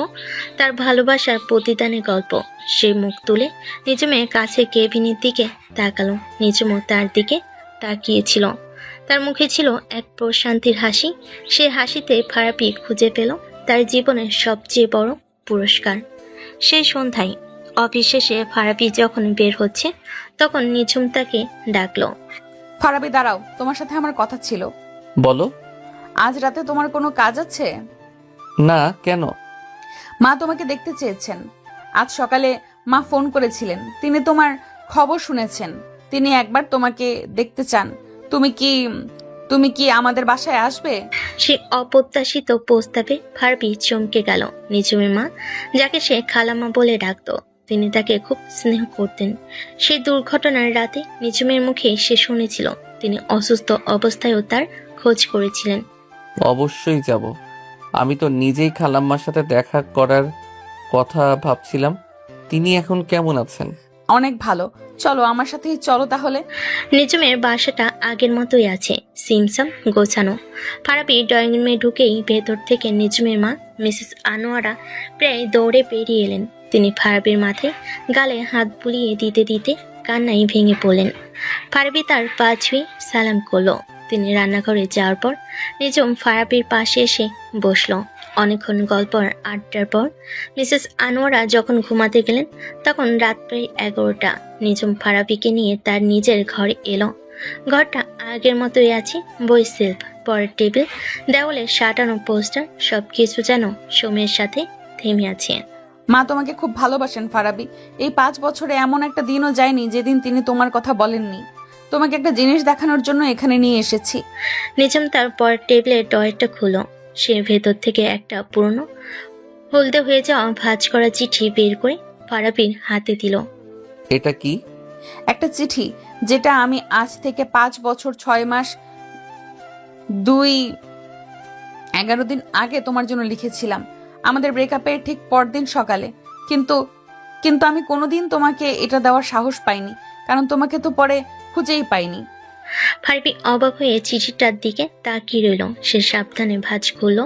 তার ভালোবাসার প্রতিদানের গল্প। সে মুখ তুলে নিজমের কাছে কেবিনের দিকে তাকালো। নিজমও তার দিকে তাকিয়েছিল। তার মুখে ছিল এক প্রশান্তির হাসি। সে হাসিতে ফারাবি খুঁজে পেল তার জীবনের সবচেয়ে বড় পুরস্কার। সেই সন্ধ্যায় অফিস শেষে ফারাবি যখন বের হচ্ছে তখন নিঝুম তাকে ডাকলো। ফারাবি দাঁড়াও, তোমার সাথে আমার কথা ছিল। বলো। আজ রাতে তোমার কোনো কাজ আছে? না, কেন? মা তোমাকে দেখতে চেয়েছেন। আজ সকালে মা ফোন করেছিলেন, তিনি তোমার খবর শুনেছেন, তিনি একবার তোমাকে দেখতে চান। তুমি কি আমাদের বাসায় আসবে? সে অপ্রত্যাশিত প্রস্তাবে ফারাবি চমকে গেল। নিঝুমের মা, যাকে সে খালাম্মা বলে ডাকতো, তিনি তাকে খুব স্নেহ করতেন। সেই দুর্ঘটনার রাতে নিঝুমের মুখে সে শুনেছিল তিনি অসুস্থ অবস্থায়ও তার খোঁজ করেছিলেন। অবশ্যই যাব। আমি তো নিজেই খালাম্মার সাথে দেখা করার কথা ভাবছিলাম। তিনি এখন কেমন আছেন? অনেক ভালো। চলো আমার সাথেই চলো তাহলে। নিঝুমের বাসাটা আগের মতোই আছে, সিমসাম গোছানো। ফারাবি ড্রয়িং রুমে ঢুকেই ভেতর থেকে নিঝুমের মা মিসেস আনোয়ারা প্রায় দৌড়ে বেরিয়ে এলেন। তিনি ফারাবির মাথায় গালে হাত বুলিয়ে দিতে দিতে কান্নায় ভেঙে পড়লেন। ফারাবি তার পা ছুঁয়ে সালাম করলো। তিনি রান্নাঘরে যাওয়ার পর নিঝুম ফারাবির পাশে এসে বসলো। অনেকক্ষণ গল্প আর আড্ডার পর মিসেস আনোয়ারা যখন ঘুমাতে গেলেন তখন রাত প্রায় 11টা। নিঝুম ফারাবিকে নিয়ে তার নিজের ঘরে এলো। ঘরটা আগের মতোই আছে, বই সেলফ, পরের টেবিল, দেওয়ালে সাঁটানো পোস্টার, সবকিছু যেন সময়ের সাথে থেমে আছে। মা তোমাকে খুব ভালোবাসেন ফারাবি। এই 5 বছরে এমন একটা দিনও যায়নি যেদিন তিনি তোমার কথা বলেননি। তোমাকে একটা জিনিস দেখানোর জন্য এখানে নিয়ে এসেছি। নিঝুম তার পরের টেবিলের ড্রয়ারটা খুলো। সে ভেতর থেকে একটা পুরনো হলদে হয়ে যাওয়া ভাঁজ করা চিঠি বের করে ফারাবির হাতে দিল। এটা কি? একটা চিঠি যেটা আমি আজ থেকে 5 বছর 6 মাস 11 দিন আগে তোমার জন্য লিখেছিলাম, আমাদের ব্রেকআপের ঠিক পরদিন সকালে। কিন্তু আমি কোনোদিন তোমাকে এটা দেওয়ার সাহস পাইনি, কারণ তোমাকে তো পরে খুঁজেই পাইনি। ফারাবি অবাক হয়ে চিঠিটার দিকে তাকিয়ে রইল। সে সাবধানে ভাঁজ খুলল।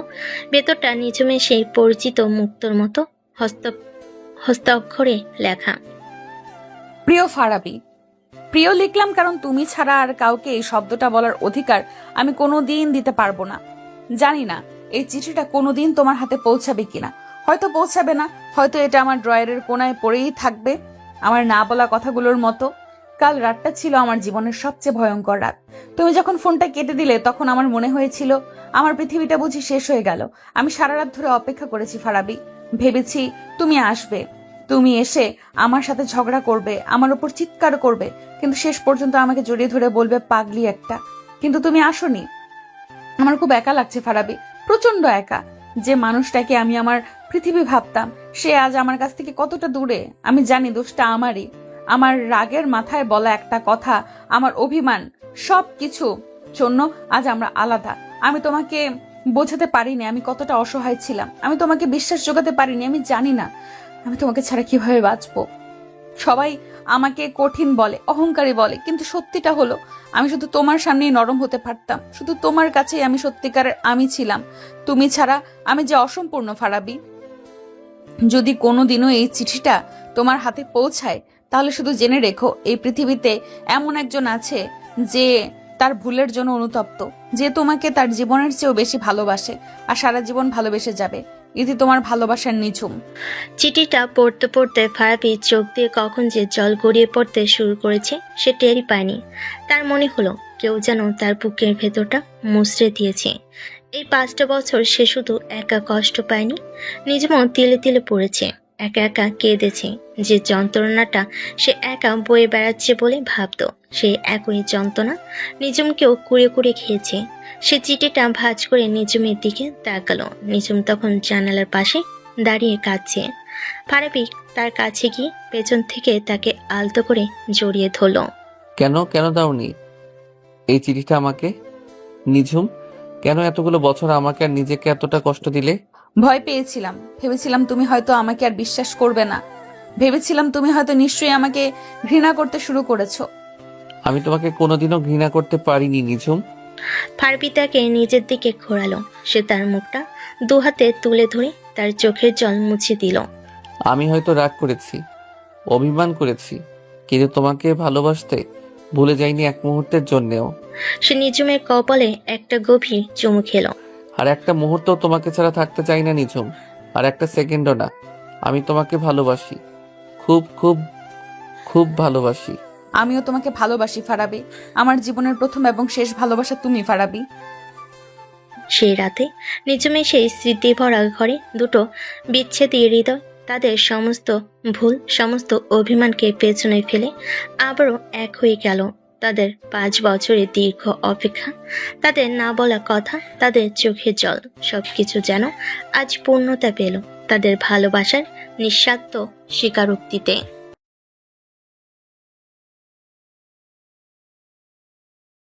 ভেতরটা নিঝুমের সেই পরিচিত মুক্তোর মতো হস্তাক্ষরে লেখা। প্রিয় ফারাবি, প্রিয় লিখলাম কারণ তুমি ছাড়া আর কাউকে এই শব্দটা বলার অধিকার আমি কোনোদিন দিতে পারবো না। জানি না এই চিঠিটা কোনোদিন তোমার হাতে পৌঁছাবে কিনা। হয়তো পৌঁছাবে না, হয়তো এটা আমার ড্রয়ারের কোনায় পড়েই থাকবে, আমার না বলা কথাগুলোর মতো। কাল রাতটা ছিল আমার জীবনের সবচেয়ে ভয়ঙ্কর রাত। তুমি যখন ফোনটা কেটে দিলে তখন আমার মনে হয়েছিল আমার পৃথিবীটা বুঝি শেষ হয়ে গেল। আমি সারা রাত ধরে অপেক্ষা করেছি ফারাবি, ভেবেছি তুমি আসবে, তুমি এসে আমার সাথে ঝগড়া করবে, আমার উপর চিৎকার করবে, কিন্তু শেষ পর্যন্ত আমাকে জড়িয়ে ধরে বলবে পাগলি একটা। কিন্তু তুমি আসোনি। আমার খুব একা লাগছে ফারাবি, প্রচন্ড একা। যে মানুষটাকে আমি আমার পৃথিবী ভাবতাম সে আজ আমার কাছ থেকে কতটা দূরে। আমি জানি দোষটা আমারই, আমার রাগের মাথায় বলা একটা কথা, আমার অভিমান, সব কিছু জন্য আজ আমরা আলাদা। আমি তোমাকে বোঝাতে পারিনি আমি কতটা অসহায় ছিলাম, আমি তোমাকে বিশ্বাস জোগাতে পারিনি। আমি জানি না আমি তোমাকে ছাড়া কিভাবে বাঁচবো। সবাই আমাকে কঠিন বলে, অহংকারী বলে, কিন্তু সত্যিটা হলো আমি শুধু তোমার সামনেই নরম হতে পারতাম। শুধু তোমার কাছেই আমি সত্যিকারের আমি ছিলাম। তুমি ছাড়া আমি যে অসম্পূর্ণ ফারাবি। যদি কোনোদিনও এই চিঠিটা তোমার হাতে পৌঁছায় তাহলে শুধু জেনে রেখো এই পৃথিবীতে এমন একজন আছে যে তার ভুলের জন্য অনুতপ্ত, যে তোমাকে তার জীবনের চেয়েও বেশি ভালোবাসে আর সারা জীবন ভালোবেসে যাবে। ইতি তোমার ভালোবাসার নিঝুম। চিঠিটা পড়তে পড়তে ফারাবি চোখ দিয়ে কখন যে জল গড়িয়ে পড়তে শুরু করেছে সে টেরই পায়নি। তার মনে হলো কেউ যেন তার বুকের ভেতরটা মুচড়ে দিয়েছে। এই 5টা বছর সে শুধু একা কষ্ট পায়নি, নিজেও তিলে তিলে পড়েছে। একা একা কেঁদেছে। যে যন্ত্রণাটা সে একা বয়ে বেড়াচ্ছে বলে ভাবতো, সে একই যন্ত্রণা নিজুমকেও কুড়ে কুড়ে খেয়েছে। সে চিঠিটা ভাঁজ করে নিজুমের দিকে তাকালো। নিজুম তখন জানালার পাশে দাঁড়িয়ে কাঁদছে। ফারাবি তার কাছে গিয়ে পেছন থেকে তাকে আলতো করে জড়িয়ে ধরল। কেন কেন দাওনি এই চিঠিটা আমাকে? নিঝুম, কেন এতগুলো বছর আমাকে আর নিজেকে এতটা কষ্ট দিলে? ভয় পেয়েছিলাম, ভেবেছিলাম তুমি হয়তো আমাকে আর বিশ্বাস করবে না, ভেবেছিলাম তুমি হয়তো নিশ্চয়ই আমাকে ঘৃণা করতে শুরু করেছো। আমি তোমাকে কোনোদিনও ঘৃণা করতে পারিনি নিঝুম। ফারাবি তাকে নিজের দিকে ঘোরালো। সে তার মুখটা দুহাতে তুলে ধরে তার চোখের জল মুছে দিল। আমি হয়তো রাগ করেছি, অভিমান করেছি, কিন্তু তোমাকে ভালোবাসতে ভুলে যাইনি এক মুহূর্তের জন্যেও। সে নিজুমের কপালে একটা গভীর চুমু খেলো। আর একটা মুহূর্ত তোমাকে ছাড়া থাকতে চাই না নিঝুম, আর একটা সেকেন্ডও না। আমি তোমাকে ভালোবাসি, খুব খুব খুব ভালোবাসি। আমিও তোমাকে ভালোবাসি ফারাবি, আমার জীবনের প্রথম এবং শেষ ভালোবাসা তুমি ফারাবি। সেই রাতে নিজুমের সেই স্মৃতি ভরা ঘরে দুটো বিচ্ছেদী হৃদয় তাদের সমস্ত ভুল, সমস্ত অভিমানকে পেছনে ফেলে আবারও এক হয়ে গেল। তাদের 5 বছরের দীর্ঘ অপেক্ষা, তাদের না বলা কথা, তাদের চোখের জল, সবকিছু যেন আজ পূর্ণতা পেল তাদের ভালোবাসার নিঃস্বার্থ স্বীকারোক্তিতে।